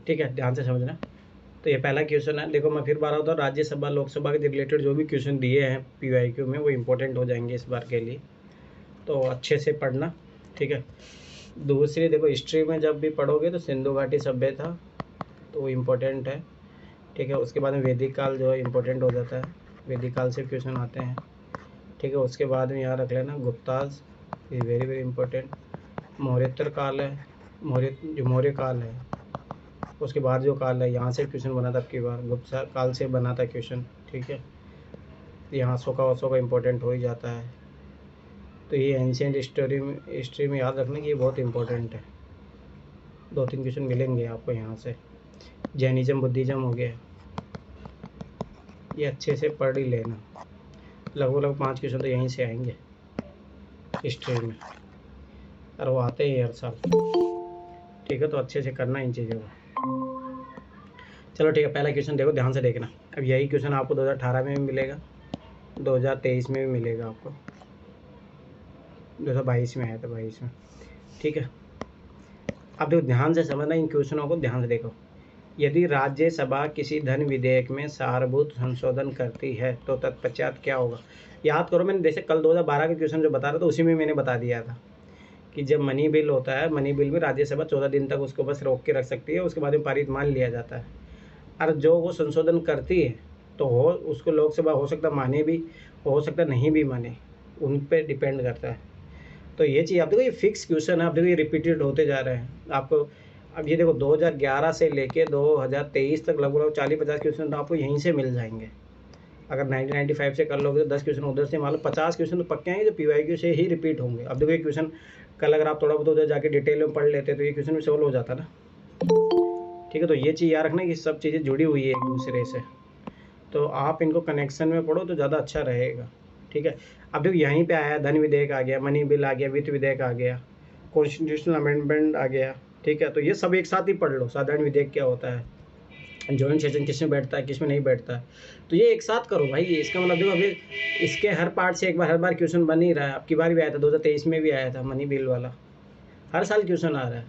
ठीक है, ध्यान से समझना। तो ये पहला क्वेश्चन है। देखो मैं फिर बार होता हूँ, राज्यसभा लोकसभा के रिलेटेड जो भी क्वेश्चन दिए हैं PYQ में वो इम्पोर्टेंट हो जाएंगे इस बार के लिए, तो अच्छे से पढ़ना। ठीक है, दूसरी देखो हिस्ट्री में जब भी पढ़ोगे तो सिंधु घाटी सभ्यता तो वो इम्पोर्टेंट है। ठीक है, उसके बाद में वैदिक काल जो है इम्पोर्टेंट हो जाता है, वैदिक काल से क्वेश्चन आते हैं। ठीक है, उसके बाद में यहाँ रख लेना गुप्ताज, ये वेरी वेरी इंपॉर्टेंट। मौर्योत्तर काल है, मौर्य काल है, उसके बाद जो काल है यहाँ से क्वेश्चन बना था, आपकी बार गुप्त काल से बना था क्वेश्चन। ठीक है, यहाँ अशोका इम्पोर्टेंट हो ही जाता है। तो ये एंशियंट हिस्ट्री में याद रखना कि ये बहुत इंपॉर्टेंट है, 2-3 क्वेश्चन मिलेंगे आपको यहाँ से। जैनिज्म बुद्धिज्म हो गया, ये अच्छे से पढ़ ही लेना, लगभग 5 क्वेश्चन तो यहीं से आएंगे हिस्ट्री में, और वो आते हैं हर साल। ठीक है, तो अच्छे से करना इन चीज़ों को। चलो ठीक है, पहला क्वेश्चन देखो, ध्यान से देखना। अब यही क्वेश्चन आपको 2018 में भी मिलेगा, 2023 में भी मिलेगा आपको, 2022 में आया था, 22 में। ठीक है, अब देखो ध्यान से समझना इन क्वेश्चनों को, ध्यान से देखो। यदि राज्यसभा किसी धन विधेयक में सारभूत संशोधन करती है तो तत्पश्चात क्या होगा। याद करो, मैंने जैसे कल 2012 के क्वेश्चन जो बता रहा था उसी में मैंने बता दिया था कि जब मनी बिल होता है, मनी बिल में राज्यसभा 14 दिन तक उसको बस रोक के रख सकती है, उसके बाद में पारित मान लिया जाता है। और जो वो संशोधन करती है तो हो उसको लोकसभा हो सकता माने भी, हो सकता नहीं भी माने, उन पर डिपेंड करता है। तो ये चीज़ आप देखो, ये फिक्स क्वेश्चन है, आप देखो ये रिपीटेड होते जा रहे हैं आपको। अब ये देखो 2011 से लेके 2023 तक लगभग 40-50 क्वेश्चन तो आपको यहीं से मिल जाएंगे। अगर 1995 से कर लोगे तो 10 क्वेश्चन उधर से, मान लो 50 क्वेश्चन तो पक्के आएंगे जो PYQ से ही रिपीट होंगे। अब देखो ये क्वेश्चन कल अगर आप थोड़ा बहुत उधर जाके डिटेल में पढ़ लेते तो ये क्वेश्चन भी सॉल्व हो जाता ना। ठीक है, तो ये चीज़ याद रखना कि सब चीज़ें जुड़ी हुई है एक दूसरे से, तो आप इनको कनेक्शन में पढ़ो तो ज़्यादा अच्छा रहेगा। ठीक है, अब देखो यहीं पे आया, धन विधेयक आ गया, मनी बिल आ गया, वित्त विधेयक आ गया, कॉन्स्टिट्यूशनल अमेंडमेंट आ गया। ठीक है, तो ये सब एक साथ ही पढ़ लो। साधारण विधेयक क्या होता है, जॉइंट सेशन किस में बैठता है, किस में नहीं बैठता है, तो ये एक साथ करो भाई। इसका मतलब देखो अभी इसके हर पार्ट से हर बार क्वेश्चन बन ही रहा है। अब की बार भी आया था, 2023 में भी आया था मनी बिल वाला, हर साल क्वेश्चन आ रहा है।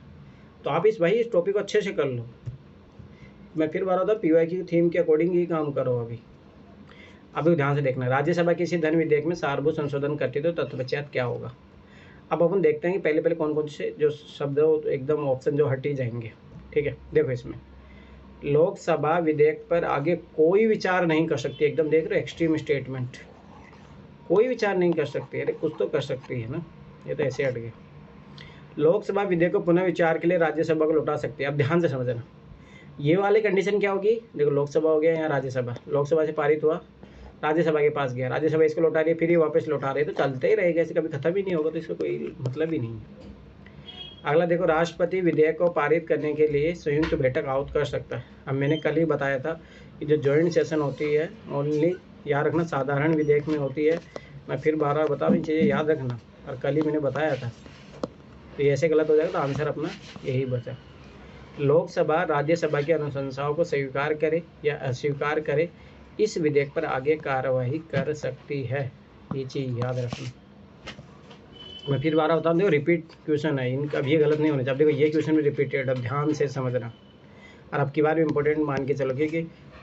तो आप इस टॉपिक को अच्छे से कर लो। मैं फिर बार होता PYQ थीम के अकॉर्डिंग ही काम करो। अभी ध्यान से देखना, राज्यसभा किसी धन विधेयक में सारभूत संशोधन करती तो तत्पश्चात क्या होगा। अब अपन देखते हैं कि पहले कौन कौन से जो शब्द हो, तो एकदम ऑप्शन जो हट ही जाएंगे। ठीक है, देखो इसमें लोकसभा विधेयक पर आगे कोई विचार नहीं कर सकती, एकदम देख रहे हो एक्सट्रीम स्टेटमेंट, कोई विचार नहीं कर सकती। अरे कुछ तो कर सकती है ना, ये तो ऐसे हट गए। लोकसभा विधेयक को पुनः विचार के लिए राज्यसभा को लौटा सकती है। अब ध्यान से समझना, ये वाली कंडीशन क्या होगी, देखो लोकसभा हो गया या राज्यसभा, लोकसभा से पारित हुआ, राज्यसभा के पास गया, राज्यसभा इसको लौटा रही है, फिर ये वापस लौटा रही है, तो चलते ही रहेगा, इसे कभी खत्म ही नहीं होगा, तो इसका कोई मतलब ही नहीं है। अगला देखो, राष्ट्रपति विधेयक को पारित करने के लिए संयुक्त बैठक आहूत कर सकता है। अब मैंने कल ही बताया था कि जो जॉइंट सेशन होती है ओनली याद रखना साधारण विधेयक में होती है। मैं फिर बार बता रहा हूँ, चीज़ें याद रखना, और कल ही मैंने बताया था। तो ये ऐसे गलत हो जाएगा, तो आंसर अपना यही बचा। लोकसभा राज्यसभा की अनुशंसाओं को स्वीकार करे या अस्वीकार करे, इस विधेयक पर आगे कार्रवाई कर सकती है। ये चीज़ याद रखना। मैं फिर बार बता दूँ, रिपीट क्वेश्चन है इनका, अब ये गलत नहीं होना चाहिए। अब देखो ये क्वेश्चन भी रिपीटेड, अब ध्यान से समझना, और अब की बार भी इंपॉर्टेंट मान के चलो, क्योंकि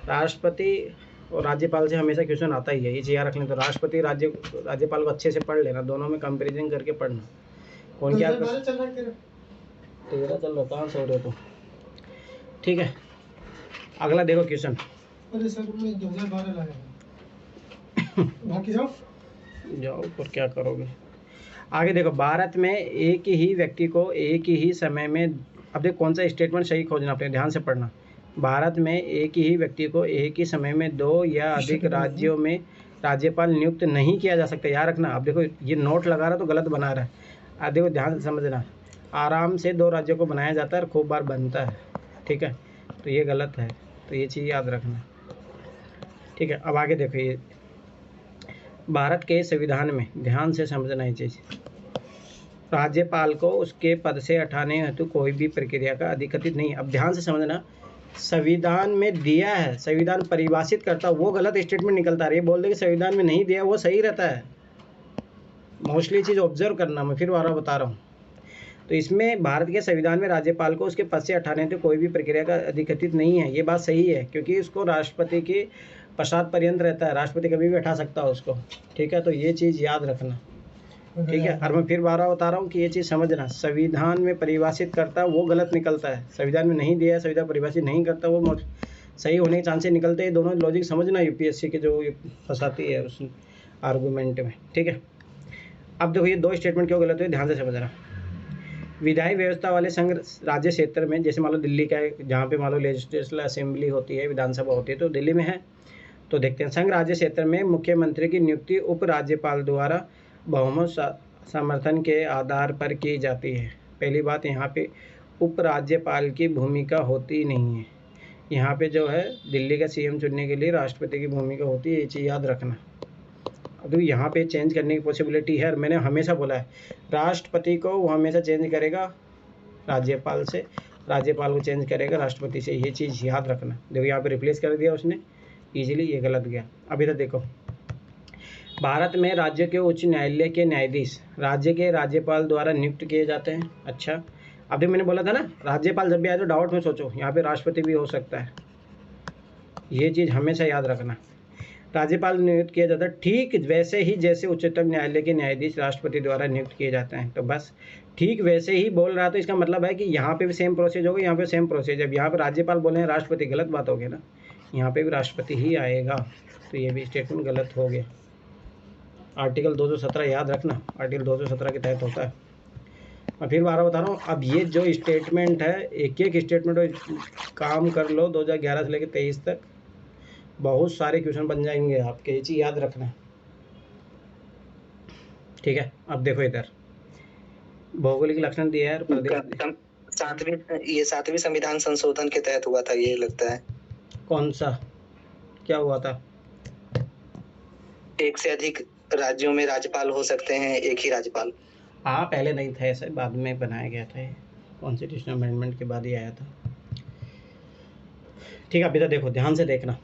राष्ट्रपति और राज्यपाल से हमेशा क्वेश्चन आता ही है, ये चीज़ याद रख लें। तो राष्ट्रपति राज्यपाल को अच्छे से पढ़ लेना, दोनों में कंपेरिजन करके पढ़ना, कौन क्या तेरा चल रहा, कहाँ सो रहे हो तुम। ठीक है, अगला देखो क्वेश्चन। अरे सर मैं 2012 लाया बाकी जाओ पर क्या करोगे। आगे देखो, भारत में एक ही व्यक्ति को एक ही समय में, अब देखो कौन सा स्टेटमेंट सही खोजना, अपने ध्यान से पढ़ना। भारत में एक ही व्यक्ति को एक ही समय में 2 या अधिक राज्यों में राज्यपाल नियुक्त नहीं किया जा सकता, याद रखना। अब देखो ये नोट लगा रहा तो गलत बना रहा है, अब देखो ध्यान से समझना। आराम से 2 राज्यों को बनाया जाता है और खूब बार बनता है। ठीक है, तो ये गलत है, तो ये चीज़ याद रखना। ठीक है, अब आगे देखो, ये भारत के संविधान में ध्यान से समझना ये चीज़, राज्यपाल को उसके पद से हटाने हेतु कोई भी प्रक्रिया का अधिकृत नहीं। अब ध्यान से समझना, संविधान में दिया है, संविधान परिभाषित करता, वो गलत स्टेटमेंट निकलता रही है, बोल दे कि संविधान में नहीं दिया, वो सही रहता है। मोस्टली चीज़ ऑब्जर्व करना, मैं फिर बार बता रहा हूँ। तो इसमें भारत के संविधान में राज्यपाल को उसके पद से हटाने से कोई भी प्रक्रिया का अधिकृत नहीं है। ये बात सही है, क्योंकि उसको राष्ट्रपति की पश्चात पर्यंत रहता है, राष्ट्रपति कभी भी हटा सकता है उसको। ठीक है, तो ये चीज़ याद रखना। ठीक है, और मैं फिर बार बता रहा हूँ कि ये चीज़ समझना, संविधान में परिभाषित करता है वो गलत निकलता है, संविधान में नहीं दिया है, संविधान परिभाषित नहीं करता वो सही होने के चांसेस निकलते हैं। दोनों लॉजिक समझना यूपीएससी के जो फंसाती है उस आर्गूमेंट में। ठीक है, अब देखो ये 2 स्टेटमेंट क्यों गलत हुए, ध्यान से समझना। विधायी व्यवस्था वाले संघ राज्य क्षेत्र में, जैसे मान लो दिल्ली का है, जहाँ पे मान लो लेजिस्लेटिव असेंबली होती है, विधानसभा होती है, तो दिल्ली में है। तो देखते हैं, संघ राज्य क्षेत्र में मुख्यमंत्री की नियुक्ति उपराज्यपाल द्वारा बहुमत समर्थन के आधार पर की जाती है। पहली बात, यहाँ पे उपराज्यपाल की भूमिका होती नहीं है। यहाँ पे जो है दिल्ली का सीएम चुनने के लिए राष्ट्रपति की भूमिका होती है, ये चीज़ याद रखना। अभी यहाँ पे चेंज करने की पॉसिबिलिटी है, मैंने हमेशा बोला है राष्ट्रपति को वो हमेशा चेंज करेगा राज्यपाल से, राज्यपाल को चेंज करेगा राष्ट्रपति से, ये चीज़ याद रखना। देखो यहाँ पे रिप्लेस कर दिया उसने इजीली, ये गलत गया। अभी तक देखो, भारत में राज्य के उच्च न्यायालय के न्यायाधीश राज्य के राज्यपाल द्वारा नियुक्त किए जाते हैं। अच्छा, अभी मैंने बोला था ना, राज्यपाल जब भी आए तो डाउट में सोचो, यहाँ पे राष्ट्रपति भी हो सकता है, ये चीज़ हमेशा याद रखना। राज्यपाल नियुक्त किया जाता है ठीक वैसे ही जैसे उच्चतम न्यायालय के न्यायाधीश राष्ट्रपति द्वारा नियुक्त किए जाते हैं। तो बस ठीक वैसे ही बोल रहा, तो इसका मतलब है कि यहाँ पे भी सेम प्रोसेस होगा, यहाँ पे सेम प्रोसेस। जब यहाँ पे राज्यपाल बोले हैं राष्ट्रपति, गलत बात हो गई ना, यहाँ पे भी राष्ट्रपति ही आएगा, तो ये भी स्टेटमेंट गलत हो गया। आर्टिकल 217 याद रखना, आर्टिकल 217 के तहत होता है। मैं फिर बार बता रहा हूँ, अब ये जो स्टेटमेंट है, एक एक स्टेटमेंट काम कर लो 2011 से लेकर 23 तक, बहुत सारे क्वेश्चन बन जाएंगे आपके, ये चीज़ याद रखना। ठीक है, अब देखो इधर भौगोलिक लक्षण दिया है प्रदेश। ये 7वीं संविधान संशोधन के तहत हुआ था, ये लगता है। कौन सा, क्या हुआ था? एक से अधिक राज्यों में राज्यपाल हो सकते हैं, एक ही राज्यपाल। हाँ, पहले नहीं था ऐसा, बाद में बनाया गया था, कॉन्स्टिट्यूशनल अमेंडमेंट के बाद ही आया था। ठीक है, अभी तो देखो ध्यान से देखना।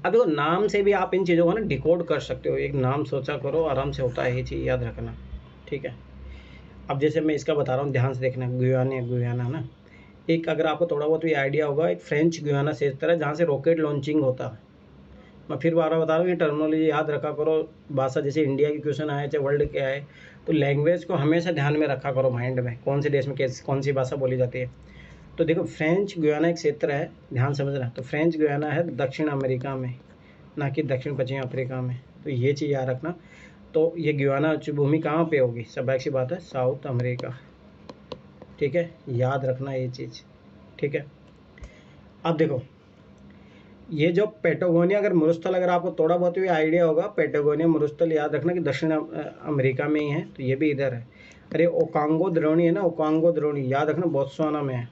अब देखो, नाम से भी आप इन चीज़ों को ना डिकोड कर सकते हो, एक नाम सोचा करो, आराम से होता है, ये चीज़ याद रखना। ठीक है, अब जैसे मैं इसका बता रहा हूँ, ध्यान से देखना, गुयाना ना, एक अगर आपको थोड़ा बहुत भी आइडिया होगा, एक फ्रेंच गुयाना से इस तरह जहाँ से रॉकेट लॉन्चिंग होता है। मैं फिर बार बता रहा हूँ, ये टर्मिनोलॉजी याद रखा करो। भाषा जैसे इंडिया की क्वेश्चन आए चाहे वर्ल्ड के आए, तो लैंग्वेज को हमेशा ध्यान में रखा करो माइंड में, कौन से देश में कौन सी भाषा बोली जाती है। तो देखो, फ्रेंच गुयाना एक क्षेत्र है, ध्यान समझना। तो फ्रेंच गुयाना है दक्षिण अमेरिका में, ना कि दक्षिण पश्चिम अफ्रीका में, तो ये चीज़ याद रखना। तो ये गुयाना उच्च भूमि कहाँ पे होगी, स्वाभाविक सी बात है, साउथ अमेरिका। ठीक है, याद रखना ये चीज़। ठीक है, अब देखो, ये जो पेटागोनिया, अगर मरुस्थल, अगर आपको थोड़ा बहुत भी आइडिया होगा, पेटागोनिया मरुस्थल याद रखना कि दक्षिण अमेरिका में ही है, तो ये भी इधर है। अरे ओकांगो द्रोणी है ना, ओकांगो द्रोणी याद रखना, बोत्सवाना में है।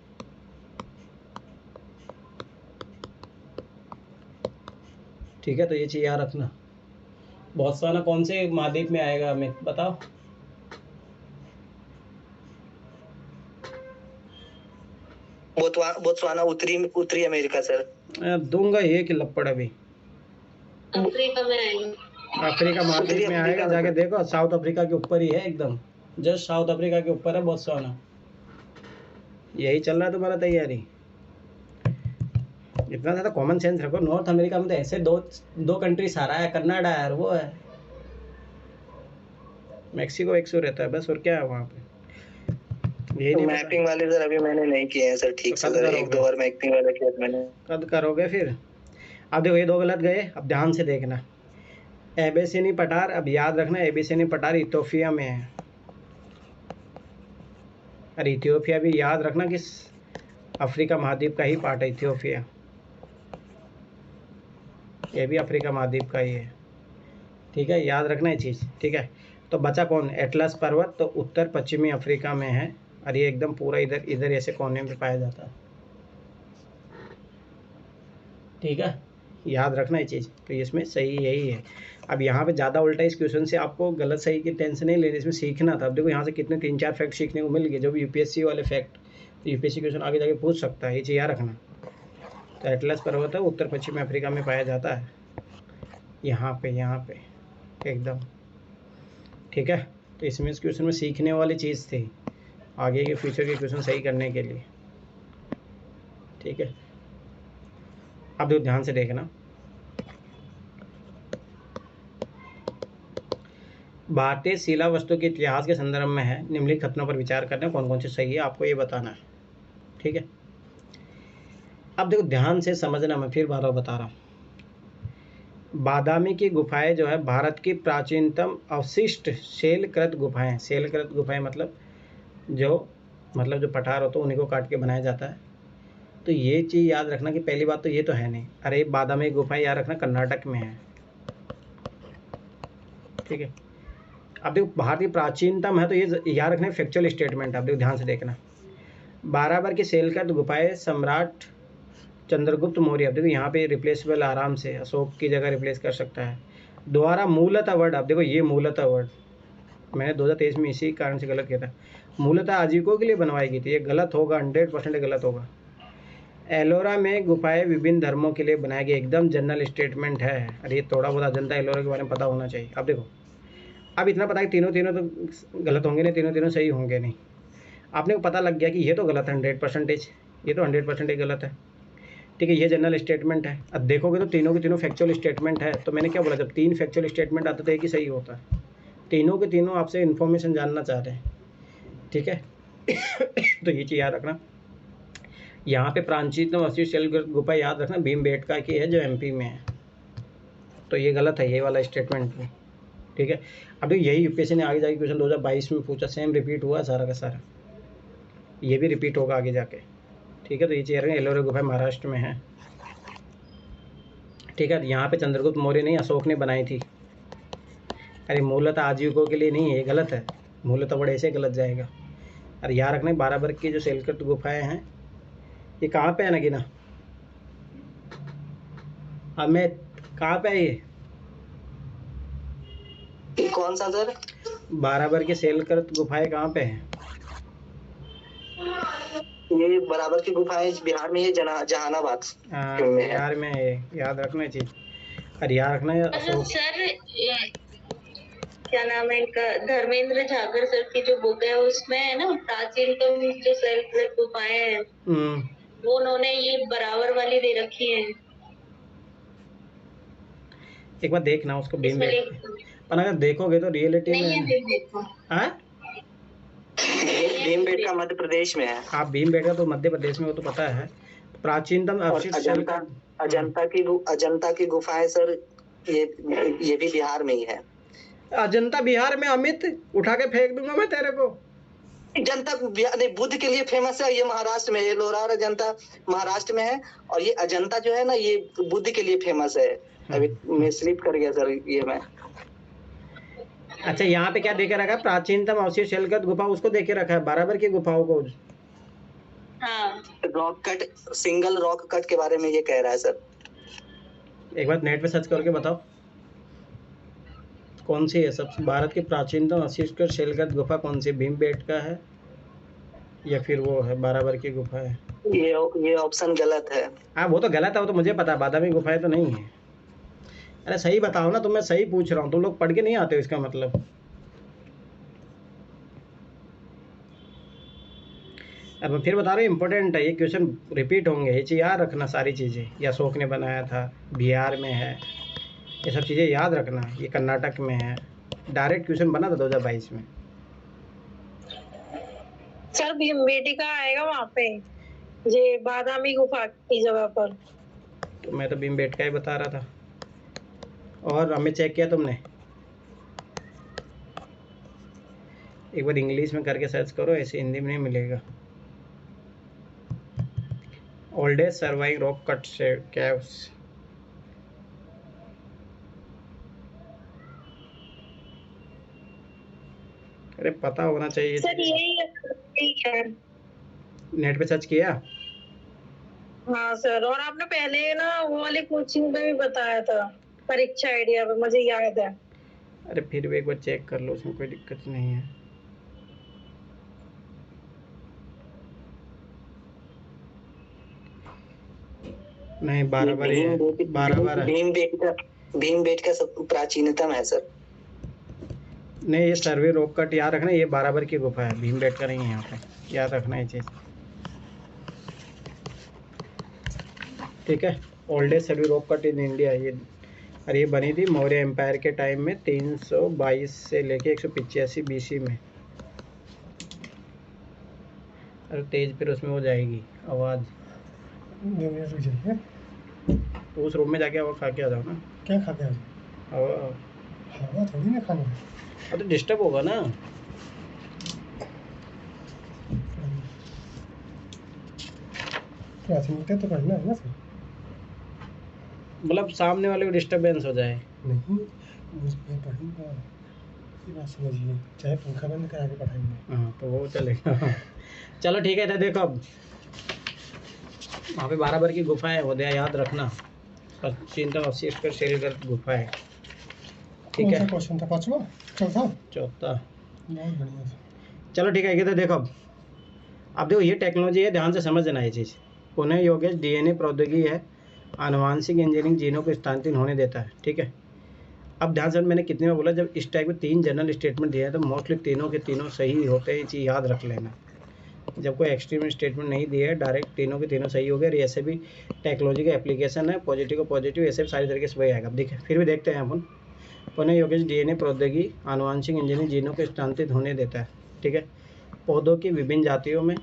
ठीक है, तो ये चीज़ याद रखना। बोत्सवाना कौन से महाद्वीप में आएगा, हमें बताओ। बोत्सवाना उत्तरी अमेरिका सर। दूंगा एक लपड़ अभी, अफ्रीका में आएगा, अफ्रीका महाद्वीप में आएगा, जाके देखो, साउथ अफ्रीका के ऊपर ही है, एकदम जस्ट साउथ अफ्रीका के ऊपर है बोत्सवाना। यही चल रहा है तुम्हारा तैयारी, इतना ज़्यादा कॉमन सेंस रखो। नॉर्थ अमेरिका में तो ऐसे दो कंट्री सारा है, कनाडा है और वो है मैक्सिको, एक सौ रहता है बस, और क्या है वहाँ पे, यही नहीं। मैपिंग वाले सर अभी मैंने नहीं किए हैं सर, ठीक से सर, एक दो बार मैपिंग वाले किया मैंने। कद करोगे फिर? अब देखो, ये 2 गलत गए, अब ध्यान से देखना। एबेसिनी पठार, अब याद रखना, एबेसिनी पठार इथियोपिया में है, और इथियोपिया भी याद रखना कि अफ्रीका महाद्वीप का ही पार्ट है इथियोपिया, ये भी अफ्रीका महाद्वीप का ही है। ठीक है, याद रखना ये चीज़। ठीक है, तो बचा कौन, एटलस पर्वत, तो उत्तर पश्चिमी अफ्रीका में है, और ये एकदम पूरा इधर ऐसे कोने में पाया जाता है। ठीक है, याद रखना ये चीज़, तो इसमें सही यही है। अब यहाँ पे ज़्यादा उल्टा इस क्वेश्चन से आपको गलत सही की टेंशन नहीं लेनी, इसमें सीखना था। अब देखो यहाँ से कितने 3-4 फैक्ट सीखने को मिल गए, जो भी यूपीएससी वाले फैक्ट, तो यूपीएससी क्वेश्चन आगे जाके पूछ सकता है, ये चीज़ याद रखना। तो एटलस पर्वत है, उत्तर पश्चिमी अफ्रीका में पाया जाता है, यहाँ पे एकदम। ठीक है, तो इसमें इस क्वेश्चन में सीखने वाली चीज़ थी, आगे के फ्यूचर के क्वेश्चन सही करने के लिए। ठीक है, अब देखो ध्यान से देखना। भारतीय शिला वस्तु के इतिहास के संदर्भ में है, निम्नलिखित कथनों पर विचार करना, कौन कौन से सही है आपको ये बताना है। ठीक है, अब देखो ध्यान से समझना, मैं फिर बार बार बता रहा हूँ। बादामी की गुफाएं जो है भारत की प्राचीनतम अवशिष्ट शैलकृत गुफाएं। शैलकृत गुफाएं मतलब जो पठार होते हैं उन्हीं को काट के बनाया जाता है। तो ये चीज़ याद रखना कि पहली बात तो ये तो है नहीं, अरे बादामी गुफाएं याद रखना कर्नाटक में है। ठीक है, अब देखो भारत की प्राचीनतम है तो ये याद रखना फैक्चुअल स्टेटमेंट। अब देखो ध्यान से देखना, बाराबर की शैलकृत गुफाएं सम्राट चंद्रगुप्त मौर्य, अब देखो यहाँ पे रिप्लेसेबल आराम से अशोक की जगह रिप्लेस कर सकता है, द्वारा मूलतः वर्ड। अब देखो ये मूलतः वर्ड मैंने 2023 में इसी कारण से गलत किया था, मूलतः आजीविकों के लिए बनवाई गई थी, ये गलत होगा, 100% गलत होगा। एलोरा में गुफाएं विभिन्न धर्मों के लिए बनाई गई, एकदम जनरल स्टेटमेंट है। अरे ये थोड़ा बहुत अजंता एलोरा के बारे में पता होना चाहिए। अब देखो, अब इतना पता है कि तीनों तो गलत होंगे नहीं, तीनों सही होंगे नहीं। आपने को पता लग गया कि ये तो गलत है 100%, ये तो 100% गलत है। ठीक है, ये जनरल स्टेटमेंट है। अब देखोगे तो तीनों के तीनों फैक्चुअल स्टेटमेंट है। तो मैंने क्या बोला, जब 3 फैक्चुअल स्टेटमेंट आते तो एक ही सही होता है। तीनों के तीनों आपसे इन्फॉर्मेशन जानना चाह रहे हैं। ठीक है तो ये चीज़ याद रखना। यहाँ पे प्राचीनतम अवशिष्ट शैलकृत गुफा याद रखना भीमबेटका की है जो MP में है, तो ये गलत है ये वाला स्टेटमेंट भी। ठीक है, अभी यही UPSC ने आगे जाके क्वेश्चन 2022 में पूछा, सेम रिपीट हुआ सारा का सारा, ये भी रिपीट होगा आगे जाके। ठीक है, तो ये चीज़ एलोरा गुफा महाराष्ट्र में है। ठीक है, यहाँ पे चंद्रगुप्त मौर्य नहीं अशोक ने बनाई थी। अरे मूलतः आजीविकों के लिए नहीं है, ये गलत है, मूलतः बड़े ऐसे गलत जाएगा। अरे याद रखना बाराबर की जो शैलकृत गुफाएं हैं ये कहाँ पे है नगीना, अब मैं कहाँ पे है ये कौन सा सर? बाराबर के शैलकृत गुफाएं कहाँ पे हैं? ये बराबर की गुफाएं बिहार में है, जहानाबाद में है। बिहार में है, याद रखना चाहिए। अरे याद रखना सर क्या नाम है इनका, धर्मेंद्र झाकर सर की जो बुक है उसमें है ना प्राचीनतम जो शैलकृत गुफाएं हैं वो उन्होंने ये बराबर वाली दे रखी है। एक बार देखना उसको पर अगर देखोगे तो रियलिटी में भीमबेटका मध्य प्रदेश में है। आप भीमबेटका तो मध्य प्रदेश में, वो तो पता है। प्राचीनतम अजंता की गुफाएं सर ये भी बिहार में ही है। अजंता बिहार में? अमित उठा के फेंक दूंगा मैं तेरे को। जनता बुद्ध के लिए फेमस है, ये महाराष्ट्र में, ये लोरा और अजंता महाराष्ट्र में है, और ये अजंता जो है ना ये बुद्ध के लिए फेमस है। अभी मैं स्लिप कर गया सर ये मैं। अच्छा, यहाँ पे क्या देखे रखा है? प्राचीनतम अवशिष्ट शैलकृत गुफा, उसको देखे रखा है, बराबर की गुफाओं को। हाँ, rock cut, single rock cut के बारे में ये कह रहा है सर। एक बार नेट पे सर्च करके बताओ कौन सी है सबसे भारत की प्राचीनतम अवशिष्ट शैलकृत गुफा, कौन सी? भीमबेटका है या फिर वो है बाराबर की गुफा है? ये ऑप्शन गलत है। हाँ वो तो गलत है, वो तो मुझे पता है, बादामी गुफाएं तो नहीं है। अरे सही बताओ ना, तो मैं सही पूछ रहा हूँ, तुम लोग पढ़ के नहीं आते हो इसका मतलब। अब मैं फिर बता रहा हूँ, इंपॉर्टेंट है ये क्वेश्चन, रिपीट होंगे, ये चीज़ याद रखना सारी चीज़ें। ये अशोक ने बनाया था, बिहार में है, ये सब चीज़ें याद रखना। ये कर्नाटक में है, डायरेक्ट क्वेश्चन बना था 2022 में। सर भीमबेटका आएगा वहाँ पे, ये बादामी गुफा की जगह पर। तो मैं तो भीमबेटका ही बता रहा था। और हमें चेक किया तुमने? एक बार इंग्लिश में करके सर्च करो, ऐसे हिंदी में नहीं मिलेगा। Oldest surviving rock cut caves. अरे पता होना चाहिए सर यही है। नेट पे सर्च किया? हाँ सर, और आपने पहले ना वो वाली कोचिंग में भी बताया था, परीक्षा आइडिया पे, मुझे याद है। अरे फिर भी एक बार चेक कर लो, उसमें कोई दिक्कत नहीं है। नहीं, बाराबर भीमबेटका सब प्राचीनतम है सर। नहीं, ये सर्वे रोक कट याद रखना, ये बराबर की गुफा है, भीमबेटका नहीं है यहाँ पे, याद रखना ये चीज़, ठीक है। ओल्डेस्ट सर्वे रोक कट इन इंडिया, ये और ये बनी थी मौर्य एम्पायर के टाइम में 322 से लेके 185 BC में। अरे तेज फिर उसमें हो जाएगी आवाज़, 2 मिनट रुक जाइए। उस रूम में जाके हवा खा के आ जाओ ना। क्या खाते हैं? हवा हवा थोड़ी ना खाना है। अब तो डिस्टर्ब होगा ना। प्राथमिकता तो पढ़ना है ना सर। मतलब सामने वाले को डिस्टर्बेंस हो जाए। नहीं, मैं पढ़ूंगा, ये बात समझिए, चाहे पंखा बंद करा के पढ़ाएंगे। हाँ तो वो चलेगा। चलो ठीक है, तो देखो अब वहाँ पे बराबर की गुफा है, वो दया याद रखना, 80 का शेरगढ़ गुफा है, ठीक है। क्वेश्चन था 5वां, चौथा। बहुत बढ़िया। चलो ठीक है, ये तो देखो अब देखो ये टेक्नोलॉजी है, ध्यान से समझना ये चीज़। पुनः योगेश DNA प्रौद्योगिकी है, आनुवांशिक इंजीनियरिंग जीनों को स्थानांतरित होने देता है, ठीक है। अब ध्यान से, मैंने कितनी बार बोला, जब इस टाइप में 3 जनरल स्टेटमेंट दिए हैं तो मोस्टली तीनों के तीनों सही होते हैं, ये चीज़ याद रख लेना। जब कोई एक्सट्रीम स्टेटमेंट नहीं दिया है, डायरेक्ट तीनों के तीनों सही हो गए। और ऐसे भी टेक्नोलॉजी का एप्लीकेशन है, पॉजिटिव को पॉजिटिव, ऐसे भी सारी तरीके से वही आएगा। अब देखिए फिर भी देखते हैं अपन। पुनः योगेश DNA प्रौद्योगिकी आनुवांशिक इंजीनियरिंग जीनों को स्थानांतरित होने देता है, ठीक है। पौधों की विभिन्न जातियों में,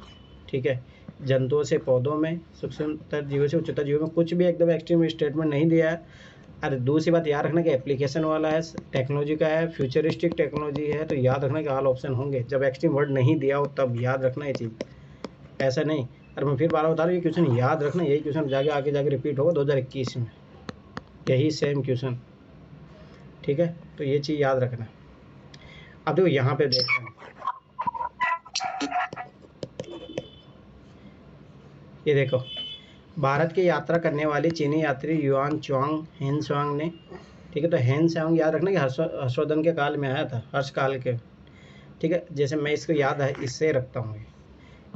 ठीक है, जंतुओं से पौधों में, सूक्ष्मतर जीवों से उच्चतर जीवों में, कुछ भी एकदम एक्सट्रीम स्टेटमेंट नहीं दिया है। अरे दूसरी बात याद रखना कि एप्लीकेशन वाला है, टेक्नोलॉजी का है, फ्यूचरिस्टिक टेक्नोलॉजी है, तो याद रखना कि ऑल ऑप्शन होंगे। जब एक्सट्रीम वर्ड नहीं दिया हो तब याद रखना ये चीज़, ऐसा नहीं। अरे मैं फिर बार बता रहा हूँ, ये क्वेश्चन याद रखना, यही क्वेश्चन आगे जाके रिपीट होगा 2021 में, यही सेम क्वेश्चन, ठीक है। तो ये चीज़ याद रखना। अब देखो यहाँ पे देखते हैं, ये देखो, भारत की यात्रा करने वाली चीनी यात्री युआन च्वांग हेनसांग ने, ठीक है, तो हेनसांग याद रखना कि हर्षवर्धन के काल में आया था, हर्ष काल के, ठीक है। जैसे मैं इसको याद है, इससे रखता हूँ।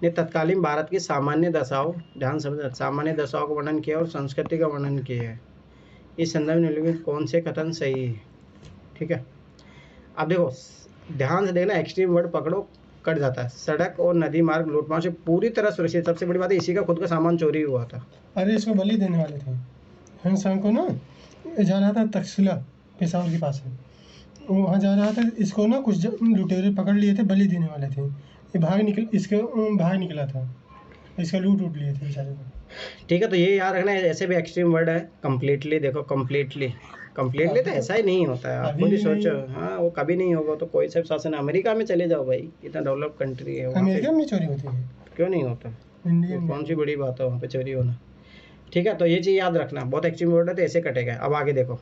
ने तत्कालीन भारत की सामान्य दशाओं, ध्यान समझ, सामान्य दशाओं का वर्णन किया और संस्कृति का वर्णन किया है। इस संदर्भ में कौन से कथन सही है, ठीक है। अब देखो ध्यान से देखना, एक्सट्रीम वर्ड पकड़ो, कट जाता है। सड़क और नदी मार्ग लूटमार से पूरी तरह सुरक्षित। सबसे बड़ी बात है, इसी का खुद का सामान चोरी हुआ था। अरे इसको बलि देने वाले थे, हिंसान को ना, जा रहा था तक्षशिला पेशावर के पास है, वहाँ जा रहा था, इसको ना कुछ लुटेरे पकड़ लिए थे, बलि देने वाले थे। ये भाग निकला था, इसका लूट लिए थे बेचारे को, ठीक है। तो ये याद रखना है, ऐसे भी एक्सट्रीम वर्ड है। कम्प्लीटली देखो, कम्प्लीटली तो ऐसा ही नहीं होता है, आप खुद ही सोचो। हाँ, वो कभी नहीं होगा तो कोई सब शासन। अमेरिका में चले जाओ भाई, इतना डेवलप कंट्री है, अमेरिका में चोरी होती है, क्यों नहीं होता? इंडिया में कौन सी बड़ी बात है वहाँ पे चोरी होना, ठीक है। तो ये चीज़ याद रखना, बहुत एक्सट्रीम वर्ड है तो ऐसे कटेगा। अब आगे देखो,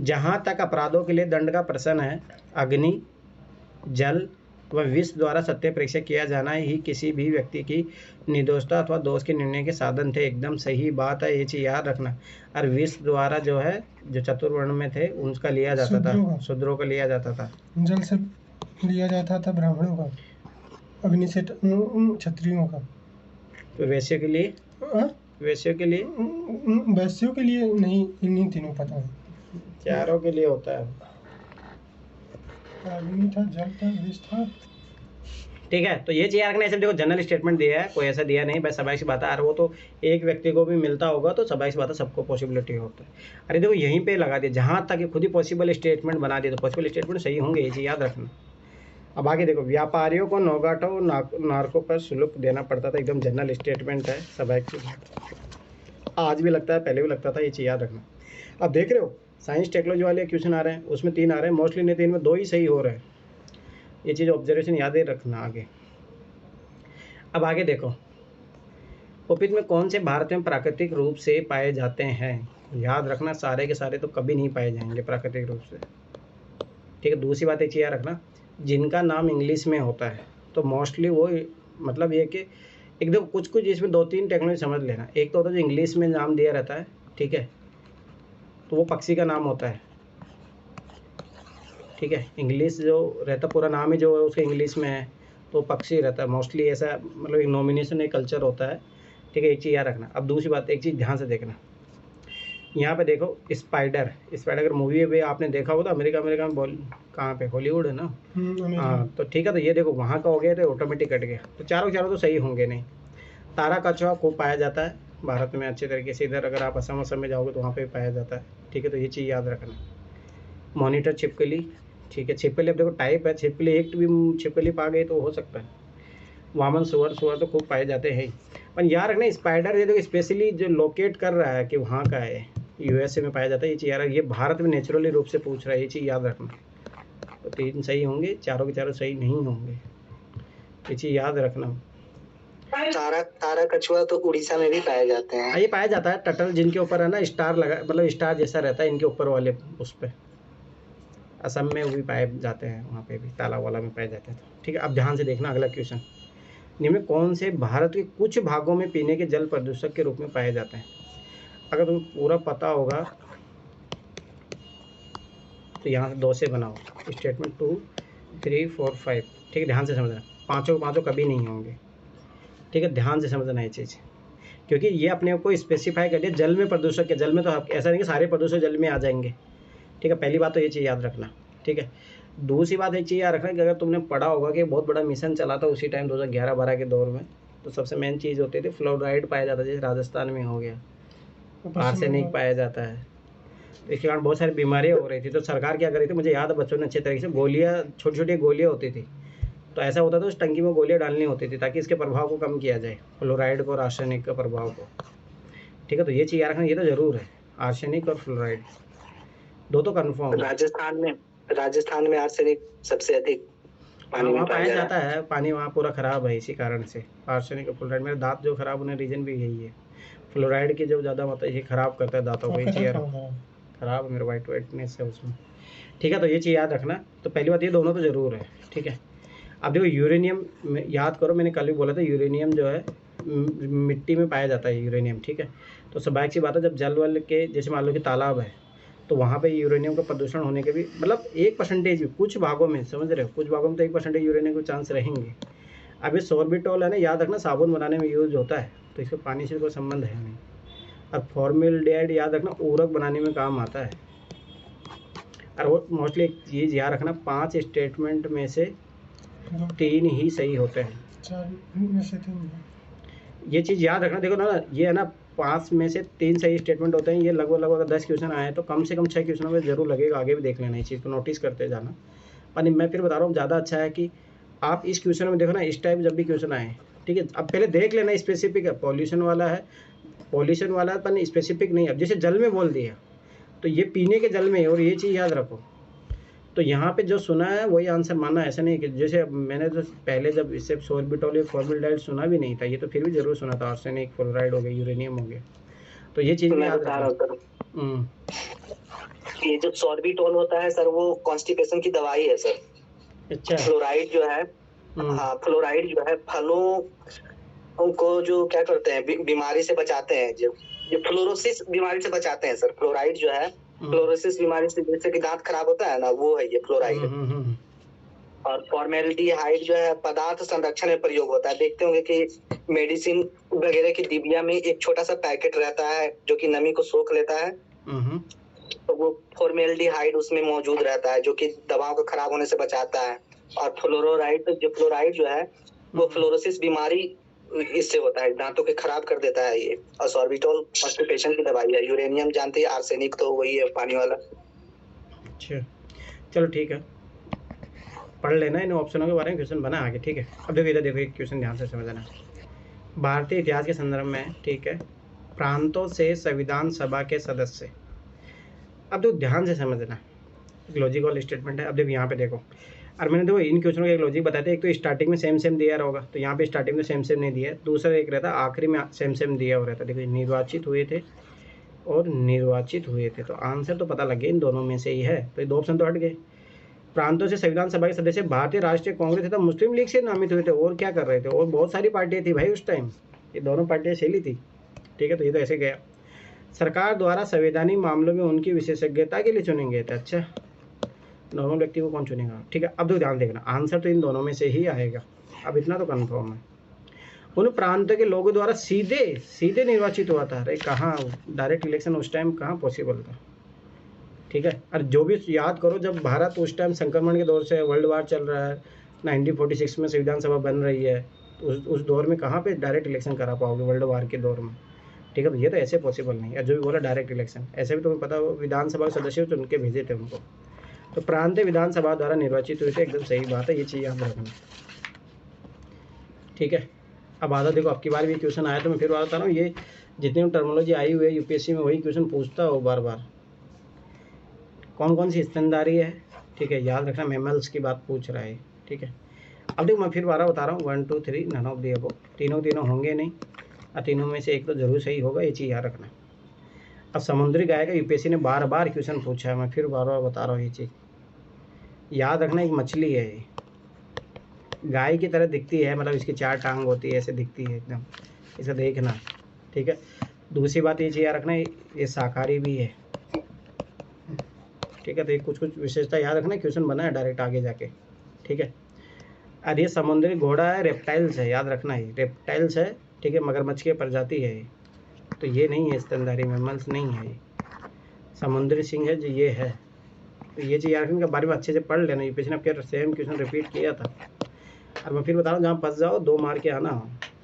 जहाँ तक अपराधों के लिए दंड का प्रश्न है, अग्नि, जल व विष द्वारा सत्य परीक्षा किया जाना ही किसी भी व्यक्ति की निर्दोषता अथवा दोष के निर्णय के साधन थे। एकदम सही बात है, ये चीज़ याद रखना। और विष द्वारा जो है, जो चतुर्वर्ण में थे उनका लिया जाता था, शूद्रों का लिया जाता था। जल से लिया जाता था ब्राह्मणों का, अग्नि से क्षत्रियों का। तो वैश्य के लिए, वैश्यों के लिए, वैश्यों के लिए नहीं, इन्हीं तीनों पता है, चारों के लिए होता है। अग्नि था, जल था, विष था, ठीक है। तो ये चीज़ रखना। ऐसे देखो जनरल स्टेटमेंट दिया है, कोई ऐसा दिया नहीं, बस स्वाभाविक सी बात है। अरे वो तो एक व्यक्ति को भी मिलता होगा तो स्वाभाविक सी बात है, सबको पॉसिबिलिटी होता है। अरे देखो यहीं पे लगा दिया, जहाँ तक खुद ही पॉसिबल स्टेटमेंट बना दिया तो पॉसिबल स्टेटमेंट सही होंगे, ये चीज़ याद रखना। अब आगे देखो, व्यापारियों को नौगाटो नार्को पर शुल्क देना पड़ता था, एकदम जनरल स्टेटमेंट है, स्वाभाविक सी बात, आज भी लगता है, पहले भी लगता था, ये चीज़ याद रखना। अब देख रहे हो साइंस टेक्नोलॉजी वाले क्वेश्चन आ रहे हैं, उसमें 3 आ रहे हैं, मोस्टली नहीं 3 में 2 ही सही हो रहे हैं। ये चीज़ ऑब्जर्वेशन याद ही रखना आगे। अब आगे देखो, उपित में कौन से भारत में प्राकृतिक रूप से पाए जाते हैं? याद रखना, सारे के सारे तो कभी नहीं पाए जाएंगे प्राकृतिक रूप से, ठीक है। दूसरी बात एक चीज़ याद रखना, जिनका नाम इंग्लिश में होता है तो मोस्टली वो, मतलब ये कि एकदम कुछ इसमें 2-3 टेक्नोलॉजी समझ लेना। एक तो होता है जो इंग्लिश में नाम दिया रहता है, ठीक है, तो वो पक्षी का नाम होता है, ठीक है। इंग्लिश जो रहता, पूरा नाम ही जो है उसका इंग्लिश में है तो पक्षी रहता है मोस्टली, ऐसा मतलब एक नॉमिनेशन, एक कल्चर होता है, ठीक है। एक चीज़ याद रखना। अब दूसरी बात, एक चीज़ ध्यान से देखना, यहाँ पे देखो स्पाइडर, अगर मूवी भी आपने देखा हो तो अमेरिका में बोल कहाँ पे, हॉलीवुड है ना। हाँ तो ठीक है, तो ये देखो वहाँ का हो गया तो ऑटोमेटिक कट गया, तो चारों तो सही होंगे नहीं। तारा कछुआ खूब पाया जाता है भारत में अच्छे तरीके से, इधर अगर आप असम में जाओगे तो वहाँ पे पाया जाता है, ठीक है, तो ये चीज़ याद रखना। मॉनिटर छिपकली, ठीक है, छिपकली अब देखो टाइप है, छिपकली एक भी छिपकली पा गई तो हो सकता है। वामन सुअर तो खूब पाए जाते हैं, पर याद रखना स्पाइडर ये देखो स्पेशली जो लोकेट कर रहा है कि वहाँ का है, यूएसए में पाया जाता है, ये चीज़ यार, ये भारत में नेचुरली रूप से पूछ रहा है, ये चीज़ याद रखना। तो 3 सही होंगे, चारों के चारों सही नहीं होंगे, ये चीज़ याद रखना। तारा कछुआ तो उड़ीसा में भी पाए जाते हैं। ये पाया जाता है, टटल जिनके ऊपर है ना स्टार लगा, मतलब स्टार जैसा रहता है इनके ऊपर वाले, उस पर असम में वो भी पाए जाते हैं, वहाँ पे भी तालाब वाला में पाए जाते हैं। ठीक है, अब ध्यान से देखना अगला क्वेश्चन। निम्न कौन से भारत के कुछ भागों में पीने के जल प्रदूषक के रूप में पाए जाते हैं? अगर तुम्हें पूरा पता होगा तो यहाँ से 2 से बनाओ, स्टेटमेंट 2, 3, 4, 5। ठीक है, ध्यान से समझना, पाँचों कभी नहीं होंगे। ठीक है, ध्यान से समझना ये चीज़, क्योंकि ये अपने को स्पेसिफाई कर दिया जल में प्रदूषक के, जल में तो ऐसा नहीं कि सारे प्रदूषक जल में आ जाएंगे। ठीक है, पहली बात तो ये चीज़ याद रखना। ठीक है, दूसरी बात एक चीज़ याद रखना कि अगर तुमने पढ़ा होगा कि बहुत बड़ा मिशन चला था उसी टाइम 2011-12 के दौर में, तो सबसे मेन चीज़ होती थी फ्लोराइड पाया जाता है, जैसे राजस्थान में हो गया, आर्सेनिक पाया जाता है, तो इसके कारण बहुत सारी बीमारियाँ हो रही थी। तो सरकार क्या कर रही थी, मुझे याद है बच्चों ने अच्छे तरीके से, गोलियाँ, छोटी छोटी गोलियाँ होती थी, तो ऐसा होता था उस टंकी में गोलियाँ डालनी होती थी ताकि इसके प्रभाव को कम किया जाए, फ्लोराइड को और आर्सेनिक का प्रभाव को। ठीक है, तो ये चीज़ याद रखना, ये तो ज़रूर है, आर्सेनिक और फ्लोराइड दो तो कन्फर्म। राजस्थान में आर्सेनिक सबसे अधिक पानी में पाया जाता है, पानी वहाँ पूरा ख़राब है, इसी कारण से आर्सेनिक और फ्लोराइड। मेरे दांत जो ख़राब होने रीज़न भी यही है, फ्लोराइड की जो ज़्यादा मतलब ये ख़राब करता है दांतों को, ये चीज़ ख़राब है, मेरा वाइटनेस है उसमें। ठीक है, तो ये चीज़ याद रखना। तो पहली बात ये दोनों तो ज़रूर है। ठीक है, अब देखो यूरेनियम याद करो, मैंने कल भी बोला था यूरेनियम जो है मिट्टी में पाया जाता है यूरेनियम। ठीक है, तो स्वाभाविक सी बात है, जब जल वल के जैसे मान लो कि तालाब है तो वहाँ पे यूरेनियम का प्रदूषण होने के भी मतलब 1% भी, कुछ भागों में, समझ रहे हो, कुछ भागों में तो 1% यूरेनियम के चांस रहेंगे। अब ये सोर्बिटॉल है ना, याद रखना साबुन बनाने में यूज होता है, तो इसके पानी से कोई संबंध है नहीं। अब फॉर्मेल्डिहाइड याद रखना उर्वरक बनाने में काम आता है। और वो मोस्टली एक चीज़ याद रखना, 5 स्टेटमेंट में से 3 ही सही होते हैं, 4 में से 3। ये चीज़ याद रखना। देखो ना, ये है ना 5 में से 3 सही स्टेटमेंट होते हैं, ये लगभग अगर 10 क्वेश्चन आए तो कम से कम 6 क्वेश्चनों में जरूर लगेगा, आगे भी देख लेना, इस चीज़ को नोटिस करते जाना। पर मैं फिर बता रहा हूँ, ज़्यादा अच्छा है कि आप इस क्वेश्चन में देखो ना, इस टाइप जब भी क्वेश्चन आए, ठीक है, अब पहले देख लेना स्पेसिफिक है, पॉल्यूशन वाला है पर स्पेसिफिक नहीं। अब जैसे जल में बोल दिया तो ये पीने के जल में, और ये चीज़ याद रखो, तो यहाँ पे जो सुना है वही आंसर माना, ऐसा नहीं कि जैसे मैंने तो पहले जब इससे सोर्बिटॉल या फॉर्मेल्डिहाइड सुना भी नहीं था, ये तो फिर भी जरूर सुना था, आर्सेनिक, फ्लोराइड हो गया, यूरेनियम हो गया, तो ये चीज़ याद रखना। ये जो सोर्बिटॉल होता है सर, वो कॉन्स्टिपेशन की दवाई है सर। अच्छा, फ्लोराइड जो है, हाँ, फ्लोराइड जो है फलों को जो क्या करते हैं, बीमारी से बचाते हैं, जो फ्लोरोसिस बीमारी से बचाते हैं सर। फ्लोराइड जो है, फ्लोरोसिस बीमारी से, जैसे कि दांत खराब होता है ना, वो है ये फ्लोराइड। और फॉर्मेल्डिहाइड जो है पदार्थ संरक्षण में प्रयोग होता है। देखते होंगे कि मेडिसिन वगैरह की डिबिया में एक छोटा सा पैकेट रहता है जो कि नमी को सोख लेता है, तो वो फॉर्मेल्डिहाइड उसमें मौजूद रहता है जो कि दवाओं को खराब होने से बचाता है। और फ्लोराइड जो है वो फ्लोरोसिस बीमारी इससे होता है, दांतों के खराब कर देता है ये। और सोर्बिटॉल कॉन्स्टिपेशन की दवाई है। यूरेनियम जानते हैं, आर्सेनिक तो वही है पानी वाला। अच्छा, चलो ठीक है, पढ़ लेना इन ऑप्शनों के बारे में, क्वेश्चन बना आगे। ठीक है, अब देखो इधर देखो, एक क्वेश्चन ध्यान से समझना, भारतीय इतिहास के संदर्भ में। ठीक है, प्रांतों से संविधान सभा के सदस्य, अब तो ध्यान से समझना, लॉजिक वाला स्टेटमेंट है। अब देखो यहाँ पे देखो, और मैंने देखो इन क्वेश्चनों का एक लॉजिक बताया था, एक तो स्टार्टिंग में सेम दिया होगा, तो यहाँ पे स्टार्टिंग में सेम नहीं दिया है, दूसरा एक रहता आखिरी में सेम दिया हो रहता। देखो निर्वाचित हुए थे और निर्वाचित हुए थे, तो आंसर तो पता लग गया इन दोनों में से ही है, तो ये 2 ऑप्शन तो हट गए। प्रांतों से संविधान सभा के सदस्य भारतीय राष्ट्रीय कांग्रेस तथा मुस्लिम लीग से नामित हुए थे, और क्या कर रहे थे, और बहुत सारी पार्टियां थी भाई उस टाइम, ये दोनों पार्टियां सहेली थी। ठीक है, तो ये तो ऐसे गया। सरकार द्वारा संवैधानिक मामलों में उनकी विशेषज्ञता के लिए चुने गए थे। अच्छा, नॉर्मल व्यक्ति को कौन चुनेगा? ठीक है, अब तो ध्यान देखना, आंसर तो इन दोनों में से ही आएगा, अब इतना तो कन्फर्म है। उन प्रांतों के लोगों द्वारा सीधे सीधे निर्वाचित हुआ था। अरे कहाँ डायरेक्ट इलेक्शन उस टाइम कहाँ पॉसिबल था, ठीक है। और जो भी याद करो, जब भारत उस टाइम संक्रमण के दौर से, वर्ल्ड वार चल रहा है, 1946 में संविधान सभा बन रही है, उस दौर में कहाँ पे डायरेक्ट इलेक्शन करा पाओगे वर्ल्ड वार के दौर में, ठीक है। तो ये तो ऐसे पॉसिबल नहीं है। जो भी बोला डायरेक्ट इलेक्शन, ऐसे भी तुम्हें पता हो विधानसभा के सदस्य तो उनके भेजे थे उनको, तो प्रांतीय विधानसभा द्वारा निर्वाचित हुए थे, एकदम सही बात है, ये चीज़ याद रखना, ठीक है। अब आधा देखो, आपकी बार भी क्वेश्चन आया तो मैं फिर बता रहा हूँ, ये जितनी टर्मिनोलॉजी आई हुई है यूपीएससी में वही क्वेश्चन पूछता हो बार बार। कौन कौन सी स्तनधारी है, ठीक है, याद रखना, मैमल्स की बात पूछ रहा है, ठीक है। अब देखो मैं फिर बारह बता रहा हूँ, 1 2 3 नन ऑफ द अबव, तीनों होंगे नहीं, और तीनों में से एक तो जरूर सही होगा, ये चीज़ याद रखना। अब समुद्री गाय का यूपीएससी ने बार बार क्वेश्चन पूछा है, मैं फिर बार बार बता रहा हूँ, ये चीज़ याद रखना। एक मछली है, ये गाय की तरह दिखती है, मतलब इसकी 4 टांग होती है, ऐसे दिखती है एकदम, इसे देखना, ठीक है। दूसरी बात ये चीज़ याद रखना, ये शाकाहारी भी है, ठीक है। तो ये कुछ विशेषता याद रखना, क्वेश्चन बना है डायरेक्ट आगे जाके, ठीक है। और ये समुद्री घोड़ा है, रेप्टाइल्स है, याद रखना, ये रेप्टाइल्स है, ठीक है, मगरमच्छ की प्रजाति है ये, तो ये नहीं है स्तनधारी मैमल्स, नहीं है ये। समुद्री सिंह है जो ये है, तो ये चीज़ याद रखने के बारे में अच्छे से पढ़ लेना, ये पिछले हफ्ते सेम क्वेश्चन रिपीट किया था। और मैं फिर बता रहा हूँ, जहाँ फंस जाओ 2 मार के आना,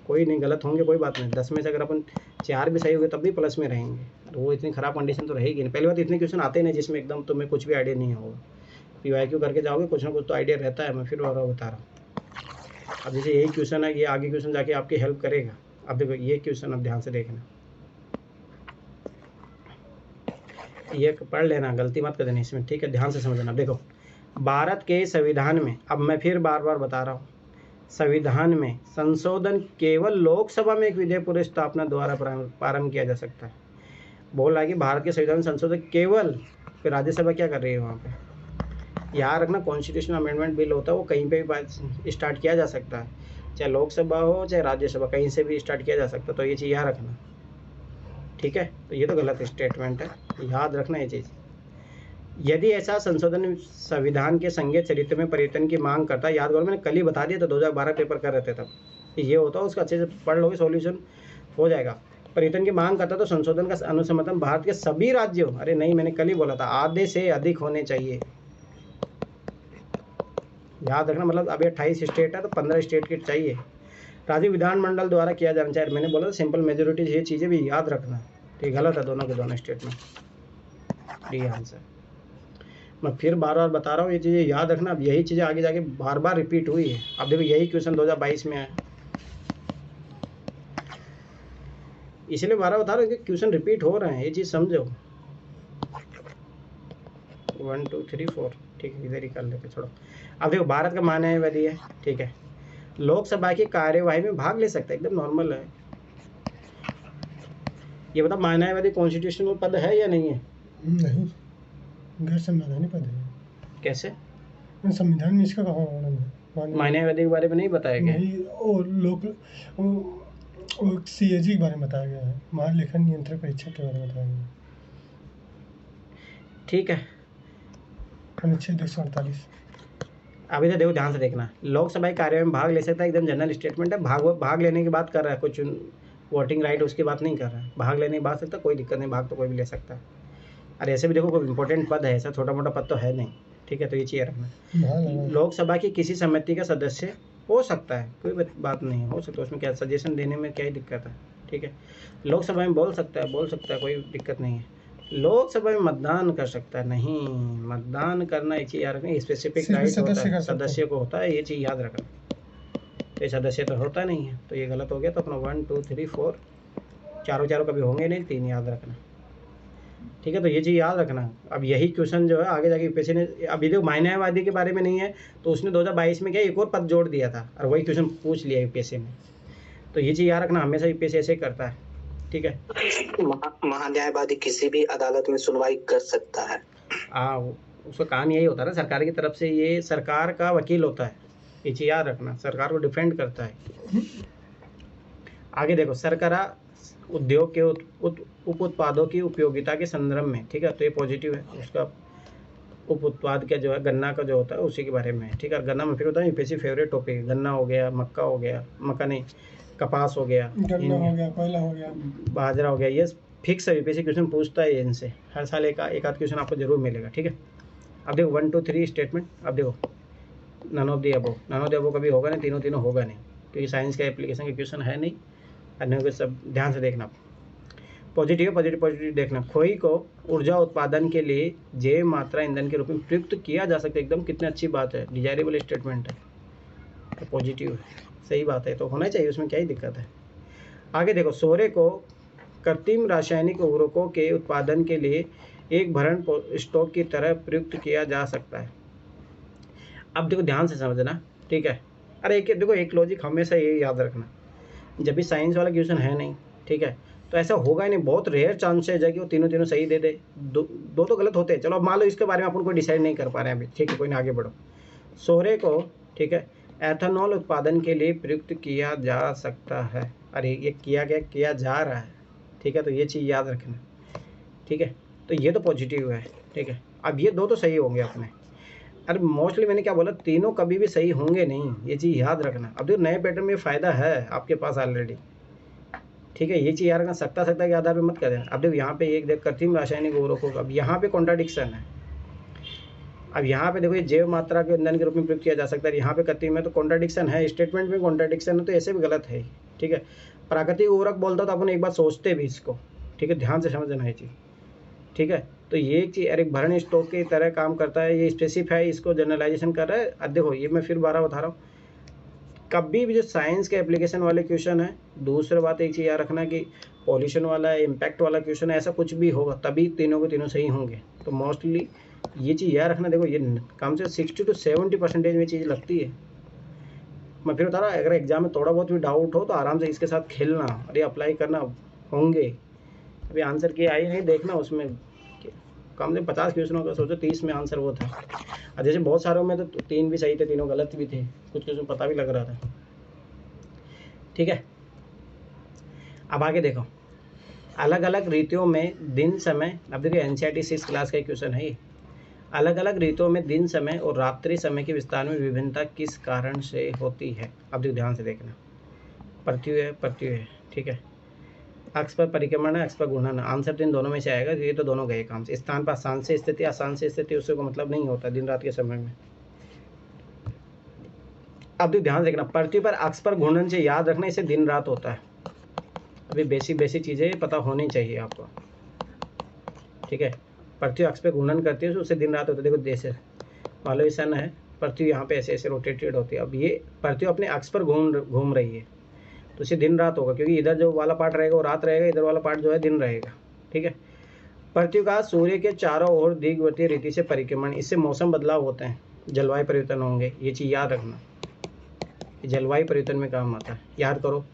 कोई नहीं, गलत होंगे कोई बात नहीं, 10 में से अगर अपन 4 भी सही हो गए तब भी प्लस में रहेंगे, और वो इतनी ख़राब कंडीशन तो रहेगी नहीं। पहली बात, इतने क्वेश्चन आते नहीं जिसमें एकदम तुम्हें कुछ भी आइडिया नहीं होगा, PYQ करके जाओगे, कुछ ना कुछ तो आइडिया रहता है, मैं फिर बता रहा हूँ। अब जैसे यही क्वेश्चन है, ये आगे क्वेश्चन जाके आपकी हेल्प करेगा। अब देखो ये क्वेश्चन, अब ध्यान से देखना, ये पढ़ लेना, गलती मत कर देना इसमें, ठीक है, ध्यान से समझना। देखो भारत के संविधान में, अब मैं फिर बार बार बता रहा हूँ, संविधान में संशोधन केवल लोकसभा में एक विधेयक पूर्व स्थापना द्वारा प्रारंभ किया जा सकता है। बोल रहा है कि भारत के संविधान संशोधन केवल, फिर राज्यसभा क्या कर रही है वहाँ पे, याद रखना, कॉन्स्टिट्यूशन अमेंडमेंट बिल होता है वो कहीं पे भी स्टार्ट किया जा सकता है, चाहे लोकसभा हो चाहे राज्यसभा, कहीं से भी स्टार्ट किया जा सकता है, तो ये चीज़ याद रखना, ठीक है। तो ये तो गलत स्टेटमेंट है, याद रखना ये चीज़। यदि ऐसा संशोधन संविधान के संघीय चरित्र में परिवर्तन की मांग करता है, याद करो मैंने कल ही बता दिया था, 2012 पेपर कर रहे थे तब, ये होता है, उसका अच्छे से पढ़ लोगे, सॉल्यूशन हो जाएगा। परिवर्तन की मांग करता तो संशोधन का अनुसमर्थन भारत के सभी राज्यों, अरे नहीं मैंने कल ही बोला था, आधे से अधिक होने चाहिए, याद रखना। मतलब अभी 28 स्टेट है तो 15 स्टेट के चाहिए, राज्य विधानमंडल द्वारा किया जाना चाहिए, मैंने बोला सिंपल मेजोरिटी, ये चीज़ें भी याद रखना, ठीक, गलत है दोनों के दोनों स्टेट में, डी आंसर। मैं फिर बार बार बता रहा हूँ, ये चीज़ें याद रखना। अब यही चीज़ें आगे जाके बार बार रिपीट हुई है। अब देखो यही क्वेश्चन 2022 में आया, इसलिए बार बार बता रहा हूँ कि क्वेश्चन रिपीट हो रहे हैं, ये चीज़ समझो। 1 2 3 4, ठीक है, इधर ही कर लेते छोड़ो। अब देखो भारत का मानवादी है, ठीक है, लोकसभा की कार्यवाही में भाग ले सकता है, एकदम नॉर्मल है। ये बता, मानवादी कॉन्स्टिट्यूशनल पद है या नहीं है? नहीं, गैर संवैधानिक पद है। कैसे? संविधान में इसका कहाँ वर्णन है? मानवादी के बारे में नहीं बताया गया? नहीं, और CAG के बारे में बताया गया है, महालेखा नियंत्रक परीक्षक के बारे में बताया गया है, ठीक है। अनुच्छेद 248। अभी तो देखो ध्यान से देखना, लोकसभा कार्य में भाग ले सकता है, एकदम जनरल स्टेटमेंट है। भाग लेने की बात कर रहा है, कुछ वोटिंग राइट उसकी बात नहीं कर रहा है, भाग लेने की बात सकता, कोई दिक्कत नहीं, भाग तो कोई भी ले सकता है। अरे ऐसे भी देखो कोई इंपॉर्टेंट पद है, ऐसा छोटा मोटा पद तो है नहीं, ठीक है। तो ये चीज़ रखना, लोकसभा की किसी समिति का सदस्य हो सकता है, कोई बात नहीं हो सकता, उसमें क्या सजेशन देने में क्या ही दिक्कत है, ठीक है। लोकसभा में बोल सकता है, कोई दिक्कत नहीं है। लोकसभा में मतदान कर सकता है, नहीं, मतदान करना ये चीज़ याद रखना, स्पेसिफिक राइट होता है, सदस्य को होता है, ये चीज़ याद रखना। तो सदस्य तो होता नहीं है, तो ये गलत हो गया। तो अपना 1 2 3 4 चारों कभी होंगे नहीं, 3 याद रखना, ठीक है। तो ये चीज़ याद रखना। अब यही क्वेश्चन जो है आगे जाके यूपीएससी ने, अभी देखो मानववादी के बारे में नहीं है, तो उसने 2022 में क्या एक और पद जोड़ दिया था, और वही क्वेश्चन पूछ लिया यूपीएससी ने। तो ये चीज़ याद रखना, हमेशा यूपीएससी ऐसे ही करता है, ठीक है। महान्यायवादी किसी भी अदालत में सुनवाई कर सकता है। हाँ, उसका काम यही होता है ना, सरकार की तरफ से, ये सरकार का वकील होता है, ये चीज़ याद रखना, सरकार को डिफेंड करता है। आगे देखो, सरकार उद्योग के उप उत्पादों की उपयोगिता के संदर्भ में, ठीक है, तो ये पॉजिटिव है। उसका उप उत्पाद का जो है गन्ना का जो होता है उसी के बारे में, ठीक है। गन्ना में फिर होता है यूपीएससी फेवरेट टॉपिक, गन्ना हो गया, मक्का हो गया, मक्का नहीं, कपास हो गया, गन्ना हो गया, कोयला हो गया, बाजरा हो गया, ये फिक्स है। यूपीएससी क्वेश्चन पूछता है इनसे, हर साल एक आध क्वेश्चन आपको जरूर मिलेगा, ठीक है। अब देखो 1 2 3 स्टेटमेंट। अब देखो नन ऑफ द अबव कभी होगा नहीं, तीनों होगा नहीं, क्योंकि साइंस का एप्लीकेशन का क्वेश्चन है नहीं। अन्य को सब ध्यान से देखना। पॉजिटिव देखना। खोई को ऊर्जा उत्पादन के लिए जैव मात्रा ईंधन के रूप में प्रयुक्त किया जा सकता है। एकदम कितनी अच्छी बात है, डिजायरेबल स्टेटमेंट है, तो पॉजिटिव है, सही बात है, तो होना चाहिए, उसमें क्या ही दिक्कत है। आगे देखो, सोरे को कृत्रिम रासायनिक उर्वरकों के उत्पादन के लिए एक भरण स्टॉक की तरह प्रयुक्त किया जा सकता है। अब देखो ध्यान से समझना, ठीक है। अरे देखो एक लॉजिक हमेशा ये याद रखना, जब भी साइंस वाला क्वेश्चन है नहीं, ठीक है, तो ऐसा होगा ही नहीं, बहुत रेयर चांसेज है कि वो तीनों सही दे दे, दो तो गलत होते हैं। चलो अब मान लो इसके बारे में अपन कोई डिसाइड नहीं कर पा रहे हैं अभी, ठीक है, कोई ना, आगे बढ़ो। सोरे को, ठीक है, एथेनॉल उत्पादन के लिए प्रयुक्त किया जा सकता है। अरे ये किया जा रहा है, ठीक है, तो ये चीज़ याद रखना, ठीक है, तो ये तो पॉजिटिव है, ठीक है। अब ये दो तो सही होंगे अपने। अरे मोस्टली मैंने क्या बोला, तीनों कभी भी सही होंगे नहीं, ये चीज़ याद रखना। अब देखो नए पैटर्न में फ़ायदा है आपके पास ऑलरेडी, ठीक है, ये चीज़ याद रखना। सकता के आधार पे मत कर देना। अब देखो यहाँ पे एक देख कृत्रिम रासायनिक उर्वरकों का, अब यहाँ पे कॉन्ट्राडिक्शन है। अब यहाँ पे देखो ये जैव मात्रा के ईंधन के रूप में प्रयुक्त किया जा सकता है, यहाँ पे कृत्रिम में तो कॉन्ट्राडिक्शन है, स्टेटमेंट में कॉन्ट्राडिक्शन है, तो ऐसे भी गलत है, ठीक है। प्राकृतिक उर्वरक बोलता तो अपन एक बार सोचते भी इसको, ठीक है, ध्यान से समझना है चीज़, ठीक है। तो ये एक चीज़, अरे भरण स्टॉक की तरह काम करता है, ये स्पेसिफाई इसको जनरलाइजेशन कर रहा है। अब देखो ये मैं फिर 12 बता रहा हूँ, कभी भी जो साइंस के एप्लीकेशन वाले क्वेश्चन है, दूसरी बात एक चीज़ याद रखना कि पॉल्यूशन वाला है, इम्पैक्ट वाला क्वेश्चन है, ऐसा कुछ भी होगा तभी तीनों के तीनों सही होंगे। तो मोस्टली ये चीज़ याद रखना। देखो ये कम से 60 to 70% में चीज़ लगती है। मैं फिर बता रहा हूँ, अगर एग्जाम में थोड़ा बहुत भी डाउट हो तो आराम से इसके साथ खेलना और ये अप्लाई करना होंगे। अभी आंसर की आई नहीं देखना, उसमें कम से 50 क्वेश्चनों का सोचो 30 में आंसर वो था, और जैसे बहुत सारों में तो 3 भी सही थे, तीनों गलत भी थे, कुछ क्वेश्चन पता भी लग रहा था, ठीक है। अब आगे देखो, अलग अलग ऋतुओं में दिन समय। अब देखिए एनसीईआरटी 6 क्लास का क्वेश्चन है ये। अलग अलग ऋतुओं में दिन समय और रात्रि समय के विस्तार में विभिन्नता किस कारण से होती है। अब देखो ध्यान से देखना, पृथ्वी है, ठीक है, अक्ष पर परिक्रमण है, अक्ष पर घूर्णन है। आंसर तो इन दोनों में से आएगा, ये तो दोनों गए काम से। स्थान पर आसान से स्थिति उससे को मतलब नहीं होता दिन रात के समय में। अब तो ध्यान देखना, पृथ्वी पर अक्ष पर घूर्णन से याद रखना, इसे दिन रात होता है। अभी बेसिक चीज़ें पता होनी चाहिए आपको, ठीक है। पृथ्वी अक्ष पर घूर्णन करती है, उससे दिन रात होता है। देखो जैसे मान लो सन है, पृथ्वी यहाँ पे ऐसे रोटेटेड होती है। अब ये पृथ्वी अपने अक्ष पर घूम रही है, तो इसे दिन रात होगा, क्योंकि इधर जो वाला पार्ट रहेगा वो रात रहेगा, इधर वाला पार्ट जो है दिन रहेगा, ठीक है। पृथ्वी का सूर्य के चारों ओर दीर्घवृत्तीय रीति से परिक्रमण, इससे मौसम बदलाव होते हैं, जलवायु परिवर्तन होंगे। ये चीज़ याद रखना, जलवायु परिवर्तन में काम आता है। याद करो,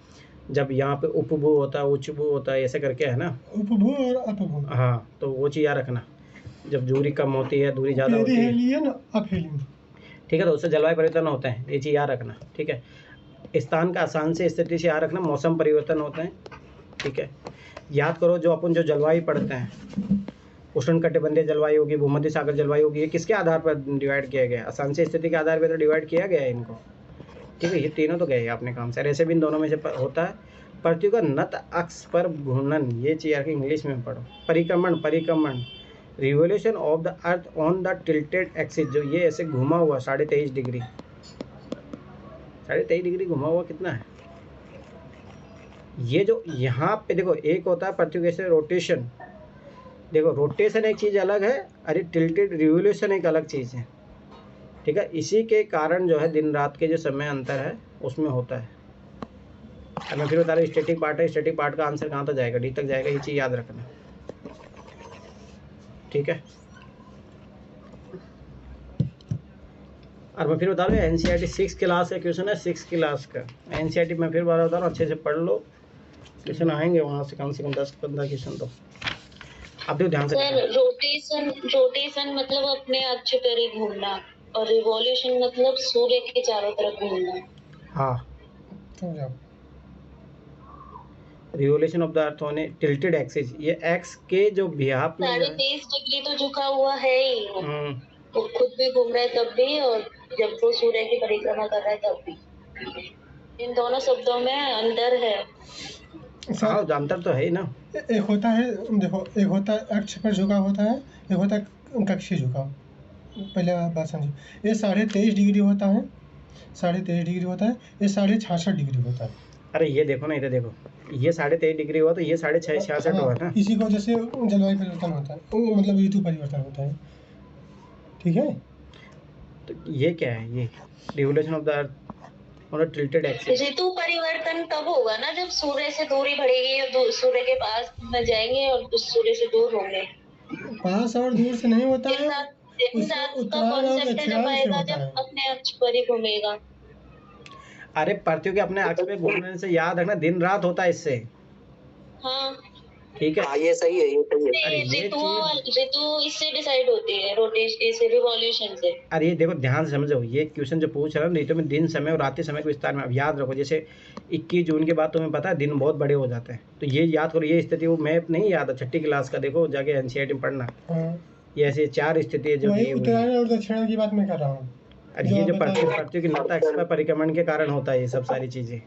जब यहाँ पे उपभू होता है, उच्चभू होता है, ऐसे करके है ना, उपभू और अपभू, हाँ, तो वो चीज़ याद रखना। जब दूरी कम होती है, दूरी ज़्यादा होती है, ठीक है, तो उससे जलवायु परिवर्तन होते हैं, ये चीज़ याद रखना, ठीक है। स्थान का आसान से स्थिति से याद रखना, मौसम परिवर्तन होते हैं, ठीक है। याद करो जो अपन जो जलवायु पढ़ते हैं, उष्णकटिबंधीय जलवायु होगी, भूमध्य सागर जलवायु होगी, ये किसके आधार पर डिवाइड किया गया है? आसान से स्थिति के आधार पर तो डिवाइड किया गया है इनको, ठीक है। ये तीनों तो गए अपने काम से। ऐसे भी इन दोनों में से होता है। पृथ्वी का नत अक्ष पर घूर्णन, ये चीज़ यार इंग्लिश में पढ़ो। परिक्रमण, revolution of the earth on the tilted axis, जो ये ऐसे घुमा हुआ 23.5 डिग्री, 23.5 डिग्री घुमा हुआ कितना है, ये जो यहाँ पे देखो एक होता है पृथ्वी के से रोटेशन। देखो रोटेशन एक चीज़ अलग है, अरे टिल्टेड रिवोल्यूशन एक अलग चीज़ है, ठीक है। इसी के कारण जो है दिन रात के जो समय अंतर है उसमें होता है। अब मैं फिर बता रहा हूँ, स्टैटिक पार्ट है, स्टैटिक पार्ट का आंसर कहाँ तक जाएगा, डी तक जाएगा, ये चीज़ याद रखना, ठीक है। और मैं फिर बता रहा हूँ एनसीईआरटी 6 क्लास का क्वेश्चन है, 6 क्लास का एनसीईआरटी मैं फिर बता रहा हूँ, अच्छे से पढ़ लो, क्वेश्चन आएंगे वहाँ से कम 10-15 क्वेश्चन। तो अब भी ध्यान से सर, रोटेशन मतलब अपने अक्ष पर ही घूमना, और रिवॉल्यूशन मतलब सूर्य के चारों तरफ घूमना। हाँ, रिवोल्यूशन ऑफ द अर्थ होने टिल्टेड एक्सिस, ये एक्स के जो बिहाफ में 23.5 डिग्री तो झुका हुआ है ही, वो खुद भी घूम रहा है तब भी, और जब वो सूर्य की परिक्रमा कर रहा है तब भी। इन दोनों शब्दों में अंतर है। हाँ अंतर तो है ही ना। एक होता है, देखो, एक होता है अक्ष पर झुकाव होता है, एक होता है कक्षीय झुकाव। पहले आप बात समझिए, ये 23.5 डिग्री होता है, 23.5 डिग्री होता है, ये 66.5 डिग्री होता है। अरे ये देखो ना, इधर देखो, ये 23.5 डिग्री हुआ तो ये 66 हुआ ना। इसी को जैसे जलवायु परिवर्तन होता है, वो मतलब ऋतु परिवर्तन होता है, ठीक है। तो ये क्या है, ये revolution of the earth on a tilted axis. ऋतु परिवर्तन तब होगा ना जब सूर्य से दूरी बढ़ेगी और सूर्य के पास में जाएंगे और सूर्य से दूर होंगे। पास और दूर से नहीं होता है, दिन रात का कॉन्सेप्ट है जब आएगा जब अपने अक्ष पर ही घूमेगा। अरे पृथ्वी के अपने अक्ष पे घूमने से याद रखना दिन रात होता है इससे। हाँ ठीक है, हाँ ये सही है, ये सही है। अरे ये ऋतु इससे डिसाइड होती है, रोटेशन से, रिवॉल्यूशन से। अरे ये देखो ध्यान से समझो, ये क्वेश्चन जो पूछ रहा है ऋतु में दिन समय और रात्रि समय के विस्तार में। अब याद रखो, जैसे 21 जून के बाद तुम्हें पता है दिन बहुत बड़े हो जाते हैं, तो ये याद करो, ये स्थिति वो मैप नहीं याद है 6ठी क्लास का, देखो जाके एनसीईआरटी में पढ़ना। ये ऐसे 4 स्थिति है जो उत्तरायण और दक्षिण की बात मैं कर रहा हूँ। अरे ये जो पृथ्वी की नॉर्थ एक्सिस पर परिक्रमण के कारण होता है, ये सब सारी चीजें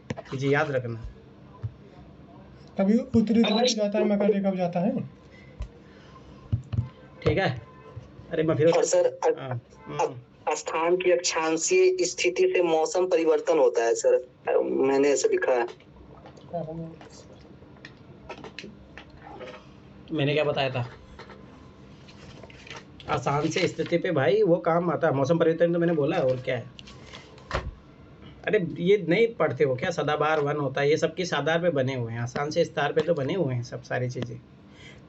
याद रखना। तभी उत्तरी ध्रुव जाता है, मकर कब जाता है, ठीक है। अरे मैं फिर और सर स्थान की अक्षांशीय स्थिति से मौसम परिवर्तन होता है सर, मैंने ऐसे लिखा है। मैंने क्या बताया था, आसान से स्थिति पे भाई वो काम आता है, मौसम परिवर्तन तो मैंने बोला है, और क्या है। अरे ये नहीं पढ़ते हो क्या, सदाबहार वन होता है, ये सबकी साधार पे बने हुए हैं, आसान से स्टार पे तो बने हुए हैं सब सारी चीजें।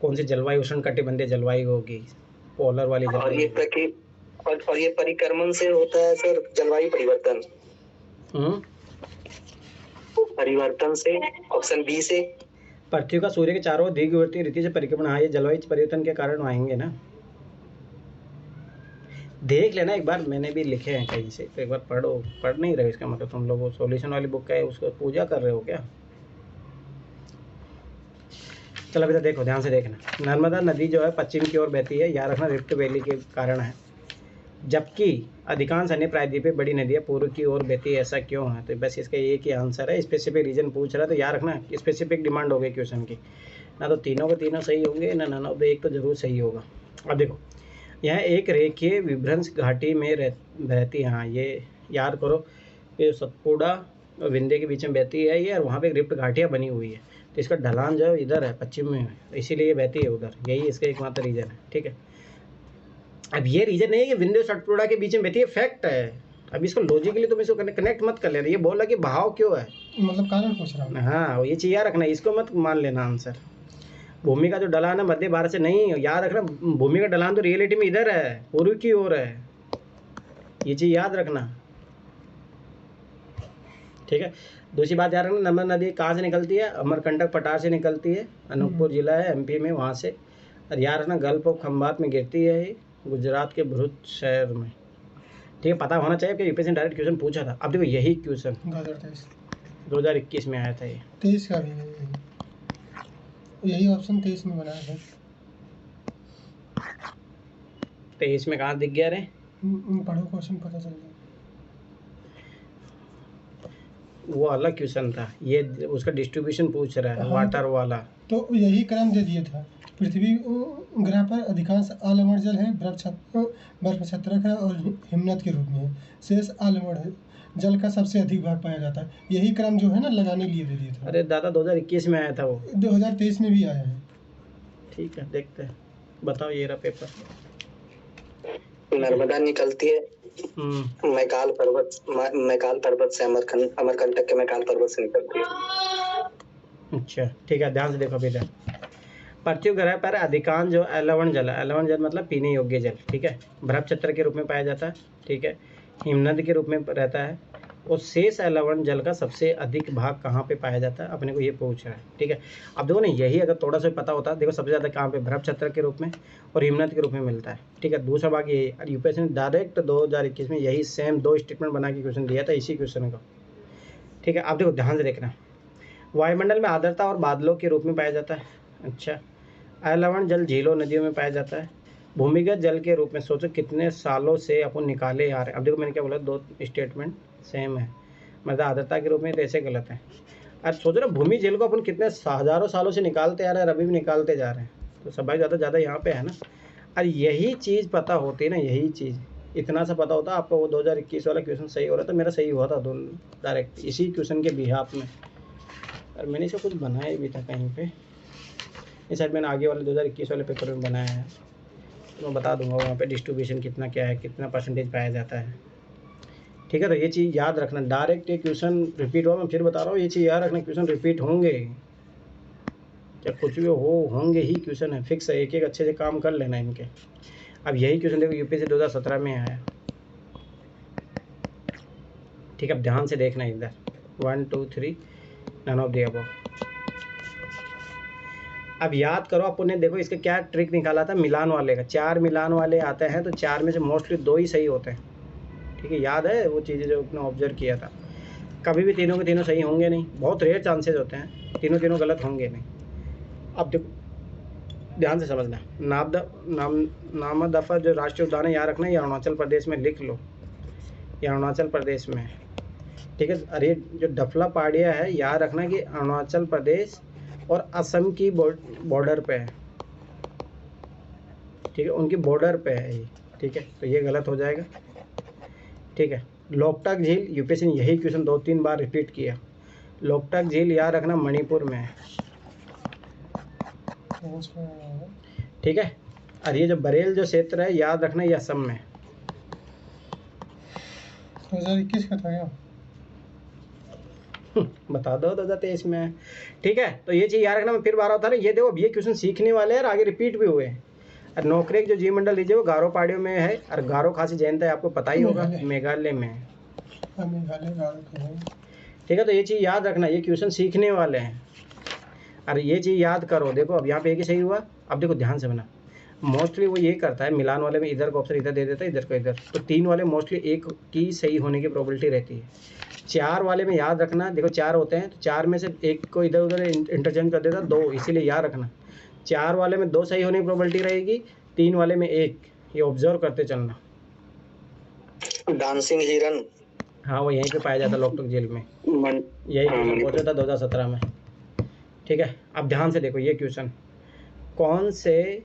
कौन सी जलवायु, उष्ण कटिबंधीय जलवायु होगी, पोलर वाली जलवायु, और ये परिक्रमण से होता है सर जलवायु परिवर्तन। परिवर्तन से, ऑप्शन बी से। पृथ्वी का सूर्य के चारों ओर दीर्घवृत्तीय रीति से परिक्रमण, हाँ ये जलवायु परिवर्तन के कारण आएंगे ना। देख लेना एक बार, मैंने भी लिखे हैं कहीं से, तो एक बार पढ़ नहीं रहे, इसका मतलब तुम लोग वो सॉल्यूशन वाली बुक का है उसको पूजा कर रहे हो क्या। चलो अभी तो देखो, ध्यान से देखना, नर्मदा नदी जो है पश्चिम की ओर बहती है, याद रखना रिफ्ट वैली के कारण है, जबकि अधिकांश अन्य प्रायद्वीपीय बड़ी नदियाँ पूर्व की ओर बहती है, ऐसा क्यों है। तो बस इसका एक ही आंसर है, स्पेसिफिक रीजन पूछ रहा है, तो याद रखना स्पेसिफिक डिमांड हो गई क्वेश्चन की, ना तो तीनों के तीनों सही होंगे, ना ना तो एक तो जरूर सही होगा। अब देखो, यह एक रेखीय विभ्रंश घाटी में बहती है, हाँ ये याद करो, ये सतपुड़ा और विंध्य के बीच में बहती है ये, और वहाँ पे रिफ्ट घाटियाँ बनी हुई है, तो इसका ढलान जो है इधर है, पश्चिम में है, इसीलिए ये बहती है उधर, यही इसका एकमात्र रीजन है, ठीक है। अब ये रीजन नहीं है कि विंध्य और सतपुड़ा के बीच में बहती है, फैक्ट है। अब इसको लॉजिकली तुम इसको कनेक्ट मत कर लेना, ये बोला कि बहाव क्यों है, मतलब कारण पूछ रहा हूँ। हाँ ये चीज़ याद रखना, इसको मत मान लेना आंसर। भूमि का जो ढलान है मध्य भारत से नहीं, याद रखना भूमि का ढलान तो रियलिटी में इधर है, पूर्व की ओर है, ये चीज़ याद रखना, ठीक है। दूसरी बात याद रखना, नर्मदा नदी कहाँ से निकलती है, अमरकंटक पठार से निकलती है, अनूपपुर जिला है एमपी में, वहाँ से। और याद रखना गल्फ ऑफ खंबात में गिरती है ये, गुजरात के भरूच शहर में, ठीक है। पता होना चाहिए कि यूपीएससी ने डायरेक्ट क्वेश्चन पूछा था। अब देखो यही क्वेश्चन 2021 में आया था, ये 23 का भी है, यही ऑप्शन 23 में बनाया था। 23 में कहाँ दिख गया रे, पढ़ो क्वेश्चन पता चल गया। वो अलग क्वेश्चन था, ये उसका डिस्ट्रीब्यूशन पूछ रहा है, वाटर वाला। तो यही क्रम दे दिया था, पृथ्वी ग्रह पर अधिकांश आलमर जल है, बर्फ छत्रक है और हिमनद के रूप में है, शेष आलमर जल का सबसे अधिक भाग पाया जाता है। यही क्रम जो है ना लगाने के लिए दे दिया था। अरे दादा 2021 में आया था वो, 2023 में भी आया है। ठीक है, देखते हैं, बताओ ये रहा पेपर। नर्मदा निकलती है मैकाल पर्वत से, अमरकंटक के मैकाल पर्वत से निकलती है। अच्छा ठीक है, ध्यान से देखो बेटा, पृथ्वी ग्रह पर अधिकांश जो एलवण जल है, एलवण जल मतलब पीने योग्य जल, ठीक है, बर्फ छत्र के रूप में पाया जाता है, ठीक है, हिमनद के रूप में रहता है, और शेष एलवण जल का सबसे अधिक भाग कहाँ पे पाया जाता है, अपने को ये पूछ रहा है, ठीक है। अब देखो ना, यही अगर थोड़ा सा पता होता, देखो सबसे ज़्यादा कहाँ पे बर्फ छत्र के रूप में और हिमनद के रूप में मिलता है, ठीक है। दूसरा भाग यही, और यूपीएससी ने डायरेक्ट 2021 में यही सेम 2 स्टेटमेंट बना के क्वेश्चन दिया था इसी क्वेश्चन का, ठीक है। अब देखो ध्यान से देखना, वायुमंडल में आर्द्रता और बादलों के रूप में पाया जाता है, अच्छा। अलवण जल झीलों नदियों में पाया जाता है, भूमिगत जल के रूप में सोचो कितने सालों से अपन निकाले आ रहे हैं। अब देखो मैंने क्या बोला, 2 स्टेटमेंट सेम है, मतलब आर्द्रता के रूप में तो ऐसे गलत है। अब सोचो ना, भूमि जल को अपन कितने हज़ारों सालों से निकालते आ रहे हैं, अभी भी निकालते जा रहे हैं, तो सब भाई ज़्यादा यहाँ पे है ना। और यही चीज़ पता होती है ना, यही चीज़ इतना सा पता होता आपको, वो 2021 वाला क्वेश्चन सही हो रहा था, मेरा सही हुआ था डायरेक्ट इसी क्वेश्चन के बिहाफ में। और मैंने इसको कुछ बनाया भी था कहीं पे, इस साइड मैंने आगे वाले 2021 वाले पेपर में बनाया है, तो मैं बता दूंगा वहाँ पे डिस्ट्रीब्यूशन कितना क्या है, कितना परसेंटेज पाया जाता है। ठीक है, तो ये चीज़ याद रखना। डायरेक्ट ये क्वेश्चन रिपीट हुआ, मैं फिर बता रहा हूँ, ये चीज़ याद रखना, क्वेश्चन रिपीट होंगे, चाहे कुछ भी होंगे ही, क्वेश्चन है फिक्स है, एक एक अच्छे से काम कर लेना इनके। अब यही क्वेश्चन देखो यूपीएससी 2017 में आया, ठीक है, अब ध्यान से देखना इधर, 1 2 3 नन ऑफ द अबव। अब याद करो, अपन ने देखो इसका क्या ट्रिक निकाला था मिलान वाले का, 4 मिलान वाले आते हैं तो 4 में से मोस्टली 2 ही सही होते हैं। ठीक है, याद है वो चीज़ें जो अपने ऑब्जर्व किया था, कभी भी तीनों के तीनों सही होंगे नहीं, बहुत रेयर चांसेस होते हैं तीनों गलत होंगे नहीं। अब देखो ध्यान से समझना, नाम दफ़ा जो राष्ट्रीय उद्यान है याद रखना, ये अरुणाचल प्रदेश में लिख लो, ये अरुणाचल प्रदेश में, ठीक है। अरे जो डफला पहाड़ियाँ है याद रखना कि अरुणाचल प्रदेश और असम की बॉर्डर पे है, ठीक है, उनकी बॉर्डर पे है ये, ठीक है, तो ये गलत हो जाएगा। ठीक है, लोकटक झील, यूपीएससी ने यही क्वेश्चन 2-3 बार रिपीट किया, लोकटक झील याद रखना मणिपुर में है, ठीक है। और ये जो बरेल जो क्षेत्र है याद रखना ये असम में। 2021 का था क्या? बता दो 2023 में है, ठीक है। तो ये चीज़ याद रखना, मैं फिर बार होता है ना, ये देखो ये क्वेश्चन सीखने वाले हैं और आगे रिपीट भी हुए हैं। और नौकरी जो जी मंडल लीजिए वो गारो पहाड़ियों में है, और गारो खासी जयंती है, आपको पता ही होगा, मेघालय में है, ठीक है। तो ये चीज़ याद रखना, ये क्वेश्चन सीखने वाले हैं, और ये चीज़ याद करो। देखो अब यहाँ पे एक ही सही हुआ, अब देखो ध्यान से बना, मोस्टली वो ये करता है मिलान वाले में, इधर का ऑप्शन इधर दे देता है, इधर को इधर, तो 3 वाले मोस्टली एक की सही होने की प्रोबेबिलिटी रहती है। 4 वाले में याद रखना, देखो 4 होते हैं तो 4 में से एक को इधर उधर इंटरचेंज कर देता 2, इसीलिए याद रखना 4 वाले में 2 सही होने की प्रोबेबिलिटी रहेगी, 3 वाले में 1, ये ऑब्जर्व करते चलना। डांसिंग हिरन, हाँ वो यहीं पे पाया जाता है लोकटक झील में, यही क्वेश्चन पूछा था 2017 में, ठीक है। अब ध्यान से देखो ये क्वेश्चन, कौन से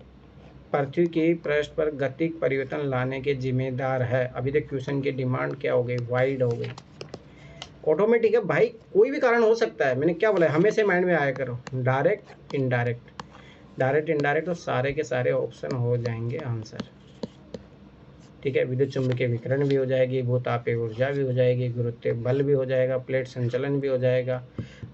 पृथ्वी की पृष्ठ पर गतिक परिवर्तन लाने के जिम्मेदार है। अभी तक क्वेश्चन की डिमांड क्या हो गई, वाइड हो गई, ऑटोमेटिक है भाई, कोई भी कारण हो सकता है, मैंने क्या बोला है हमेशा माइंड में आया करो, डायरेक्ट इनडायरेक्ट, डायरेक्ट इनडायरेक्ट, तो सारे के सारे ऑप्शन हो जाएंगे आंसर, ठीक है। विद्युत चुंबकीय विकिरण भी हो जाएगी, भूतापीय ऊर्जा भी हो जाएगी, गुरुत्व बल भी हो जाएगा, प्लेट संचलन भी हो जाएगा,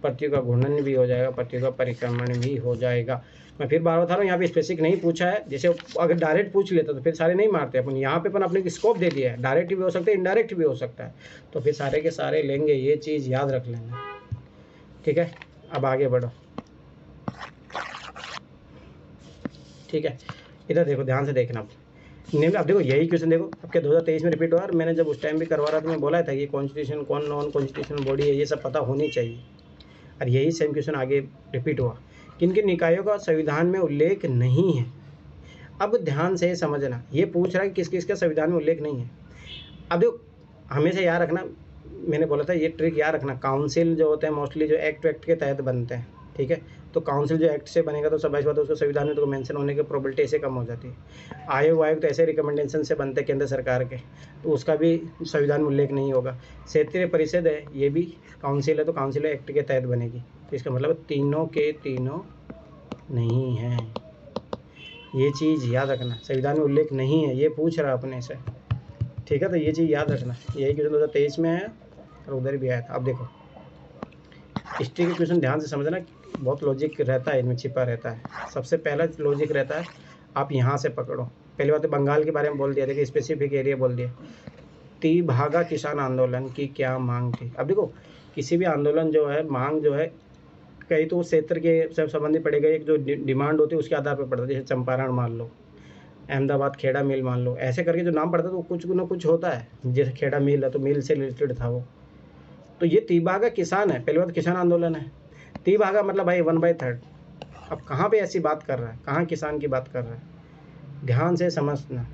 पृथ्वी का घूर्णन भी हो जाएगा, पृथ्वी का परिक्रमण भी हो जाएगा। मैं फिर बार बता रहा हूँ, यहाँ पे स्पेसिफिक नहीं पूछा है, जैसे अगर डायरेक्ट पूछ लेता तो फिर सारे नहीं मारते अपन, यहाँ पे अपन अपने स्कोप दे दिया है, डायरेक्ट भी हो सकता है इनडायरेक्ट भी हो सकता है, तो फिर सारे के सारे लेंगे, ये चीज़ याद रख लेना, ठीक है। अब आगे बढ़ो, ठीक है, इधर देखो ध्यान से देखना, अब देखो यही क्वेश्चन देखो आपके 2023 में रिपीट हुआ, और मैंने जब उस टाइम भी करवा रहा था मैं बोला था कि कॉन्स्टिट्यूशन कौन नॉन कॉन्स्टिट्यूशनल बॉडी है, ये सब पता होनी चाहिए, और यही सेम क्वेश्चन आगे रिपीट हुआ, किन किन निकायों का संविधान में उल्लेख नहीं है। अब ध्यान से समझना, ये पूछ रहा है किस किस का संविधान में उल्लेख नहीं है। अब देखो हमेशा याद रखना, मैंने बोला था ये ट्रिक याद रखना, काउंसिल जो होते हैं मोस्टली जो एक्ट के तहत बनते हैं, ठीक है, तो काउंसिल जो एक्ट से बनेगा तो सब बात उसको संविधान में तो मेंशन होने की प्रोबेबिलिटी ऐसे कम हो जाती है। आयोग तो ऐसे रिकमेंडेशन से बनते हैं केंद्र सरकार के, तो उसका भी संविधान में उल्लेख नहीं होगा। क्षेत्रीय परिषद है, ये भी काउंसिल है, तो काउंसिल एक्ट के तहत बनेगी, तो इसका मतलब तीनों के तीनों नहीं हैं, ये चीज़ याद रखना, संविधान में उल्लेख नहीं है, ये पूछ रहा अपने से, ठीक है, तो ये चीज़ याद रखना। यही क्वेश्चन 2023 में है और उधर भी आया था। अब देखो हिस्ट्री के क्वेश्चन ध्यान से समझना, बहुत लॉजिक रहता है इनमें, छिपा रहता है। सबसे पहला लॉजिक रहता है, आप यहाँ से पकड़ो, पहली बात तो बंगाल के बारे में बोल दिया, देखिए स्पेसिफिक एरिया बोल दिया। तिभागा किसान आंदोलन की क्या मांग थी। अब देखो किसी भी आंदोलन जो है, मांग जो है, कई तो उस क्षेत्र के सब संबंधी पड़ेगा, एक जो डिमांड होती है उसके आधार पर पड़ता है, जैसे चंपारण मान लो, अहमदाबाद खेड़ा मिल मान लो, ऐसे करके जो नाम पड़ता है तो कुछ ना कुछ होता है, जैसे खेड़ा मिल है तो मिल से रिलेटेड था वो, तो ये तिभागा किसान है, पहली बात किसान आंदोलन है। तिभागा मतलब भाई 1/3, अब कहाँ पे ऐसी बात कर रहा है, कहाँ किसान की बात कर रहा है, ध्यान से समझना।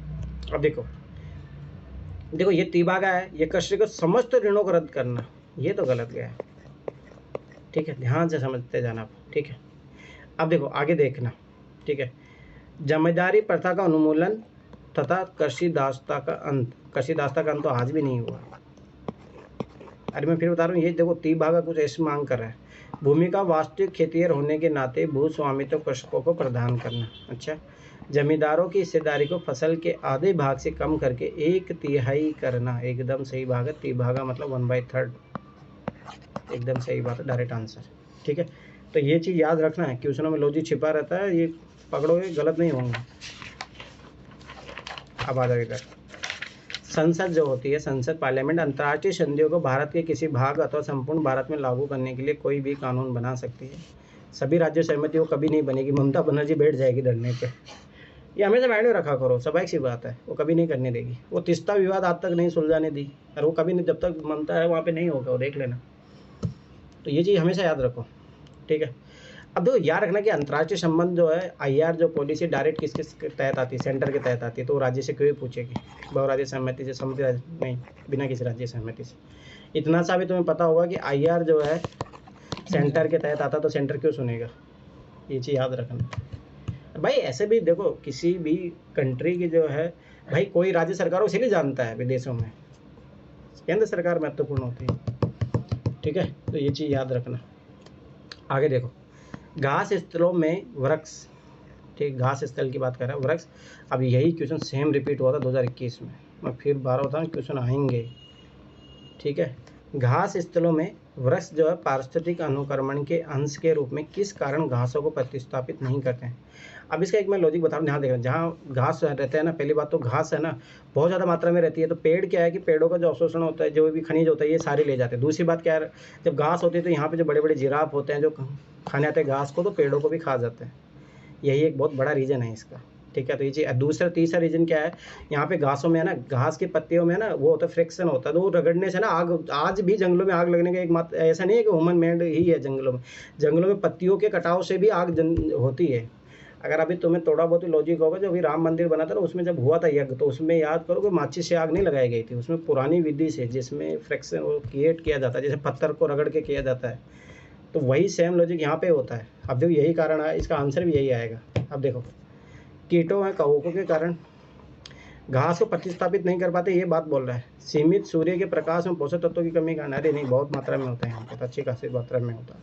अब देखो ये तिभागा है, ये कृषि को समस्त ऋणों को रद्द करना, ये तो गलत गया है। ठीक है, ध्यान से समझते जाना आप। ठीक है, अब देखो आगे देखना। ठीक है, जमींदारी प्रथा का उन्मूलन तथा कृषि दासता का अंत। कृषि दासता का अंत तो आज भी नहीं हुआ। अरे मैं फिर बता रहा हूँ, ये देखो 30 भागा कुछ ऐसी मांग कर रहा है। भूमि का वास्तविक खेतिहर होने के नाते भू स्वामित्व कृषकों को प्रदान करना। अच्छा, जमींदारों की हिस्सेदारी को फसल के आधे भाग से कम करके 1/3 करना। एकदम सही भाग है, 30 भागा मतलब 1/3। एकदम सही बात है, डायरेक्ट आंसर। ठीक है, तो ये चीज़ याद रखना है, क्वेश्चनों में लॉजिक छिपा रहता है, ये पकड़ोगे गलत नहीं होंगे। अब आ जाओ इधर। संसद जो होती है, संसद पार्लियामेंट अंतर्राष्ट्रीय संधियों को भारत के किसी भाग अथवा संपूर्ण भारत में लागू करने के लिए कोई भी कानून बना सकती है। सभी राज्यों सहमति वो कभी नहीं बनेगी। ममता बनर्जी बैठ जाएगी धरने पे। ये हमेशा माइंड में रखा करो, स्वाभाविक सी बात है, वो कभी नहीं करने देगी। वो तीस्ता विवाद आज तक नहीं सुलझाने दी, और वो कभी नहीं, जब तक ममता है वहाँ पे नहीं होगा, वो देख लेना। तो ये चीज़ हमेशा याद रखो। ठीक है, अब देखो याद रखना कि अंतर्राष्ट्रीय संबंध जो है, IR जो पॉलिसी डायरेक्ट किसके तहत आती है, सेंटर के तहत आती है, तो वो राज्य से क्यों पूछेगी, बहुराज्य सहमति से, सम्मति नहीं, बिना किसी राज्य सहमति से। इतना सा भी तुम्हें पता होगा कि IR जो है सेंटर के तहत आता, तो सेंटर क्यों सुनेगा, ये चीज़ याद रखना भाई। ऐसे भी देखो, किसी भी कंट्री की जो है भाई, कोई राज्य सरकार को इसीलिए जानता है विदेशों में, केंद्र सरकार महत्वपूर्ण होती है। ठीक है, तो ये चीज़ याद रखना। आगे देखो, घास स्थलों में वृक्ष। ठीक, घास स्थल की बात कर रहा है, वृक्ष। अब यही क्वेश्चन सेम रिपीट हुआ था 2021 में। मैं फिर 12 होता हूँ, क्वेश्चन आएंगे। ठीक है, घास स्थलों में वृक्ष जो है पारिस्थितिक अनुक्रमण के अंश के रूप में किस कारण घासों को प्रतिस्थापित नहीं करते हैं। अब इसका एक मैं लॉजिक बता रहा हूँ, ध्यान देखना। जहाँ घास रहते हैं ना, पहली बात तो घास है ना बहुत ज़्यादा मात्रा में रहती है, तो पेड़ क्या है कि पेड़ों का जो अवशोषण होता है, जो भी खनिज होता है, ये सारे ले जाते हैं। दूसरी बात क्या है, जब घास होती है तो यहाँ पे जो बड़े बड़े जिराफ होते हैं जो खाने आते हैं घास को, तो पेड़ों को भी खा जाते हैं। यही एक बहुत बड़ा रीज़न है इसका। ठीक है, तो ये चीज़। दूसरा तीसरा रीज़न क्या है, यहाँ पे घासों में है ना, घास की पत्तियों में है ना, वो होता है फ्रिक्शन होता है, तो वो रगड़ने से ना आग, आज भी जंगलों में आग लगने का एक मत ऐसा नहीं है कि ह्यूमन मेड ही है जंगलों में पत्तियों के कटाव से भी आग होती है। अगर अभी तुम्हें थोड़ा बहुत लॉजिक होगा, जो अभी राम मंदिर बना था ना, उसमें जब हुआ था यज्ञ, तो उसमें याद करो कि माचिस से आग नहीं लगाई गई थी, उसमें पुरानी विधि से, जिसमें फ्रिक्शन वो क्रिएट किया जाता है, जैसे पत्थर को रगड़ के किया जाता है। तो वही सेम लॉजिक यहाँ पे होता है। अब देखो यही कारण है, इसका आंसर भी यही आएगा। अब देखो, कीटों हैं कवकों के कारण घास को प्रतिस्थापित नहीं कर पाते, ये बात बोल रहा है। सीमित सूर्य के प्रकाश में पोषक तत्वों की कमी कारण, अरे नहीं, बहुत मात्रा में होता है यहाँ पे, अच्छी खासी मात्रा में होता है।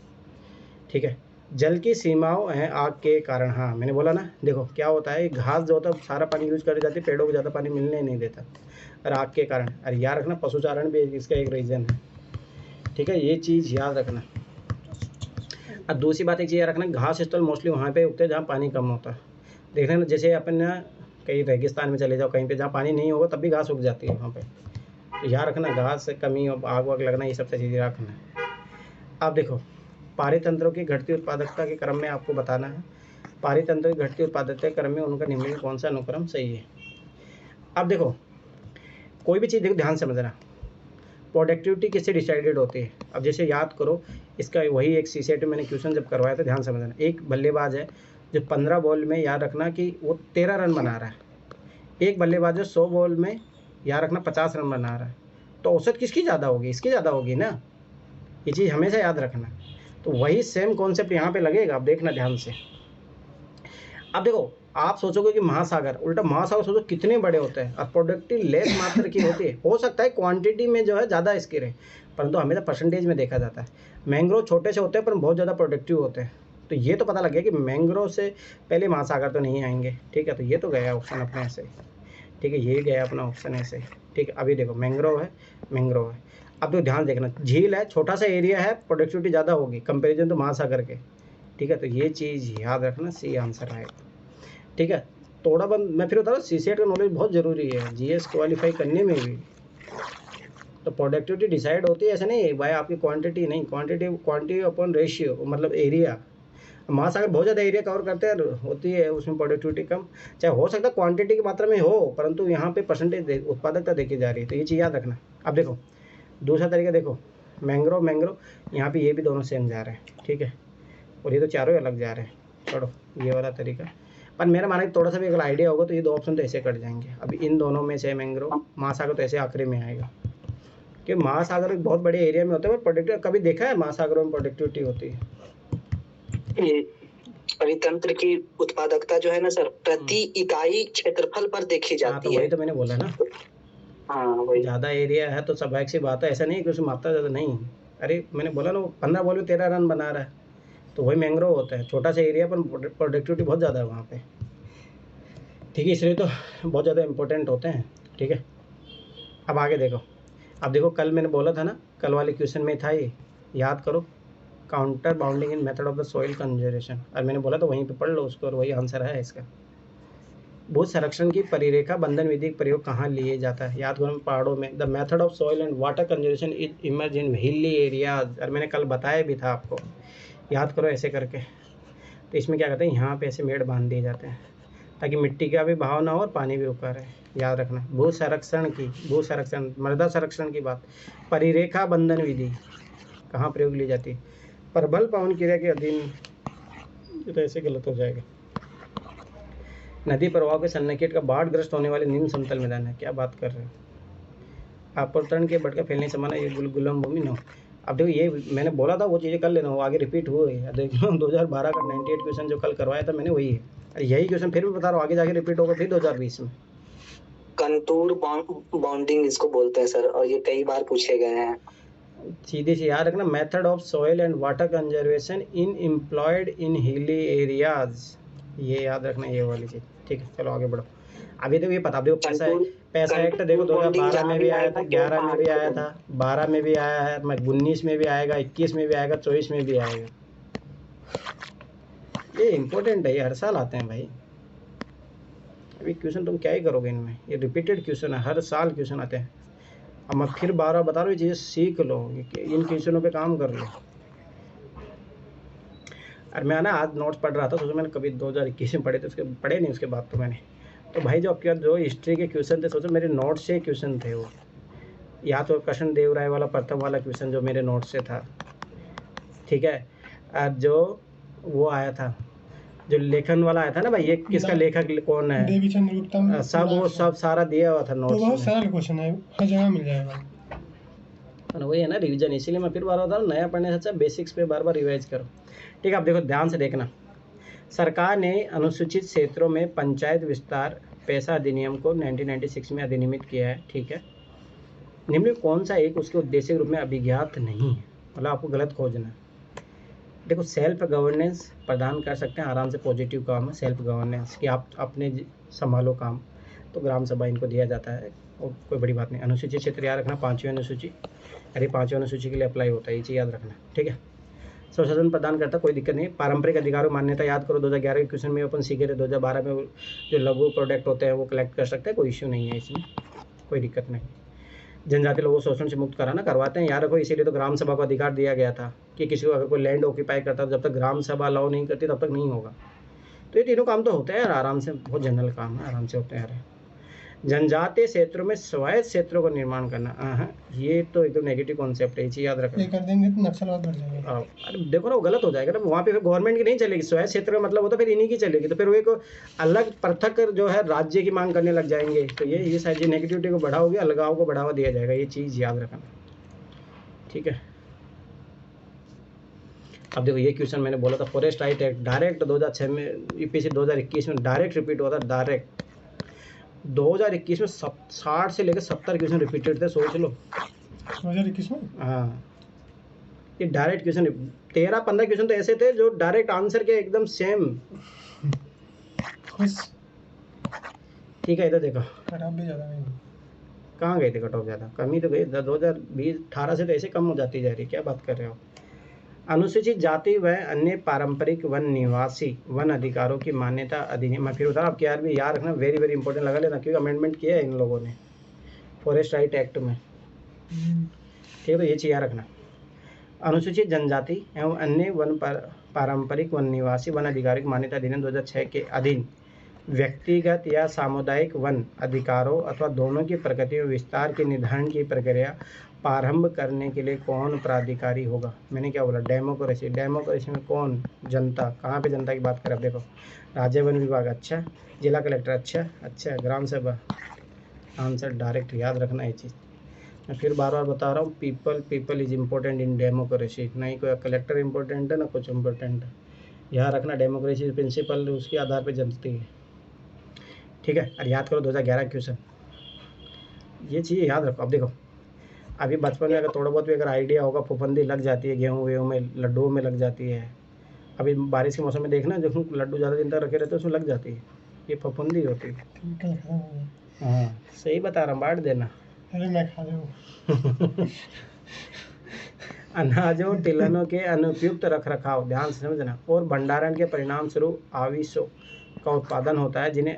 ठीक है, जल की सीमाओं हैं आग के कारण। हाँ, मैंने बोला ना, देखो क्या होता है, घास जो होता है सारा पानी यूज कर जाती है, पेड़ों को ज़्यादा पानी मिलने नहीं देता, और आग के कारण। अरे याद रखना, पशुचारण भी इसका एक रीज़न है। ठीक है, ये चीज़ याद रखना। अब दूसरी बात एक चीज़ याद रखना, घास स्थल मोस्टली वहाँ पे उगते हैं जहाँ पानी कम होता है। देखना ना, जैसे अपन ना कहीं रेगिस्तान में चले जाओ, कहीं पे जहाँ पानी नहीं होगा, तब भी घास उग जाती है वहाँ पे। तो याद रखना, घास से कमी और आग वाग लगना, ये सब चीज़ें रखना। अब देखो, पारितंत्रों की घटती उत्पादकता के क्रम में आपको बताना है, पारितंत्रों की घटती उत्पादकता के क्रम में उनका निम्नलिखित कौन सा अनुक्रम सही है। अब देखो, कोई भी चीज़ देखो, ध्यान समझना, प्रोडक्टिविटी किससे डिसाइडेड होती है। अब जैसे याद करो, इसका वही एक सीसेट में मैंने क्वेश्चन जब करवाया था, ध्यान समझना। एक बल्लेबाज है जो 15 बॉल में, याद रखना कि वो 13 रन बना रहा है। एक बल्लेबाज जो 100 बॉल में, याद रखना 50 रन बना रहा है, तो औसत किसकी ज़्यादा होगी, इसकी ज़्यादा होगी ना, ये चीज़ हमेशा याद रखना। तो वही सेम कॉन्सेप्ट यहाँ पे लगेगा, आप देखना ध्यान से। अब देखो, आप सोचोगे कि महासागर, उल्टा महासागर सोचो कितने बड़े होते हैं, और प्रोडक्टिव लेस मात्रा की होती है। हो सकता है क्वांटिटी में जो है ज़्यादा इसकी रहे, परंतु हमेशा परसेंटेज में देखा जाता है। मैंग्रोव छोटे से होते हैं पर बहुत ज़्यादा प्रोडक्टिव होते हैं। तो ये तो पता लग गया कि मैंग्रोव से पहले महासागर तो नहीं आएंगे। ठीक है, तो ये तो गया ऑप्शन अपने ऐसे। ठीक है, ये गया अपना ऑप्शन ऐसे। ठीक है, अभी देखो मैंग्रोव है, मैंग्रोव है। अब तो ध्यान देखना, झील है, छोटा सा एरिया है, प्रोडक्टिविटी ज़्यादा होगी कंपेरिजन तो महासागर के। ठीक है, तो ये चीज़ याद रखना, सी आंसर आएगा। ठीक है, थोड़ा बहुत मैं फिर बता रहा हूँ, सीसेट का नॉलेज बहुत ज़रूरी है जीएस क्वालिफाई करने में भी। तो प्रोडक्टिविटी डिसाइड होती है, ऐसा नहीं है भाई आपकी क्वांटिटी नहीं, क्वांटिटी अपॉन रेशियो, मतलब एरिया। महासागर बहुत ज़्यादा एरिया कवर करते हैं, होती है उसमें प्रोडक्टिविटी कम, चाहे हो सकता है क्वांटिटी की मात्रा में हो, परंतु यहाँ पे परसेंटेज उत्पादकता देखी जा रही है। तो ये चीज़ याद रखना। अब देखो दूसरा तरीका, देखो मैंग्रोव यहाँ पे ये भी दोनों सेम जा रहे हैं। ठीक है, और ये तो चारों अलग जा रहे हैं। छोड़ो ये वाला तरीका, पर मेरा माना थोड़ा सा भी अगर आइडिया होगा तो ये दो ऑप्शन तो ऐसे कट जाएंगे। अभी इन दोनों में से मैंग्रोव, महासागर तो ऐसे आखिरी में आएगा। कि महासागर बहुत बड़े एरिया में होते हैं, पर प्रोडक्टिव कभी देखा है महासागरों में प्रोडक्टिविटी होती है? ये परितंत्र की उत्पादकता जो है ना सर, प्रति इकाई क्षेत्रफल पर देखी जाती तो है। वही तो मैंने बोला ना, हाँ वही। ज़्यादा एरिया है तो स्वाभाविक सी बात है, ऐसा नहीं है कि उसमें मात्रा ज़्यादा नहीं। अरे मैंने बोला ना, 15 बॉल में 13 रन बना रहा है, तो वही मैंग्रोव होता है, छोटा सा एरिया पर प्रोडक्टिविटी बहुत ज़्यादा है वहाँ पे। ठीक है, इसलिए तो बहुत ज़्यादा इंपॉर्टेंट होते हैं। ठीक है, अब आगे देखो। अब देखो, कल मैंने बोला था ना, कल वाले क्वेश्चन में था ये, याद करो, counter bounding in method of the soil conservation, और मैंने बोला तो वहीं पे पढ़ लो उसको, और वही आंसर है इसका। भू संरक्षण की परिरेखा बंधन विधि का प्रयोग कहाँ लिए जाता है? याद करो, पहाड़ों में। The method of soil and water conservation is emerge in hilly areas, और मैंने कल बताया भी था आपको, याद करो ऐसे करके। तो इसमें क्या कहते हैं, यहाँ पे ऐसे मेड़ बांध दिए जाते हैं ताकि मिट्टी का भी बहाव ना हो और पानी भी रुका रहे। याद रखना, भू संरक्षण मृदा संरक्षण की बात, परिरेखा बंधन विधि कहाँ प्रयोग ली जाती है? प्रबल पवन क्रिया के अधीन। ये तो ऐसे गलत हो जाएगा। नदी प्रवाह के सन्निकट का बाढ़ग्रस्त होने वाले निम्न समतल मैदान है। क्या बात कर रहे हो? आवर्तन के बढ़कर फैलने समान ये गुलम भूमि न हो। अब देखो, ये मैंने बोला था वो चीज़ें कर लेना, वो आगे रिपीट हुए। देखो 2012 का 98 क्वेश्चन जो कल करवाया था मैंने, वही है। अरे यही क्वेश्चन फिर भी बता रहा हूँ, आगे जाके रिपीट होगा फिर 2020 में। कंटूर बाउंडिंग इसको बोलते हैं सर, और ये कई बार पूछे गए हैं। सीधे से याद रखना, method of soil and water conservation in employed in hilly areas, ये याद रखना, ये वाली चीज़। ठीक है, चलो आगे बढ़ो। अभी देखो ये पता, देखो पैसा एक्ट देखो 2012 में भी आया था, 11 में भी आया था, 12 में भी आया है, 19 में भी आएगा, 21 में भी आएगा, 24 में भी आएगा। ये इम्पोर्टेंट है, ये हर साल आते हैं भाई। अभी क्वेश्चन तुम क्या ही करोगे इनमें, ये रिपीटेड क्वेश्चन है, हर साल क्वेश्चन आते हैं। अब मैं फिर 12 बता रहा हूँ, ये चीज़ें सीख लो, इन क्वेश्चनों पे काम कर लो। और मैं ना आज नोट्स पढ़ रहा था, तो मैंने कभी 2021 में पढ़े थे, उसके पढ़े नहीं उसके बाद तो मैंने, तो भाई जो आपके जो हिस्ट्री के क्वेश्चन थे, सोचो मेरे नोट से क्वेश्चन थे वो, या तो कृष्ण देव राय वाला प्रथम वाला क्वेश्चन जो मेरे नोट से था। ठीक है, और जो वो आया था, जो लेखन वाला आया था ना भाई, ये किसका लेखक कौन है, देवीचंद्र गुप्ता, सब वो सब सारा दिया हुआ था नोट्स तो बहुत सरल क्वेश्चन है, हर जगह मिल जाएगा। वही है ना रिवीजन, इसीलिए मैं फिर बार बता रहा हूँ, नया पढ़ने से अच्छा बेसिक्स पे बार बार रिवाइज करो। ठीक है, अब देखो ध्यान से देखना, सरकार ने अनुसूचित क्षेत्रों में पंचायत विस्तार पैसा अधिनियम को 1996 में अधिनियमित किया है। ठीक है, निम्न कौन सा एक उसके उद्देश्य के रूप में अभिज्ञात नहीं है, मतलब आपको गलत खोजना है। देखो, सेल्फ गवर्नेंस प्रदान कर सकते हैं, आराम से पॉजिटिव काम है सेल्फ गवर्नेंस, कि आप अपने संभालो काम, तो ग्राम सभा इनको दिया जाता है, और कोई बड़ी बात नहीं। अनुसूचित क्षेत्र याद रखना, 5वीं अनुसूची, अरे 5वीं अनुसूची के लिए अप्लाई होता है, ये चीज़ याद रखना। ठीक है, स्वशासन प्रदान करता, कोई दिक्कत नहीं। पारंपरिक अधिकारों मान्यता याद करो, 2011 के क्वेश्चन में अपन सीखे थे, 2012 में जो लघु प्रोडक्ट होते हैं वो कलेक्ट कर सकते हैं, कोई इश्यू नहीं है इसमें, कोई दिक्कत नहीं। जनजाति लोगों को शोषण से मुक्त कराना, करवाते हैं, याद रखो, इसीलिए तो ग्राम सभा को अधिकार दिया गया था कि किसी को अगर कोई लैंड ऑक्यूपाई करता है, जब तक ग्राम सभा अलाउ नहीं करती तब तक नहीं होगा। तो ये तीनों काम तो होते हैं यार, आराम से, बहुत जनरल काम है, आराम से होते हैं यार। जनजातीय क्षेत्रों में स्वायत्त क्षेत्रों का निर्माण करना, ये तो एकदम नेगेटिव कॉन्सेप्ट है, ये चीज़ याद रखना। ये कर देंगे तो नक्सलवाद बढ़ जाएगा। अरे देखो ना, वो गलत हो जाएगा ना, वहाँ पे फिर गवर्नमेंट की नहीं चलेगी, स्वायत्त क्षेत्र का मतलब होता है फिर इन्हीं की चलेगी, तो फिर वो एक अलग पृथक जो है राज्य की मांग करने लग जाएंगे, तो ये सारी नेगेटिविटी को बढ़ाओगे, अलगाव को बढ़ावा दिया जाएगा, ये चीज़ याद रखना। ठीक है, अब देखो ये क्वेश्चन मैंने बोला था, फॉरेस्ट राइट एक्ट डायरेक्ट 2006 में, यूपीएससी 2021 में डायरेक्ट रिपीट हुआ था, डायरेक्ट 2021 में 60 से लेकर 70 क्वेश्चन रिपीटेड थे, सोच लो 2021 में। हाँ, ये डायरेक्ट क्वेश्चन 13-15 क्वेश्चन तो ऐसे थे जो डायरेक्ट आंसर के एकदम सेम। ठीक है, इधर देखो, खराब भी ज़्यादा नहीं, कहाँ गए थे कट ऑफ ज़्यादा, कमी तो गई 2020-18 से तो ऐसे कम हो जाती जा रही, क्या बात कर रहे हो। अनुसूचित जाति व अन्य पारंपरिक वन निवासी वन अधिकारों की मान्यता अधिनियम, मैं फिर बता रहा हूँ, आपके यार भी याद रखना, वेरी वेरी इंपॉर्टेंट लगा लेना, क्योंकि अमेंडमेंट किया है इन लोगों ने फॉरेस्ट राइट एक्ट में। ठीक है, तो ये चीज़ याद रखना, अनुसूचित जनजाति एवं अन्य वन पारंपरिक वन निवासी वन अधिकारिक मान्यता अधिनियम 2006 के अधीन व्यक्तिगत या सामुदायिक वन अधिकारों अथवा दोनों की प्रकृति और विस्तार के निर्धारण की प्रक्रिया प्रारंभ करने के लिए कौन प्राधिकारी होगा। मैंने क्या बोला, डेमोक्रेसी। डेमोक्रेसी में कौन, जनता। कहाँ पे जनता की बात करें, अब देखो, राज्य वन विभाग, अच्छा, जिला कलेक्टर, अच्छा, ग्राम सभा, आंसर डायरेक्ट याद रखना ये चीज़। मैं फिर बार बार बता रहा हूँ, people is important in democracy. नहीं कोई कलेक्टर इम्पोर्टेंट है ना कुछ इम्पोर्टेंट है। यहाँ रखना डेमोक्रेसी प्रिंसिपल उसके आधार पर जनती है, ठीक है। और याद करो 2011 क्वेश्चन, ये चीज़ याद रखो। अब देखो अभी बचपन में अगर थोड़ा बहुत भी अगर आइडिया होगा, फफूंदी लग जाती है गेहूँ वेहूँ में, लड्डुओं में लग जाती है। अभी बारिश के मौसम में देखना जो लड्डू ज़्यादा दिन तक रखे रहते हैं उसमें लग जाती है, ये फफूंदी होती है। हाँ सही बता रहा हूँ, बांट देना। अरे मैं खा लूँ। अनाजों तिलहनों के अनुपयुक्त रख रखाव, ध्यान से समझना, और भंडारण के परिणाम स्वरूप आविशों का उत्पादन होता है, जिन्हें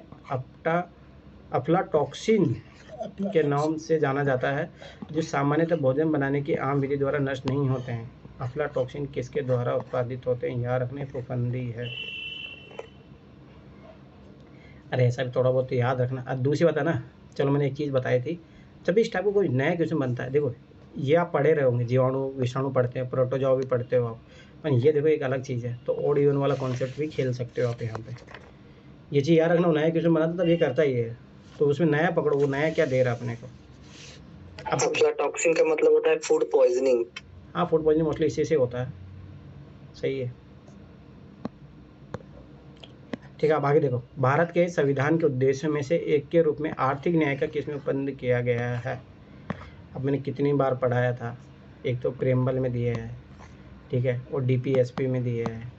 अफ्लाटॉक्सिन के नाम से जाना जाता है, जो सामान्यतः भोजन बनाने की आम विधि द्वारा नष्ट नहीं होते हैं। अफ्लाटॉक्सिन किसके द्वारा उत्पादित होते हैं, याद रखने, फफूंदी है। अरे ऐसा भी थोड़ा बहुत तो याद रखना। अब दूसरी बात है ना, चलो मैंने एक चीज़ बताई थी, जब इस टाइप का कोई नया क्वेश्चन बनता है, देखो ये आप पढ़े रहे होंगे, जीवाणु विषाणु पढ़ते हैं, प्रोटोजोआ भी पढ़ते हो आप, पर ये देखो एक अलग चीज़ है, तो ओड इवन वाला कॉन्सेप्ट भी खेल सकते हो आप यहाँ पे। ये चीज़ याद रखना, नया क्वेश्चन बनाता तब ये करता ही है, तो उसमें नया पकड़ो, वो नया क्या दे रहा है अपने को। अफ्लाटॉक्सिन का मतलब होता है फूड पॉइजनिंग। हाँ फूड पॉइजनिंग मोस्टली इसी से होता है, सही है, ठीक है। अब आगे देखो, भारत के संविधान के उद्देश्यों में से एक के रूप में आर्थिक न्याय का किसमें उत्पन्न किया गया है। अब मैंने कितनी बार पढ़ाया था, एक तो प्रेम्बल में दिए है, ठीक है, और डीपीएसपी में दिए है।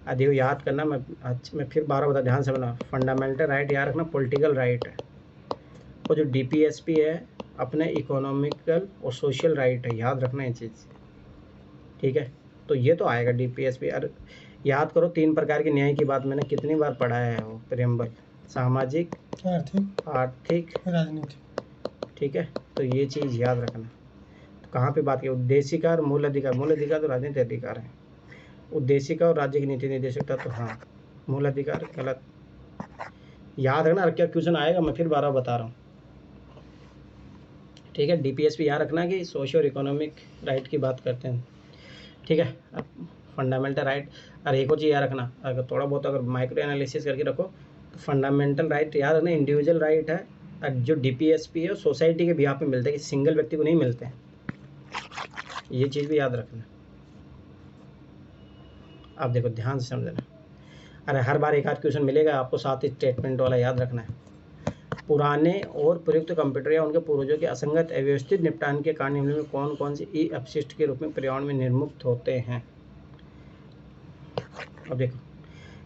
देखो याद करना, मैं फिर 12 बता, ध्यान से बना। फंडामेंटल राइट याद रखना, पॉलिटिकल राइट है, और जो डीपीएसपी है अपने इकोनॉमिकल और सोशल राइट है, याद रखना ये चीज़, ठीक है। तो ये तो आएगा डीपीएसपी। और याद करो 3 प्रकार के न्याय की बात मैंने कितनी बार पढ़ाया है, वो प्रेम्बल, सामाजिक, आर्थिक, राजनीतिक, ठीक है। तो ये चीज़ याद रखना। तो कहाँ पे बात की, उद्देशिका और मूल अधिकार। मूल अधिकार तो राजनीतिक अधिकार है, उद्देशिका और राज्य की नीति निर्देशकता तो हाँ, मूल अधिकार गलत, याद रखना। क्या क्वेश्चन आएगा मैं फिर 12 बता रहा हूँ, ठीक है। डीपीएसपी याद रखना कि सोशल और इकोनॉमिक राइट की बात करते हैं, ठीक है। अब फंडामेंटल राइट, और एक और चीज़ याद रखना, अगर थोड़ा बहुत अगर माइक्रो एनालिसिस करके रखो तो फंडामेंटल राइट याद रखना इंडिविजुअल राइट है, और जो डीपीएसपी है सोसाइटी के बिहाफ पे मिलता है, कि सिंगल व्यक्ति को नहीं मिलते हैं, ये चीज़ भी याद रखना। आप देखो ध्यान से समझना, अरे हर बार एक आध क्वेश्चन मिलेगा आपको, साथ ही स्टेटमेंट वाला याद रखना है। पुराने और प्रयुक्त कंप्यूटर या उनके पूर्वजों के असंगत अव्यवस्थित निपटान के कारण निम्न में कौन कौन से ई अपशिष्ट के रूप में पर्यावरण में निर्मुक्त होते हैं। अब देखो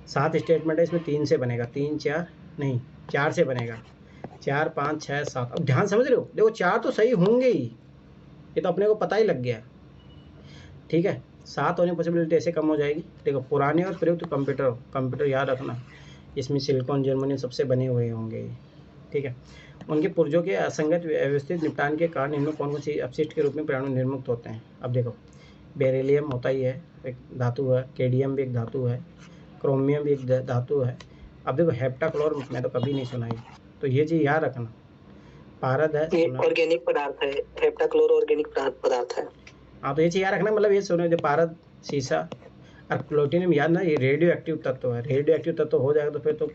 7 स्टेटमेंट है, इसमें 3 से बनेगा, 3 4 नहीं 4 से बनेगा, 4 5 6 7। अब ध्यान समझ रहे हो, देखो 4 तो सही होंगे ही, ये तो अपने को पता ही लग गया, ठीक है। 7 होने की पॉसिबिलिटी ऐसे कम हो जाएगी। देखो पुराने और प्रयुक्त कंप्यूटर याद रखना, इसमें सिलिकॉन जर्मनी सबसे बने हुए होंगे, ठीक है। उनके पुर्जों के असंगत व्यवस्थित निपटान के कारण इनमें कौन कौन सी अपशिष्ट के रूप में पर्यावरण निर्मुक्त होते हैं। अब देखो बेरिलियम होता ही है, एक धातु है, केडियम भी एक धातु है, क्रोमियम भी एक धातु है। अब देखो हेप्टाक्लोर मैं तो कभी नहीं सुना है, तो ये चीज़ याद रखना। पारद है, ऑर्गेनिक पदार्थ है, हेप्टाक्लोर ऑर्गेनिक पदार्थ है। हाँ तो ये चीज़ याद रखना, मतलब ये सुनो, जो पारद, सीसा और प्लूटोनियम याद ना, ये रेडियो एक्टिव तत्व है। रेडियो एक्टिव तत्व हो जाएगा तो फिर तो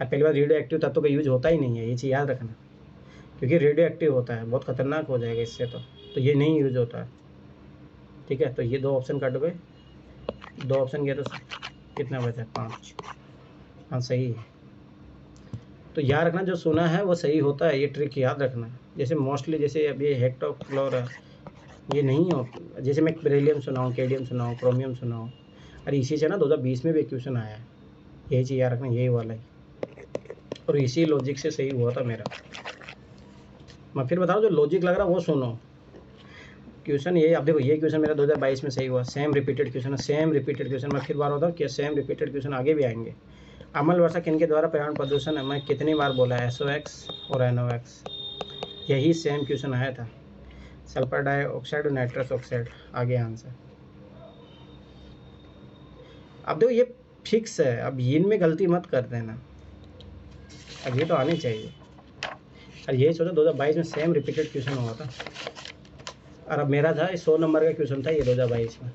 पहली बार रेडियो एक्टिव तत्व का यूज होता ही नहीं है, ये चीज़ याद रखना, क्योंकि रेडियो एक्टिव होता है, बहुत खतरनाक हो जाएगा इससे, तो ये नहीं यूज होता है, ठीक है। तो ये 2 ऑप्शन कट गए, 2 ऑप्शन गया तो कितना बचा, 5। हाँ सही है। तो याद रखना जो सुना है वो सही होता है, ये ट्रिक याद रखना। जैसे मोस्टली जैसे अब ये हेप्टाक्लोर है, ये नहीं हो, जैसे मैं बेरिलियम सुना हूँ, केडियम सुना हूँ, क्रोमियम सुना हूँ, अरे इसी से ना 2020 में भी क्वेश्चन आया है, यही चीज़ याद रखना, यही वाला है, और इसी लॉजिक से सही हुआ था मेरा। मैं फिर बताऊँ, जो लॉजिक लग रहा है वो सुनो, क्वेश्चन ये, अब देखो ये क्वेश्चन मेरा 2022 में सही हुआ, सेम रिपीटेड क्वेश्चन है, सेम रिपीटेड क्वेश्चन। मैं फिर बार बताऊँ कि सेम रिपीटेड क्वेश्चन आगे भी आएंगे। अमल वर्षा किनके द्वारा पर्यावरण प्रदूषण है, मैं कितनी बार बोला है, SOx और NOx, यही सेम क्वेश्चन आया था। सल्फर डाइऑक्साइड और नाइट्रस ऑक्साइड, आगे आंसर। अब देखो ये फिक्स है, अब इनमें गलती मत कर देना, अब ये तो आने चाहिए। और यही सोचो 2022 में सेम रिपीटेड क्वेश्चन हुआ था, और अब मेरा था 100 नंबर का क्वेश्चन था ये 2022 में,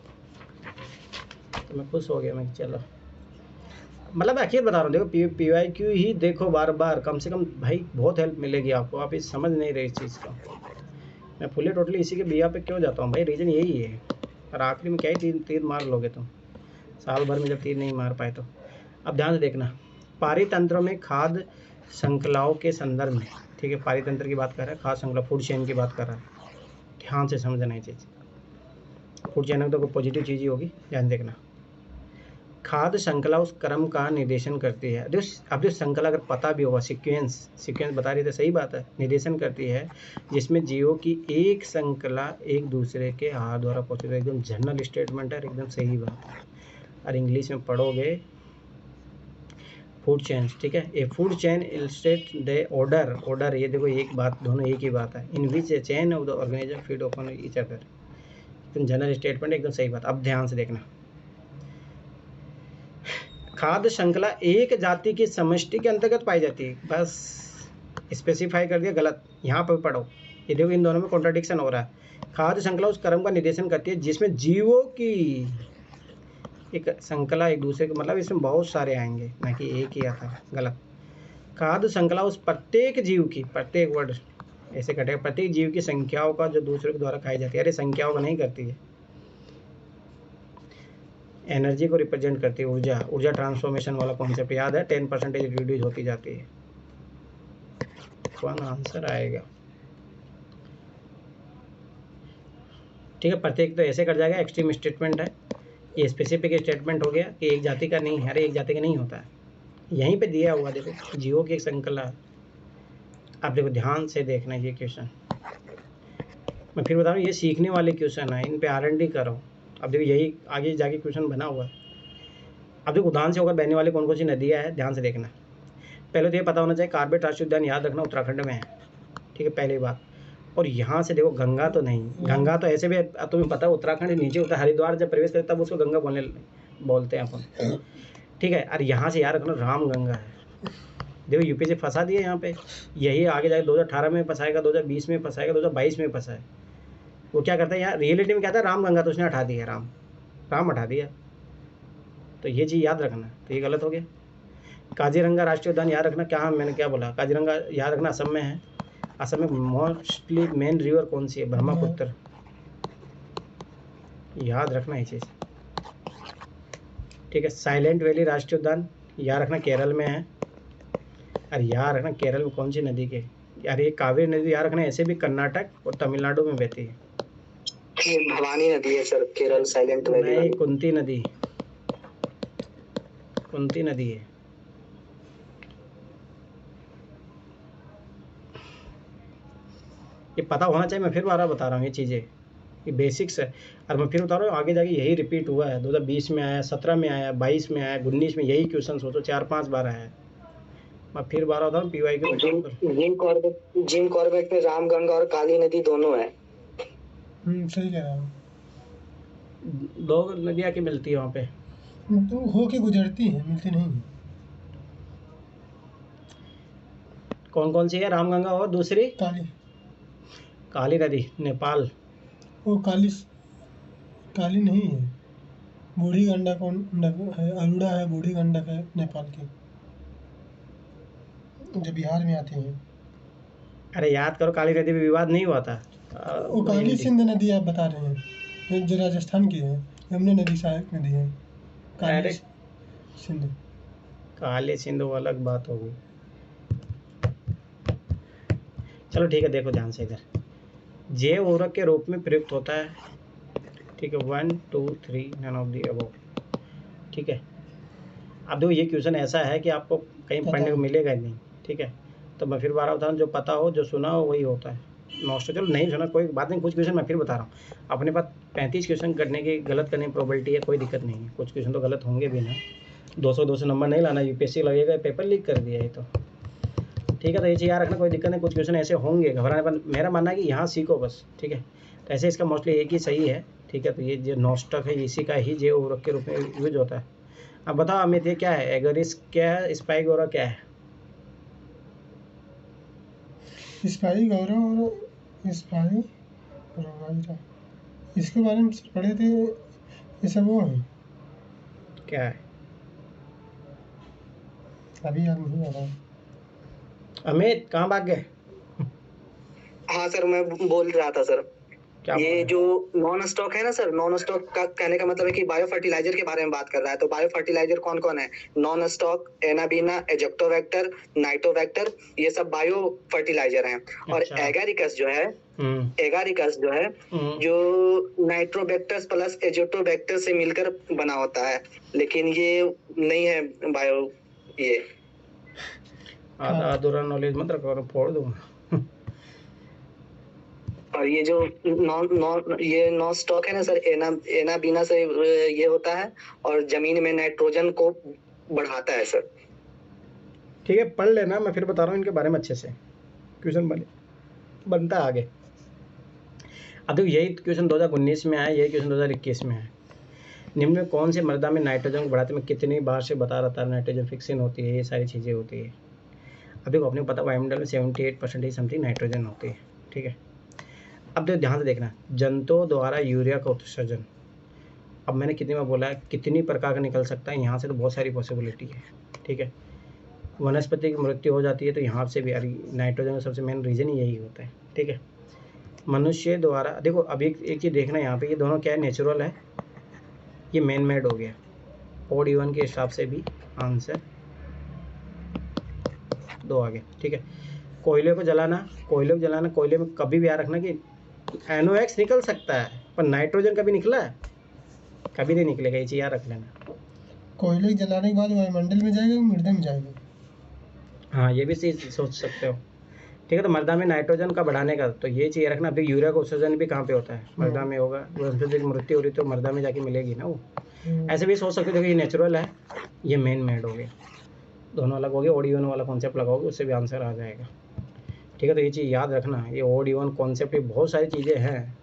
तो मैं खुश हो गया। मैं चलो, मतलब आखिर बता रहा हूँ, देखो PYQ ही देखो बार बार, कम से कम भाई बहुत हेल्प मिलेगी आपको, आप इस समझ नहीं रहे इस चीज़ को, मैं फुली टोटली इसी के बिया पे क्यों जाता हूँ भाई, रीज़न यही है। और आखिरी में क्या ही तीर मार लोगे तुम, साल भर में जब तीर नहीं मार पाए तो। अब ध्यान से देखना, पारितंत्रों में खाद्य श्रृंखलाओं के संदर्भ में, ठीक है, पारितंत्र की बात कर रहा है, खाद्य श्रृंखला फूड चेन की बात कर रहा है। ध्यान से समझना ये चीज़, फूड चेन तो कोई पॉजिटिव चीज़ ही होगी, ध्यान देखना। खाद्य श्रृंखला उस क्रम का निर्देशन करती है। अब जो श्रृंखला अगर पता भी होगा, सीक्वेंस बता रही तो सही बात है, निर्देशन करती है जिसमें जीवों की एक श्रृंखला एक दूसरे के आहार द्वारा पहुँचती है। एकदम जनरल स्टेटमेंट है, एकदम सही बात है। और इंग्लिश में पढ़ोगे फूड चेन, ठीक है। A food chain illustrate the order, ये देखो एक बात, दोनों एक ही बात है, in which a chain of the organism feed upon each other. एकदम जनरल स्टेटमेंट, एकदम सही बात। अब ध्यान से देखना, खाद्य श्रृंखला एक जाति की समष्टि के अंतर्गत पाई जाती है, बस स्पेसिफाई कर दिया, गलत। यहाँ पर पढ़ो, ये देखो इन दोनों में कॉन्ट्राडिक्शन हो रहा है। खाद्य श्रृंखला उस क्रम का निर्देशन करती है जिसमें जीवों की एक श्रृंखला एक दूसरे के, मतलब इसमें बहुत सारे आएंगे, ना कि एक ही आता है, गलत। खाद्य श्रृंखला उस प्रत्येक जीव की, प्रत्येक वर्ड ऐसे कटेगा, प्रत्येक जीव की संख्याओं का जो दूसरे के द्वारा खाई जाती है। अरे संख्याओं का नहीं करती है, एनर्जी को रिप्रेजेंट करती है, ऊर्जा ट्रांसफॉर्मेशन वाला कॉन्सेप्ट याद है, 10% रिड्यूस होती जाती है। कौन आंसर आएगा, ठीक है। प्रत्येक तो ऐसे कर जाएगा, एक्सट्रीम स्टेटमेंट है, ये स्पेसिफिक स्टेटमेंट हो गया कि एक जाति का नहीं है। अरे एक जाति का नहीं होता है, यहीं पे दिया हुआ देखो, जीवों की एक श्रृंखला। आप देखो ध्यान से देखना ये क्वेश्चन, मैं फिर बता रहा हूँ, ये सीखने वाले क्वेश्चन है, इन पे R&D करो। अब देखो यही आगे जाके क्वेश्चन बना हुआ है। अब देखो उदाहरण से होकर बहने वाली कौन कौन सी नदियाँ हैं, ध्यान से देखना। पहले तो ये पता होना चाहिए कॉर्बेट राष्ट्रीय उद्यान, याद रखना, उत्तराखंड में है, ठीक है, पहली बात। और यहाँ से देखो गंगा तो नहीं, गंगा तो ऐसे भी तुम्हें पता है उत्तराखंड नीचे होता है, हरिद्वार जब प्रवेश करते तब उसको गंगा बोलते हैं अपन, ठीक है। और यहाँ से याद रखना राम गंगा है। देखो यूपी से फंसा दिया यहाँ पे, यही आगे जाके 2018 में फंसाएगा, 2020 में फंसाएगा, 2022 में फंसा है। वो क्या करता है यहाँ रियलिटी में, क्या था, राम गंगा तो उसने हटा दिया, राम हटा दिया, तो ये चीज़ याद रखना, तो ये गलत हो गया। काजीरंगा राष्ट्रीय उद्यान याद रखना, क्या मैंने क्या बोला, काजीरंगा याद रखना असम में है। असम में मोस्टली मेन रिवर कौन सी है, ब्रह्मपुत्र, याद रखना ये चीज़, ठीक है। साइलेंट वैली राष्ट्रीय उद्यान याद रखना केरल में है, और याद रखना केरल में कौन सी नदी के, यार ये कावेरी नदी याद रखना, ऐसे भी कर्नाटक और तमिलनाडु में बहती है। भवानी नदी है सर, केरल साइलेंट वैली नहीं, कुंती नदी है। ये पता होना चाहिए, मैं फिर बार बता रहा हूँ, ये चीज़ें ये बेसिक्स है। और मैं फिर बता रहा हूँ आगे जाके यही रिपीट हुआ है, 2020 में आया, 17 में आया, 22 में आया, 19 में यही क्वेश्चन सोचो 4-5 बार आया है। मैं फिर बार बता रहा हूँ, PY के जिम कॉर्बेट में रामगंगा और काली नदी दोनों है। सही कह रहा हूँ, 2 नदियाँ की मिलती है वहाँ पे, तो हो के गुजरती है, मिलती नहीं। कौन कौन सी है, रामगंगा और दूसरी काली नदी, नेपाल। वो काली नहीं है, बूढ़ी गंडक है, अरुणा है, बूढ़ी गंडक है नेपाल की, जो बिहार में आती है। अरे याद करो, काली नदी में विवाद नहीं हुआ था। वो काली सिंध नदी आप बता रहे हैं, जो राजस्थान की है, यमुना नदी सहायक नदी है, काली सिंध। काली सिंध वो अलग बात होगी। चलो ठीक है, देखो ध्यान से इधर, जैव उर्वरक के रूप में प्रयुक्त होता है, ठीक है, 1 2 3 नन ऑफ दी अबव, ठीक है। अब देखो ये क्वेश्चन ऐसा है कि आपको कहीं पढ़ने को मिलेगा नहीं, ठीक है। तो मैं फिर बार बता रहा हूँ, जो पता हो, जो सुना हो, वही होता है। नॉस्ट चलो नहीं सुना कोई बात नहीं, कुछ क्वेश्चन मैं फिर बता रहा हूँ, अपने पास 35 क्वेश्चन करने की, गलत करने की प्रोबेबिलिटी है, कोई दिक्कत नहीं है, कुछ क्वेश्चन तो गलत होंगे भी ना, 200 नंबर नहीं लाना, UPSC लगेगा, पेपर लीक कर दिया है तो, ठीक है। तो ये चीज़ याद रखना, कोई दिक्कत नहीं, कुछ क्वेश्चन ऐसे होंगे, घबराने पर मेरा मानना है कि यहाँ सीखो बस, ठीक है। तो ऐसे इसका मोस्टली एक ही सही है, ठीक है। तो ये जो नॉस्टक है इसी का ही जैव उर्वरक के रूप में यूज होता है। अब बताओ अमित, ये क्या है, एगरिस क्या है, स्पाइगोरा क्या है? स्पाइगोरा इसके बारे में पढ़े थे, ये सब वो है, क्या है अभी याद नहीं आ रहा। अमित, कहाँ भाग गए? हाँ हाँ सर, मैं बोल रहा था सर, क्या ये बोल जो नॉन स्टॉक है ना सर, नॉन स्टॉक का कहने का मतलब है कि बायो फर्टिलाइजर के बारे में बात कर रहा है। तो बायो फर्टिलाइजर कौन कौन है? नॉन स्टॉक, एनाबीना, एजेक्टोवेक्टर, नाइट्रोवेक्टर, ये सब बायो फर्टिलाइजर हैं। और अच्छा। एगारिकस जो है, एगारिकस जो है, जो नाइट्रोबैक्टर्स प्लस एजोटोबैक्टर से मिलकर बना होता है, लेकिन ये नहीं है बायो। ये आधा अधूरा नॉलेज मत रखो, फोड़ दूंगा। और ये जो ये नॉन स्टॉक है ना सर, एनाबीना से ये होता है और जमीन में नाइट्रोजन को बढ़ाता है सर। ठीक है, पढ़ लेना, मैं फिर बता रहा हूँ इनके बारे में अच्छे से, क्वेश्चन बनता है आगे। अब देखो, यही क्वेश्चन 2019 में आया, यही क्वेश्चन 2021 में है। निम्न में कौन से मृदा में नाइट्रोजन को बढ़ाते में कितनी बार से बता रहा था नाइट्रोजन फिक्सिंग होती है, ये सारी चीज़ें होती है। अब देखो, अपने को पता वायुमंडल में 78% समथिंग नाइट्रोजन होती है, ठीक है। अब देखो ध्यान से देखना, जंतुओं द्वारा यूरिया का उत्सर्जन, अब मैंने कितनी बार बोला है, कितनी प्रकार का निकल सकता है, यहाँ से तो बहुत सारी पॉसिबिलिटी है, ठीक है। वनस्पति की मृत्यु हो जाती है तो यहाँ से भी नाइट्रोजन का सबसे मेन रीज़न ही यही होता है, ठीक है। मनुष्य द्वारा, देखो अब एक चीज़ देखना यहाँ पे, ये दोनों क्या है, नेचुरल है, ये मैन मेड हो गया। ओड इवन के हिसाब से भी आंसर 2 आ गया, ठीक है। कोयले को जलाना, कोयले में कभी भी याद रखना कि NOx निकल सकता है, पर नाइट्रोजन कभी निकला है? कभी नहीं निकलेगा, ये चीज़ याद रख लेना। कोयले जलाने के बाद वायुमंडल में जाएगा, मृदा में जाएगा। हाँ, ये भी चीज़ सोच सकते हो, ठीक है। तो मृदा में नाइट्रोजन का बढ़ाने का, तो ये चीज़ रखना। फिर यूरिया का उत्सर्जन भी कहाँ पे होता है? मृदा में होगा। वनस्पति की मृत्यु हो रही तो मृदा में जाके मिलेगी ना वो। ऐसे भी सोच सकते हो, देखो ये नेचुरल है, ये मैन मेड हो गया, दोनों अलग हो गए। ओड इवन वाला कॉन्सेप्ट लगाओगे उससे भी आंसर आ जाएगा, ठीक है। तो ये चीज़ याद रखना, ये ओड इवन कॉन्सेप्ट में बहुत सारी चीज़ें हैं।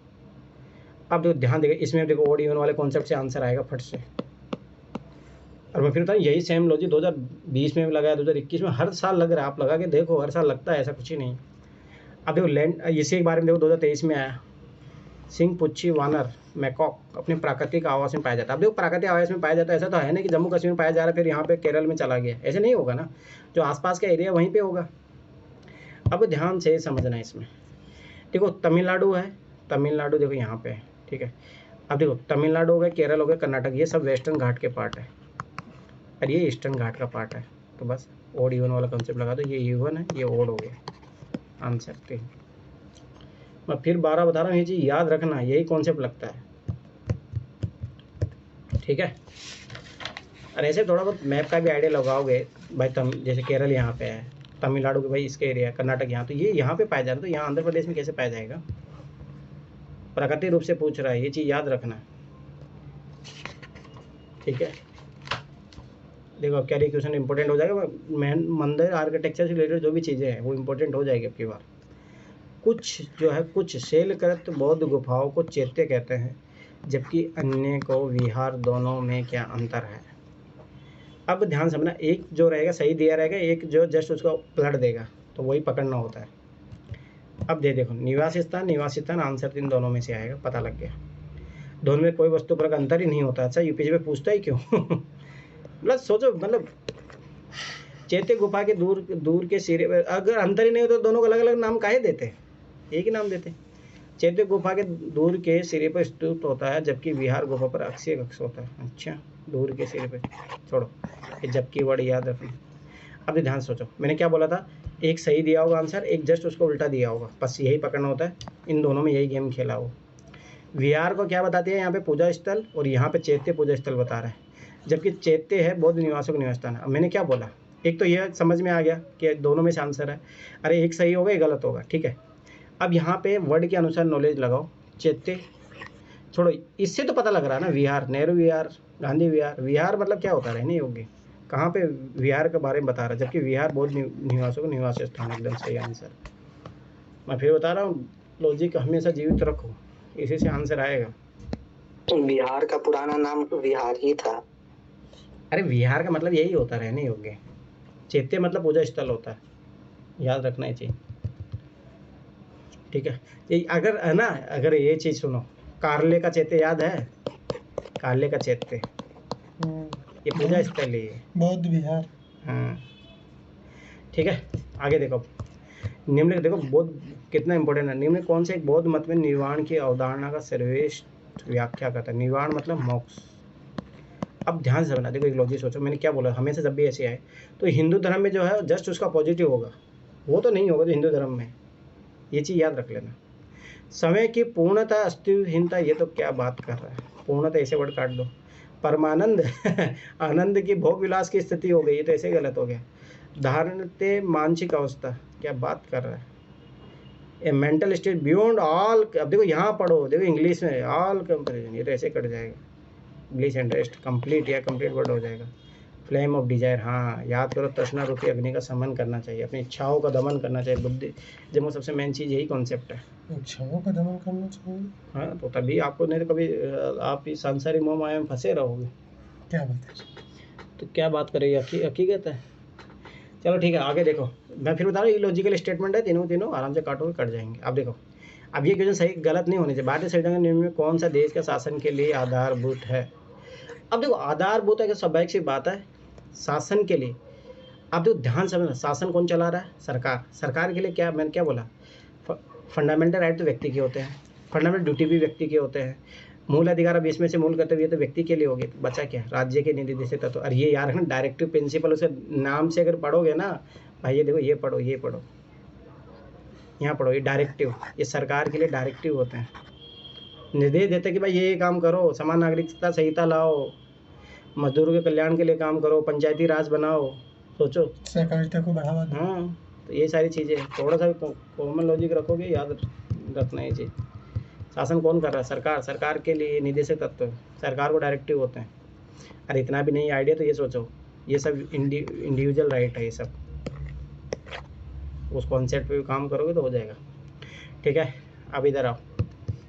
अब देखो ध्यान देगा, इसमें देखो ओड इवन वाले कॉन्सेप्ट से आंसर आएगा फट से। और मैं फिर बताऊँ, यही सेम लॉजिक 2020 में भी लगाया, 2021 में, हर साल लग रहा है। आप लगा के देखो, हर साल लगता है, ऐसा कुछ ही नहीं। अब देखो लैंड, इसी के बारे में देखो 2023 में आया, सिंह, पुच्छी, वानर, मैकॉक अपने प्राकृतिक आवास में पाया जाता है। अब देखो प्राकृतिक आवास में पाया जाता है, ऐसा तो है ना कि जम्मू कश्मीर में पाया जा रहा है फिर यहाँ पे केरल में चला गया, ऐसे नहीं होगा ना, जो आसपास का एरिया वहीं पे होगा। अब ध्यान से समझना इसमें, देखो तमिलनाडु है, तमिलनाडु देखो यहाँ पे है, ठीक है। अब देखो तमिलनाडु हो गया, केरल हो गया, कर्नाटक, ये सब वेस्टर्न घाट के पार्ट है और ये ईस्टर्न घाट का पार्ट है। तो बस ओड इवन वाला कंसेप्ट लगा दो, ये इवन है, ये ओड हो गया आंसर। ठीक, मैं फिर 12 बता रहा हूँ, ये चीज़ याद रखना, यही कॉन्सेप्ट लगता है, ठीक है। और ऐसे थोड़ा बहुत मैप का भी आइडिया लगाओगे भाई, जैसे केरल यहाँ पे है, तमिलनाडु के भाई इसके एरिया, कर्नाटक यहाँ, तो ये यहाँ पे पाया जा रहा है, तो यहाँ आंध्र प्रदेश में कैसे पाया जाएगा? प्राकृतिक रूप से पूछ रहा है, ये चीज़ याद रखना, ठीक है। देखो अब क्या क्वेश्चन इंपॉर्टेंट हो जाएगा, मैन मंदिर आर्किटेक्चर से रिलेटेड जो भी चीज़ें हैं वो इंपॉर्टेंट हो जाएगी अब की बार। कुछ जो है, कुछ शैलकृत बौद्ध गुफाओं को चैत्य कहते हैं, जबकि अन्य को विहार, दोनों में क्या अंतर है? अब ध्यान समझना, एक जो रहेगा सही दिया रहेगा, एक जो जस्ट उसको पलट देगा, तो वही पकड़ना होता है। अब देखो निवासी स्थान आंसर इन दोनों में से आएगा, पता लग गया। दोनों में कोई वस्तु पर अंतर ही नहीं होता। अच्छा यूपीएससी में पूछता ही क्यों? मतलब सोचो, मतलब चैत्य गुफा के दूर के सिरे पर अगर अंतर ही नहीं होता तो दोनों को अलग अलग नाम काहे देते, एक ही नाम देते। चैत्य गुफा के दूर के सिरे पर स्थित होता है, जबकि विहार गुफा पर अक्षीय कक्ष होता है। अच्छा, दूर के सिरे पे छोड़ो, ये जबकि वर्ड याद रखना। अब ध्यान सोचो, मैंने क्या बोला था, एक सही दिया होगा आंसर, एक जस्ट उसको उल्टा दिया होगा, बस यही पकड़ना होता है। इन दोनों में यही गेम खेला हो। विहार को क्या बताते हैं यहाँ पे? पूजा स्थल, और यहाँ पे चैत्य पूजा स्थल बता रहा है, जबकि चैत्य है बौद्ध निवासों का निवास स्थान। अब मैंने क्या बोला, एक तो यह समझ में आ गया कि दोनों में से आंसर है, अरे एक सही होगा एक गलत होगा, ठीक है। अब यहाँ पे वर्ड के अनुसार नॉलेज लगाओ, चैत्य छोड़ो, इससे तो पता लग रहा है ना, विहार, नेहरू विहार, गांधी विहार। विहार मतलब क्या होता है? रहने योग्य। कहाँ पे विहार के बारे में बता रहा है, जबकि विहार बौद्ध निवासों का निवास स्थान, एकदम सही आंसर। मैं फिर बता रहा हूँ, लॉजिक हमेशा जीवित रखो, इसी से आंसर आएगा। बिहार का पुराना नाम विहार ही था। अरे विहार का मतलब यही होता है, रहने योग्य। चैत्य मतलब पूजा स्थल होता है, याद रखना ये चीज, ठीक है। ये अगर है ना, अगर ये चीज सुनो, कारले का चैत्य याद है? कारले का चैत्य ये पूजा स्थल है, बौद्ध विहार। हाँ ठीक है। आगे देखो, निम्नलिखित देखो, बौद्ध कितना इंपॉर्टेंट है। निम्न कौन से एक बौद्ध मत में निर्वाण की अवधारणा का सर्वश्रेष्ठ व्याख्या करता है? निर्वाण मतलब मोक्ष। अब ध्यान से समझना, देखो एक लॉजिक सोचो, मैंने क्या बोला, हमेशा जब भी ऐसे आए तो हिंदू धर्म में जो है जस्ट उसका पॉजिटिव होगा, वो तो नहीं होगा जो हिंदू धर्म में, ये चीज़ याद रख लेना। समय की पूर्णता अस्तित्वहीनता, ये तो क्या बात कर रहा है, पूर्णता ऐसे वर्ड काट दो। परमानंद आनंद की भोग विलास की स्थिति हो गई, ये तो ऐसे गलत हो गया। धारणते मानसिक अवस्था, क्या बात कर रहा है। ए मेंटल स्टेट बियॉन्ड ऑल, अब देखो यहाँ पढ़ो, देखो इंग्लिश में ऑल कंपेरिजन, ये तो ऐसे कट जाएगा। ब्लिस एंड रेस्ट, कंप्लीट या कंप्लीट वर्ड हो जाएगा। फ्लेम ऑफ डिजायर, हाँ याद करो, तृष्णा रूपी अग्नि का समन करना चाहिए, अपनी इच्छाओं का दमन करना चाहिए। बुद्धि जब सबसे मेन चीज़ यही कॉन्सेप्ट है, इच्छाओं का दमन करना चाहिए। हाँ तो तभी आपको, नहीं तो कभी आप इस सांसारिक मोह माया में फंसे रहोगे। क्या बात है, तो क्या बात करेगी, हकीकत है। चलो ठीक है, आगे देखो, मैं फिर बता रहा हूँ, ये लॉजिकल स्टेटमेंट है, तीनों आराम से काटोगे कट जाएंगे। अब देखो, अब ये क्वेश्चन सही गलत नहीं होने चाहिए। भारतीय संविधान नियम में कौन सा देश का शासन के लिए आधारभूत है? अब देखो आधारभूत है कि स्वाभाविक सी बात है शासन के लिए। अब देखो ध्यान समझना, शासन कौन चला रहा है? सरकार। सरकार के लिए क्या, मैंने क्या बोला, फंडामेंटल राइट तो व्यक्ति के होते हैं, फंडामेंटल ड्यूटी भी व्यक्ति के होते हैं, मूल अधिकार अब इसमें से मूल कर्तव्य तो व्यक्ति के लिए हो गए, तो बचा क्या, राज्य के निर्देशित तत्व। और ये यार है ना डायरेक्टिव प्रिंसिपल, उसके नाम से अगर पढ़ोगे ना भाई, ये देखो ये पढ़ो, ये पढ़ो, यहाँ पढ़ो, ये डायरेक्टिव, ये सरकार के लिए डायरेक्टिव होते हैं, निर्देश देते कि भाई ये काम करो, समान नागरिकता संहिता लाओ, मजदूरों के कल्याण के लिए काम करो, पंचायती राज बनाओ, सोचो, सहकारिता को बढ़ावा दो। हाँ तो ये सारी चीज़ें थोड़ा सा कॉमन लॉजिक रखोगे, याद रखना ये चीज़। शासन कौन कर रहा है? सरकार। सरकार के लिए निदेशक तत्व, सरकार को डायरेक्टिव होते हैं। अरे इतना भी नहीं आइडिया तो ये सोचो, ये सब इंडिविजुअल राइट है, ये सब उस कॉन्सेप्ट पे भी काम करोगे तो हो जाएगा। ठीक है, अब इधर आओ,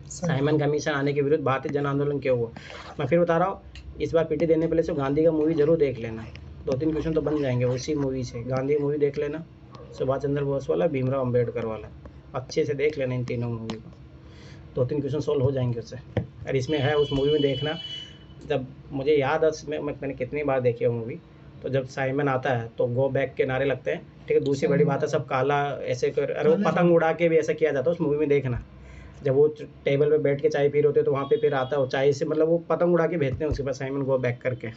साइमन कमीशन आने के विरुद्ध भारतीय जन आंदोलन क्यों हुआ? मैं फिर बता रहा हूँ, इस बार पीटी देने पहले से गांधी का मूवी जरूर देख लेना, 2-3 क्वेश्चन तो बन जाएंगे उसी मूवी से। गांधी मूवी देख लेना, सुभाष चंद्र बोस वाला, भीमराव अम्बेडकर वाला, अच्छे से देख लेना इन तीनों मूवी को, 2-3 क्वेश्चन सोल्व हो जाएंगे उससे। और इसमें है, उस मूवी में देखना, जब मुझे याद है उसमें मैंने कितनी बार देखी है मूवी, तो जब साइमन आता है तो गो बैक के नारे लगते हैं, ठीक है। दूसरी बड़ी बात है, सब काला ऐसे कर, अरे वो पतंग उड़ा के भी ऐसा किया जाता है उस मूवी में, देखना जब वो टेबल पे बैठ के चाय पी रहे होते तो वहाँ पे फिर आता है चाय से, मतलब वो पतंग उड़ा के भेजते हैं उसके पास साइमन गो बैक करके।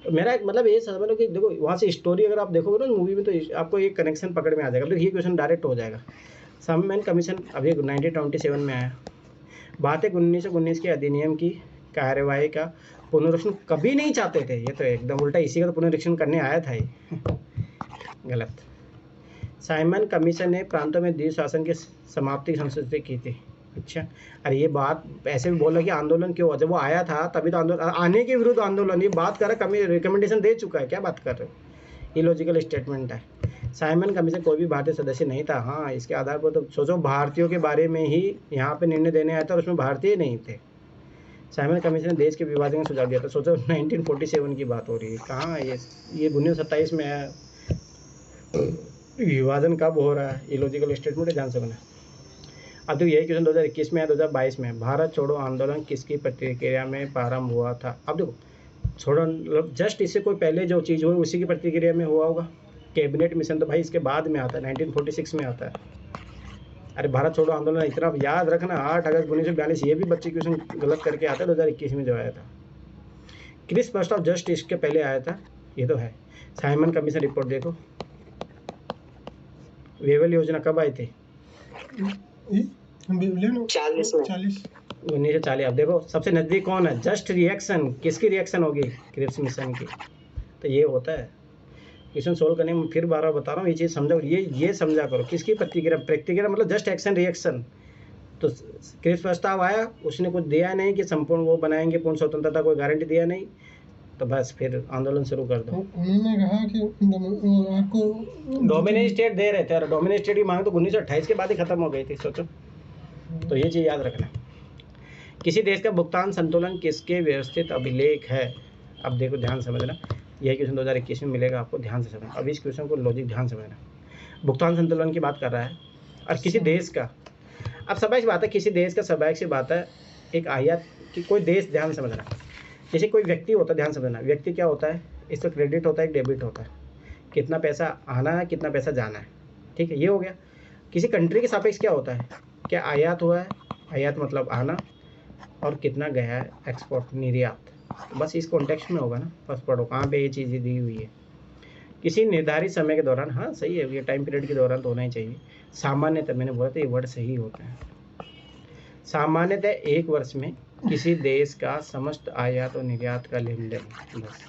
तो मेरा मतलब ये समझ लो कि देखो वहाँ से स्टोरी अगर आप देखोगे ना मूवी में तो आपको एक कनेक्शन पकड़ में आ जाएगा। देखो ये क्वेश्चन डायरेक्ट हो जाएगा। साइमन कमीशन अभी 1927 में आया। भारतीय 1919 के अधिनियम की कार्यवाही का पुनरीक्षण कभी नहीं चाहते थे, ये तो एकदम उल्टा, इसी का तो पुनरीक्षण करने आया था ये गलत। साइमन कमीशन ने प्रांतों में द्वीप शासन की समाप्ति की संस्तुति की थी। अच्छा, अरे ये बात ऐसे भी बोला कि आंदोलन क्यों हुआ, जब वो आया था तभी तो आंदोलन, आने के विरुद्ध आंदोलन, ये बात कर रहा है, रिकमेंडेशन दे चुका है, क्या बात कर रहे हो, ये लॉजिकल स्टेटमेंट है। साइमन कमीशन कोई भी भारतीय सदस्य नहीं था, हाँ इसके आधार पर तो सोचो भारतीयों के बारे में ही यहाँ पे निर्णय देने आया था और उसमें भारतीय नहीं थे। साइमन कमीशन ने देश के विभाजन का सुझाव दिया था। सोचो 1947 की बात हो रही है, कहाँ ये 1927 में है, विभाजन कब हो रहा है, ये लॉजिकल स्टेटमेंट है, ध्यान से बना। अब तो यही क्वेश्चन 2021 में है, 2022 में। भारत छोड़ो आंदोलन किसकी प्रतिक्रिया में प्रारंभ हुआ था? अब देखो छोड़ो मतलब जस्ट इससे कोई पहले जो चीज़ हुई उसी की प्रतिक्रिया में हुआ होगा। कैबिनेट मिशन तो भाई इसके बाद में आता है, 1946 में आता है। अरे भारत छोड़ो आंदोलन इतना याद रखना, 8 अगस्त 1942, ये भी बच्चे क्वेश्चन गलत करके आता है, 2021 में जो आया था। क्रिस प्रस्ताव जस्ट इसके पहले आया था, ये तो है। साइमन कमीशन रिपोर्ट देखो। वेवल योजना कब आई थी? 1940। अब देखो सबसे नज़दीक कौन है? जस्ट रिएक्शन, किसकी रिएक्शन होगी? क्रिप्स मिशन की। तो ये होता है क्वेश्चन सोल्व करने में, फिर बार बता रहा हूँ, ये चीज़ समझो, ये समझा करो, किसकी प्रतिक्रिया मतलब जस्ट एक्शन रिएक्शन। तो क्रिप्स प्रस्ताव आया, उसने कुछ दिया नहीं कि संपूर्ण वो बनाएंगे, पूर्ण स्वतंत्रता कोई गारंटी दिया नहीं, तो बस फिर आंदोलन शुरू कर दो। उन्होंने कहा कि आपको डोमिनेट स्टेट दे रहे थे, और डोमिनेट स्टेट की मांग तो 1928 के बाद ही खत्म हो गई थी, सोचो। तो ये चीज़ याद रखना। किसी देश का भुगतान संतुलन किसके व्यवस्थित अभिलेख है? अब देखो ध्यान समझना, यही क्वेश्चन 2021 में मिलेगा आपको, ध्यान से समझना। अब इस क्वेश्चन को लॉजिक ध्यान समझना। भुगतान संतुलन की बात कर रहा है और किसी देश का, अब स्वाभाविक बात है, किसी देश का स्वाभाविक सी बात है, एक आयात कि कोई देश, ध्यान समझना, जैसे कोई व्यक्ति होता है, ध्यान समझना, व्यक्ति क्या होता है, इसका क्रेडिट होता है, एक डेबिट होता है, कितना पैसा आना है, कितना पैसा जाना है, ठीक है, ये हो गया। किसी कंट्री के सापेक्ष क्या होता है, क्या आयात हुआ है, आयात मतलब आना, और कितना गया है एक्सपोर्ट निर्यात, बस इस कॉन्टेक्स्ट में होगा ना। बस पढ़ो कहाँ पे ये चीज़ें दी हुई है। किसी निर्धारित समय के दौरान, हाँ सही है, ये टाइम पीरियड के दौरान तो होना ही चाहिए। सामान्यतः, मैंने बोला था ये वर्ड सही होता है। सामान्यतः एक वर्ष में किसी देश का समस्त आयात और निर्यात का लेन देन, बस।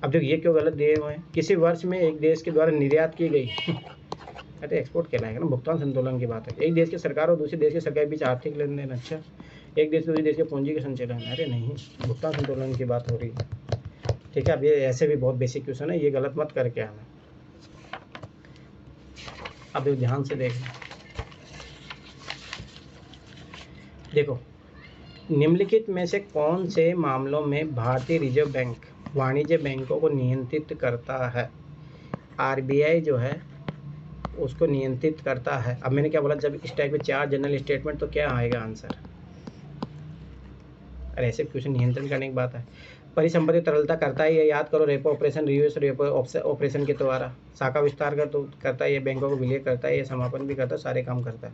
अब देखो ये क्यों गलत दिए हुए हैं, किसी वर्ष में एक देश के द्वारा निर्यात की गई अरे एक्सपोर्ट कहलाएगा ना, भुगतान संतुलन की बात है। एक देश की सरकार और दूसरे देश की सरकार के बीच आर्थिक लेन देन, अच्छा एक देश से दूसरे देश के पूंजी के संचालन, अरे नहीं, भुगतान संतुलन की बात हो रही है। ठीक है, अब ये ऐसे भी बहुत बेसिक क्वेश्चन है, ये गलत मत करके आना। अब ध्यान से देखो, निम्नलिखित में से कौन से मामलों में भारतीय रिजर्व बैंक वाणिज्य बैंकों को नियंत्रित करता है। आरबीआई जो है उसको नियंत्रित करता है। अब मैंने क्या बोला, जब इस टाइप के 4 जनरल स्टेटमेंट, तो क्या आएगा आंसर। अरे ऐसे क्वेश्चन नियंत्रण करने की बात है। परिसंपत्ति तरलता करता है, ये याद करो, repo operation, reverse repo operation के द्वारा। शाखा विस्तार का तो करता है, ये बैंकों को विलय करता है, ये समापन भी करता है, सारे काम करता है।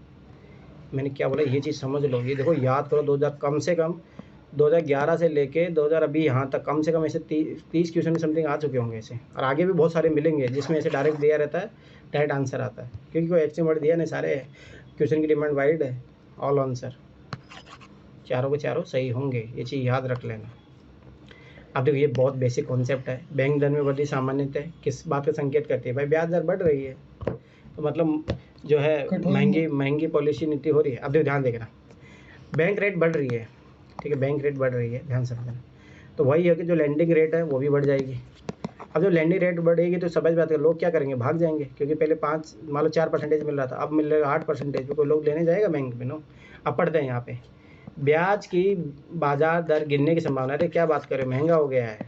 मैंने क्या बोला, ये चीज़ समझ लो। ये देखो याद करो, 2000 कम से कम 2011 से लेके 2000 अभी यहाँ तक कम से कम ऐसे 30 क्वेश्चन समथिंग आ चुके होंगे ऐसे, और आगे भी बहुत सारे मिलेंगे जिसमें ऐसे डायरेक्ट दिया रहता है, डायरेक्ट आंसर आता है, क्योंकि कोई एक्स्ट्रीम वर्ड दिया नहीं, सारे क्वेश्चन की डिमांड वाइड है, ऑल आंसर चारों के चारों सही होंगे, ये चीज़ याद रख लेना। अब देखो ये बहुत बेसिक कॉन्सेप्ट है। बैंक दर में वृद्धि सामान्यतः किस बात का संकेत करती है, भाई ब्याज दर बढ़ रही है, तो मतलब जो है महंगी पॉलिसी नीति हो रही है। अब देखो ध्यान देना, बैंक रेट बढ़ रही है, ठीक है, बैंक रेट बढ़ रही है, ध्यान समझना। तो वही है कि जो लैंडिंग रेट है वो भी बढ़ जाएगी। अब जो लैंडिंग रेट बढ़ेगी तो समझ बात है, लोग क्या करेंगे, भाग जाएंगे, क्योंकि पहले 5 मान लो 4% मिल रहा था, अब मिल रहा 8%, तो कोई लोग लेने जाएगा बैंक में, नो। अब पढ़ते हैं यहाँ पे, ब्याज की बाजार दर गिरने की संभावना है। क्या बात करें, महंगा हो गया है।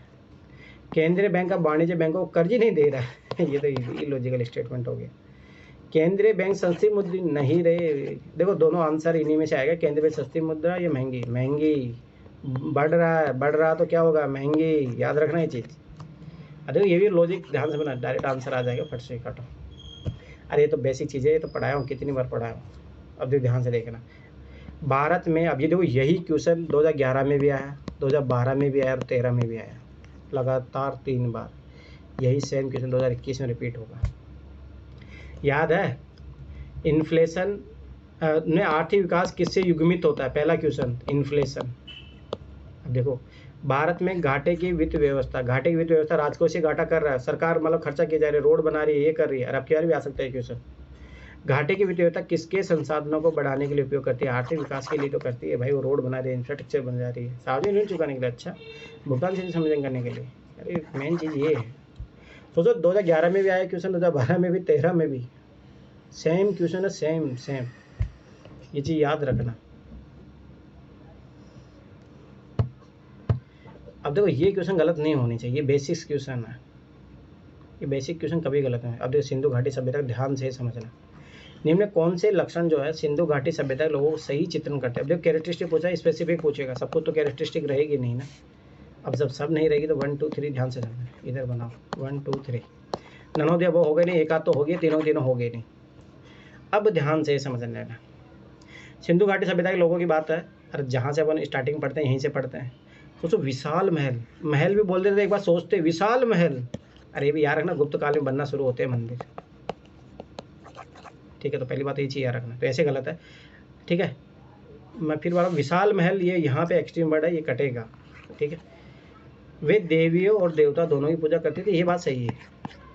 केंद्रीय बैंक अब वाणिज्य बैंकों को कर्ज ही नहीं दे रहा है ये तो इलॉजिकल स्टेटमेंट हो गया। केंद्रीय बैंक सस्ती मुद्रा नहीं रहे, देखो दोनों आंसर इन्हीं में से आएगा। केंद्रीय बैंक सस्ती मुद्रा, ये महंगी, महंगी बढ़ रहा तो क्या होगा, महंगी, याद रखना ये चीज़। अरे ये भी लॉजिक ध्यान से बना, डायरेक्ट आंसर आ जाएगा, फट से काटो। अरे ये तो बेसिक चीज़ है, ये तो पढ़ाया हूँ, कितनी बार पढ़ाया हूँ। अब देखो ध्यान से देखना, भारत में अब ये देखो यही क्वेश्चन 2011 में भी आया, 2012 में भी आया और 13 में भी आया, लगातार 3 बार यही सेम क्वेश्चन 2021 में रिपीट होगा। याद है, इन्फ्लेशन में आर्थिक विकास किससे युग्मित होता है, पहला क्वेश्चन इन्फ्लेशन। अब देखो भारत में घाटे की वित्त व्यवस्था राजकोषीय घाटा कर रहा है, सरकार मतलब खर्चा किया जा रहा है, रोड बना रही है, ये कर रही है। और अब क्या भी आ सकता है क्वेश्चन, घाटे की वित्त व्यवस्था किसके संसाधनों को बढ़ाने के लिए उपयोग करती है, आर्थिक विकास के लिए तो करती है भाई, वो रोड बना रही है, इंफ्रास्ट्रक्चर बन जा रही है, सार्वजनिक ऋण चुकाने के लिए, अच्छा भुगतान से समझन करने के लिए। अरे मेन चीज़ ये है। सोचो 2011 में भी आया क्वेश्चन, 2012 में भी, 13 में भी सेम क्वेश्चन है, सेम, ये चीज़ याद रखना। अब देखो ये क्वेश्चन गलत नहीं होनी चाहिए, ये बेसिक क्वेश्चन है, ये बेसिक क्वेश्चन कभी गलत नहीं। अब देखो सिंधु घाटी सभ्यता ध्यान से समझना, निम्न कौन से लक्षण जो है सिंधु घाटी सभ्यता लोगों को सही चित्रण करते हैं। अब देखो कैरेक्टरिस्टिक पूछा, स्पेसिफिक पूछेगा, सब कुछ तो कैरेक्टरिस्टिक रहेगी नहीं ना। अब जब सब नहीं रहेगी तो 1 2 3 ध्यान से समझना, इधर बनाओ 1 2 3, ननोदय वो हो गए नहीं, एक आध तो हो गया, तीनों हो गए नहीं। अब ध्यान से समझ लेना, सिंधु घाटी सभ्यता के लोगों की बात है, और जहाँ से अपन स्टार्टिंग पढ़ते हैं यहीं से पढ़ते हैं। सोचो विशाल महल भी बोल देते, एक बार सोचते विशाल महल, अरे भी याद रखना, गुप्त काल में बनना शुरू होते हैं मंदिर, ठीक है। तो पहली बात ये चीज़ याद रखना, तो ऐसे गलत है, ठीक है। मैं फिर बार विशाल महल, ये यहाँ पे एक्सट्रीम वर्ड है, ये कटेगा, ठीक है। वे देवियों और देवता दोनों की पूजा करते थे, ये बात सही है,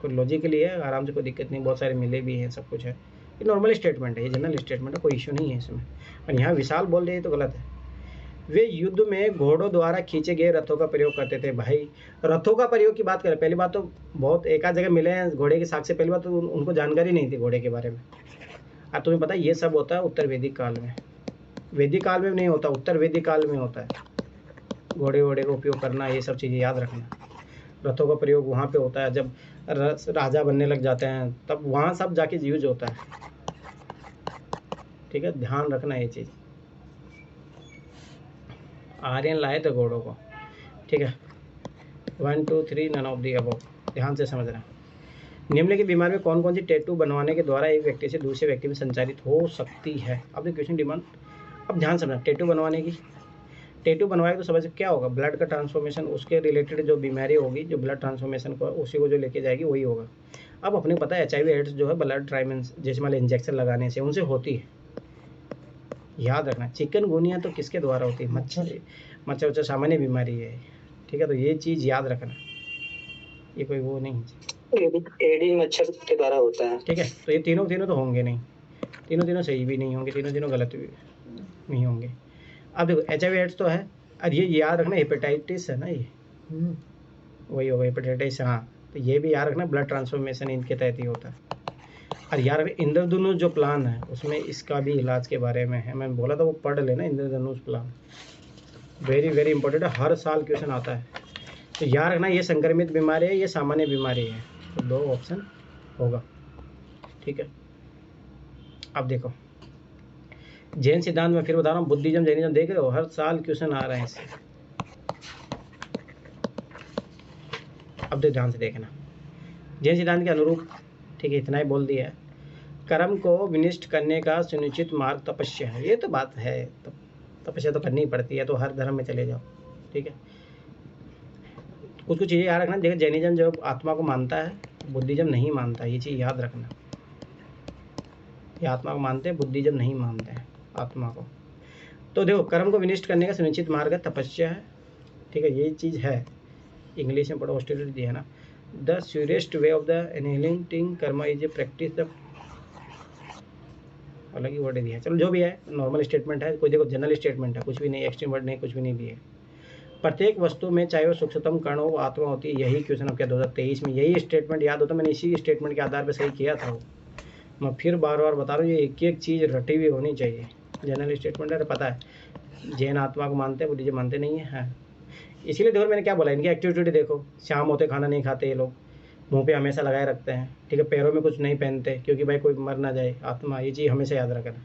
कोई लॉजिकली है, आराम से, कोई दिक्कत नहीं, बहुत सारे मिले भी हैं, सब कुछ है, ये नॉर्मल स्टेटमेंट है, ये जनरल स्टेटमेंट है, कोई इशू नहीं है इसमें। और यहाँ विशाल बोल रहे तो गलत है। वे युद्ध में घोड़ों द्वारा खींचे गए रथों का प्रयोग करते थे। भाई रथों का प्रयोग की बात करें, पहली बात तो बहुत एक आध जगह मिले हैं घोड़े के साक्ष्य, पहली बात तो उनको जानकारी नहीं थी घोड़े के बारे में। अब तुम्हें पता है ये सब होता है उत्तर वैदिक काल में, वैदिक काल में नहीं होता, उत्तर वैदिक काल में होता है, घोड़े का उपयोग करना, ये सब चीज़ें याद रखना। रथों का प्रयोग वहाँ पे होता है जब राजा बनने लग जाते हैं, तब वहाँ सब जाके यूज होता है, ठीक है, ध्यान रखना ये चीज़। आर्यन लाए थे घोड़ों को, ठीक है। 1 2 3 नन ऑफ दी अबव, ध्यान से समझना। निम्नलिखित बीमारी में कौन कौन सी टैटू बनवाने के द्वारा एक व्यक्ति से दूसरे व्यक्ति में संचारित हो सकती है? अब देखो क्वेश्चन डिमांड, अब ध्यान समझना, टैटू बनवाने की, टैटू बनवाए तो समझ क्या होगा, ब्लड का ट्रांसफॉर्मेशन, उसके रिलेटेड जो बीमारी होगी, जो ब्लड ट्रांसफॉर्मेशन को उसी को जो लेके जाएगी वही होगा। अब अपने को पता है HIV एड्स जो है ब्लड ट्राइमेंस जैसे मान इंजेक्शन लगाने से उनसे होती है, याद रखना। चिकनगुनिया तो किसके द्वारा होती है, मच्छर सामान्य बीमारी है, ठीक है, तो ये चीज़ याद रखना, ये कोई वो नहीं, एडी मच्छर के द्वारा होता है, ठीक है। तो ये तीनों तो होंगे नहीं, तीनों सही भी नहीं होंगे, तीनों गलत भी नहीं होंगे। अब देखो HIV एड्स तो है, और ये याद रखना हेपेटाइटिस है ना, ये वही होगा हेपेटाइटिस, हाँ, तो ये भी याद रखना, ब्लड ट्रांसफॉर्मेशन इनके तहत ही होता है। और यार इंद्रधनुष जो प्लान है उसमें इसका भी इलाज के बारे में है, मैं बोला था वो पढ़ लेना, इंद्रधनुष प्लान वेरी वेरी इंपॉर्टेंट है, हर साल क्वेश्चन आता है। तो याद रखना ये संक्रमित बीमारी है, ये सामान्य बीमारी है, तो 2 ऑप्शन होगा, ठीक है। अब देखो जैन सिद्धांत में फिर बता रहा हूँ, बुद्धिज्म जैनिज्म देख रहे हो, हर साल क्वेश्चन आ रहे हैं इससे। अब तो ध्यान से देखना, जैन सिद्धांत के अनुरूप, ठीक है, इतना ही बोल दिया है। कर्म को विनिष्ट करने का सुनिश्चित मार्ग तपस्या है, ये तो बात है, तपस्या तो करनी ही पड़ती है, तो हर धर्म में चले जाओ, ठीक है। कुछ चीज़ें याद रखना, देखो जैनिज्म जो आत्मा को मानता है, बुद्धिज्म नहीं मानता, ये चीज़ याद रखना, ये आत्मा को मानते हैं, बुद्धिज्म नहीं मानते हैं आत्मा को। तो देखो कर्म को विनिष्ट करने का सुनिश्चित मार्ग तपस्या है, ठीक है, ये चीज़ है, इंग्लिश में पढ़ो, ऑस्ट्रेलिया दिया है ना, the surest way of the annihilating karma is a practice the, अलग ही वर्ड दिया है, चलो जो भी है नॉर्मल स्टेटमेंट है, कोई देखो जनरल स्टेटमेंट है, कुछ भी नहीं एक्सट्रीम वर्ड नहीं, कुछ भी नहीं दिए। प्रत्येक वस्तु में चाहे वो सूक्ष्मतम कण हो, आत्मा होती है, यही क्वेश्चन आपके 2023 में यही स्टेटमेंट याद होता, मैंने इसी स्टेटमेंट के आधार पर सही किया था वो, मैं फिर बार बार बता रहा हूँ, ये एक एक चीज़ रटी हुई होनी चाहिए। जनरल स्टेटमेंट है, पता है जैन आत्मा को मानते हैं, बुद्धिज्म मानते नहीं है, इसीलिए देखो मैंने क्या बोला, इनकी एक्टिविटी देखो, शाम होते खाना नहीं खाते ये लोग, मुंह पे हमेशा लगाए रखते हैं, ठीक है, पैरों में कुछ नहीं पहनते क्योंकि भाई कोई मर ना जाए आत्मा, ये चीज़ हमेशा याद रखना।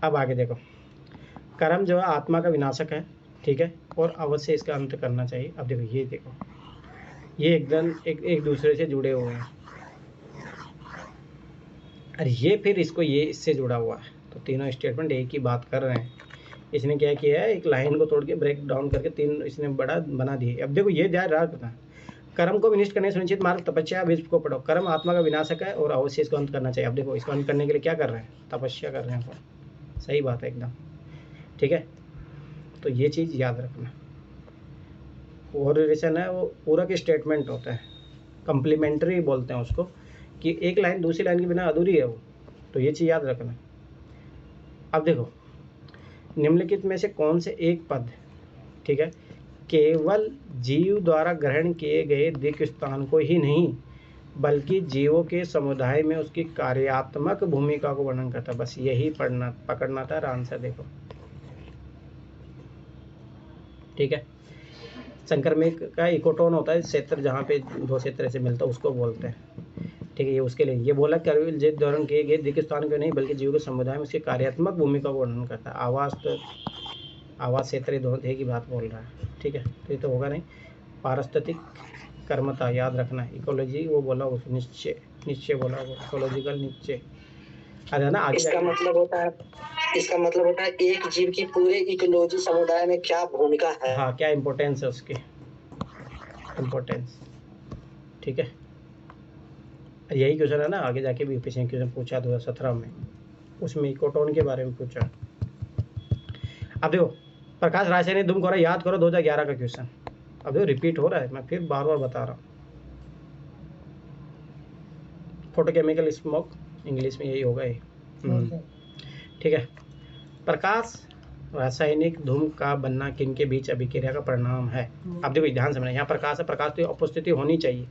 अब आगे देखो, कर्म जो है आत्मा का विनाशक है, ठीक है, और अवश्य इसका अंत करना चाहिए। अब देखो ये देखो, ये एकदम एक दूसरे से जुड़े हुए हैं, और ये फिर इसको ये इससे जुड़ा हुआ है, तो तीनों स्टेटमेंट एक ही बात कर रहे हैं। इसने क्या किया है, एक लाइन को तोड़ के ब्रेक डाउन करके तीन इसने बड़ा बना दिए। अब देखो ये ध्यान रखना, कर्म को विनिष्ट करने सुनिश्चित मार्ग तपस्या, विश्व को पढ़ो, कर्म आत्मा का विनाशक है और अवश्य इसको अंत करना चाहिए। अब देखो इसको अंत करने के लिए क्या कर रहे हैं, तपस्या कर रहे हैं, सही बात है एकदम, ठीक है। तो ये चीज़ याद रखना, ओरेशन है वो पूरा के स्टेटमेंट होता है, कम्प्लीमेंट्री बोलते हैं उसको, कि एक लाइन दूसरी लाइन के बिना अधूरी है वो, तो ये चीज़ याद रखना। अब देखो निम्नलिखित में से कौन से एक पद, ठीक है, केवल जीव द्वारा ग्रहण किए गए दिक्क स्थान को ही नहीं बल्कि जीवों के समुदाय में उसकी कार्यात्मक भूमिका को वर्णन करता, बस यही पकड़ना था, आंसर देखो, ठीक है। संक्रमिक का इकोटोन होता है, क्षेत्र जहाँ पे 2 क्षेत्र से मिलता है उसको बोलते हैं, ठीक है, ये उसके लिए ये बोला केवल जीव द्वारा किए गए दिक्क स्थान को नहीं बल्कि जीव के समुदाय में उसकी कार्यात्मक भूमिका को वर्णन करता है। आवास क्षेत्र दोनों एक ही बात बोल रहा है, ठीक है, तो ये तो होगा नहीं। पारिस्थितिक कर्मता याद रखना, इकोलॉजी वो बोला, उस निश्चय बोला, वो इकोलॉजिकल निश्चय, अरे ना आगे इसका मतलब होता है एक जीव की पूरे इकोलॉजी समुदाय में क्या भूमिका है, हाँ, क्या इम्पोर्टेंस है उसकी, इम्पोर्टेंस, ठीक है। यही क्वेश्चन है ना, आगे जाके भी यूपीएससी क्वेश्चन पूछा 2017 में, उसमें इकोटोन के बारे में पूछा। अब देखो प्रकाश रासायनिक धूम कोरा याद करो 2011 का क्वेश्चन, अब देखो रिपीट हो रहा है, मैं फिर बार बार बता रहा हूँ। फोटोकेमिकल स्मोक इंग्लिश में यही होगा ये, ठीक है। प्रकाश रासायनिक धूम का बनना किन के बीच अभिक्रिया का परिणाम है। अब देखो ध्यान से, यहाँ प्रकाश है, प्रकाश की उपस्थिति होनी चाहिए।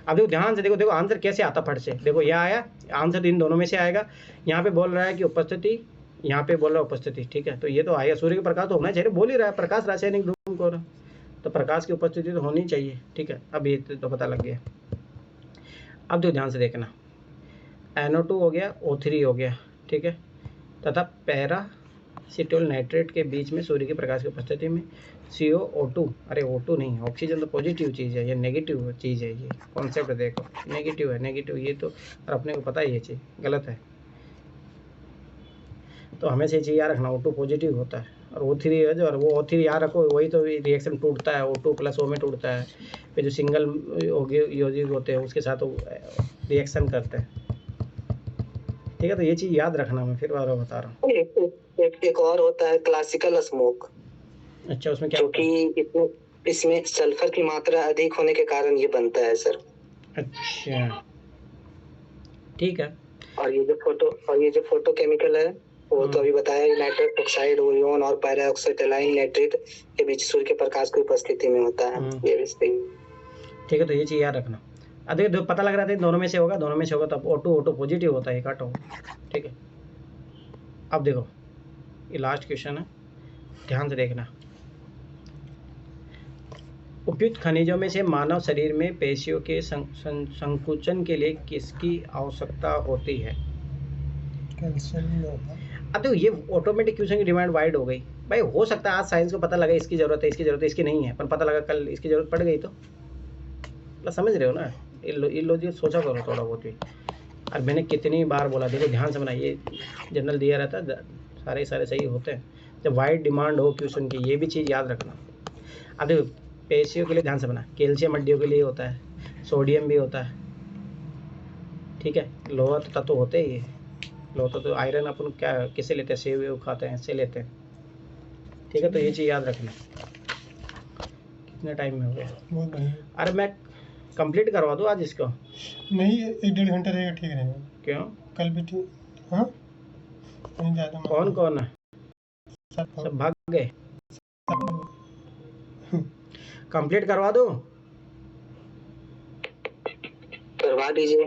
अब देखो ध्यान से देखो आंसर कैसे आता फट से, देखो यह आया आंसर, इन दोनों में से आएगा। यहाँ पे बोल रहा है कि उपस्थिति, यहाँ पे बोल रहा है उपस्थिति, ठीक है, तो ये तो आएगा, सूर्य का प्रकाश तो होना चाहिए, बोल ही रहा है प्रकाश रासायनिक धूम को, तो प्रकाश की उपस्थिति तो होनी चाहिए, ठीक है। अब ये तो पता लग गया। अब देखो ध्यान से देखना, NO2 हो गया, O3 हो गया, ठीक है, तथा पैरा एसीटोन नाइट्रेट के बीच में सूर्य के प्रकाश की उपस्थिति में CO2, अरे O2 नहीं, ऑक्सीजन तो पॉजिटिव चीज़ है, ये नेगेटिव चीज़ है, ये कॉन्सेप्ट देखो, नेगेटिव है, नेगेटिव ये तो, और अपने को पता है ये चीज़ गलत है, तो हमेशा ये चीज़ याद रखना, O2 पॉजिटिव होता है और O3 है जो, और वो O3 याद रखो, वही तो रिएक्शन टूटता है, O2 + O में टूटता है, फिर जो सिंगल यौगिक होते हैं उसके साथ रिएक्शन करते हैं, ठीक है। तो ये चीज़ याद रखना, मैं फिर बार बार बता रहा हूँ। एक और होता है क्लासिकल स्मोक। अच्छा, उसमें क्या होता है? इसमें सल्फर की मात्रा अधिक होने के कारण ये बनता है सर। अच्छा, ठीक है। और ये जो फोटो केमिकल है वो तो अभी बताया, नाइट्रस ऑक्साइड, ओयोन और पैराऑक्सीटाइलिन नाइट्रेट के बीच सूर्य के प्रकाश की उपस्थिति में होता है, ये भी सही, ठीक है। तो ये चीज़ याद रखना। देखो पता लग रहा था दोनों में से होगा, दोनों में से होगा, तब O2 पॉजिटिव होता है, काटो, ठीक है। अब देखो ये लास्ट क्वेश्चन है, ध्यान से देखना। उपयुक्त खनिजों में से मानव शरीर में पेशियों के संकुचन के लिए किसकी आवश्यकता होती है? अब देखो ये ऑटोमेटिक क्वेश्चन की डिमांड वाइड हो गई भाई, हो सकता है आज साइंस को पता लगा इसकी ज़रूरत है, इसकी ज़रूरत है, इसकी नहीं है, पर पता लगा कल इसकी ज़रूरत पड़ गई, तो समझ रहे हो ना, ये लॉजिक सोचा करो थोड़ा बहुत भी। और मैंने कितनी बार बोला, देखो ध्यान से बनाइए, ये जनरल दिया रहता है, सारे सही होते हैं, जब वाइड डिमांड हो क्वेश्चन की, ये भी चीज़ याद रखना। अब देखो पेशियों के लिए ध्यान से बना, कैल्शियम हड्डियों के लिए होता है, सोडियम भी होता है, ठीक है। लोहा तो तत्व होते ही है, लोहा तो आयरन अपन क्या किससे लेते हैं, सेब वेब खाते हैं, इससे लेते हैं, ठीक है। तो ये चीज़ याद रखना। कितने टाइम में हो गया? अरे मैं कंप्लीट करवा दूँ आज इसको? नहीं, 1-1.5 घंटा रहेगा, ठीक रहेगा। क्यों? कल भी ठीक। हाँ, ज़्यादा कौन है? सब भाग गए? कंप्लीट करवा दो? करवा दीजिए।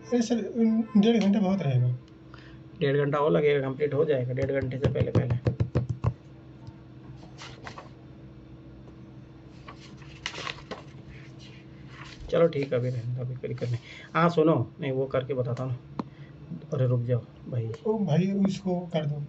अरे सर 1.5 घंटा बहुत रहेगा। 1.5 घंटा और लगेगा, कंप्लीट हो जाएगा 1.5 घंटे से पहले। चलो ठीक है, अभी कोई दिक्कत नहीं। हाँ सुनो, नहीं वो करके बताता हूँ। अरे रुक जाओ भाई, ओ भाई उसको कर दो।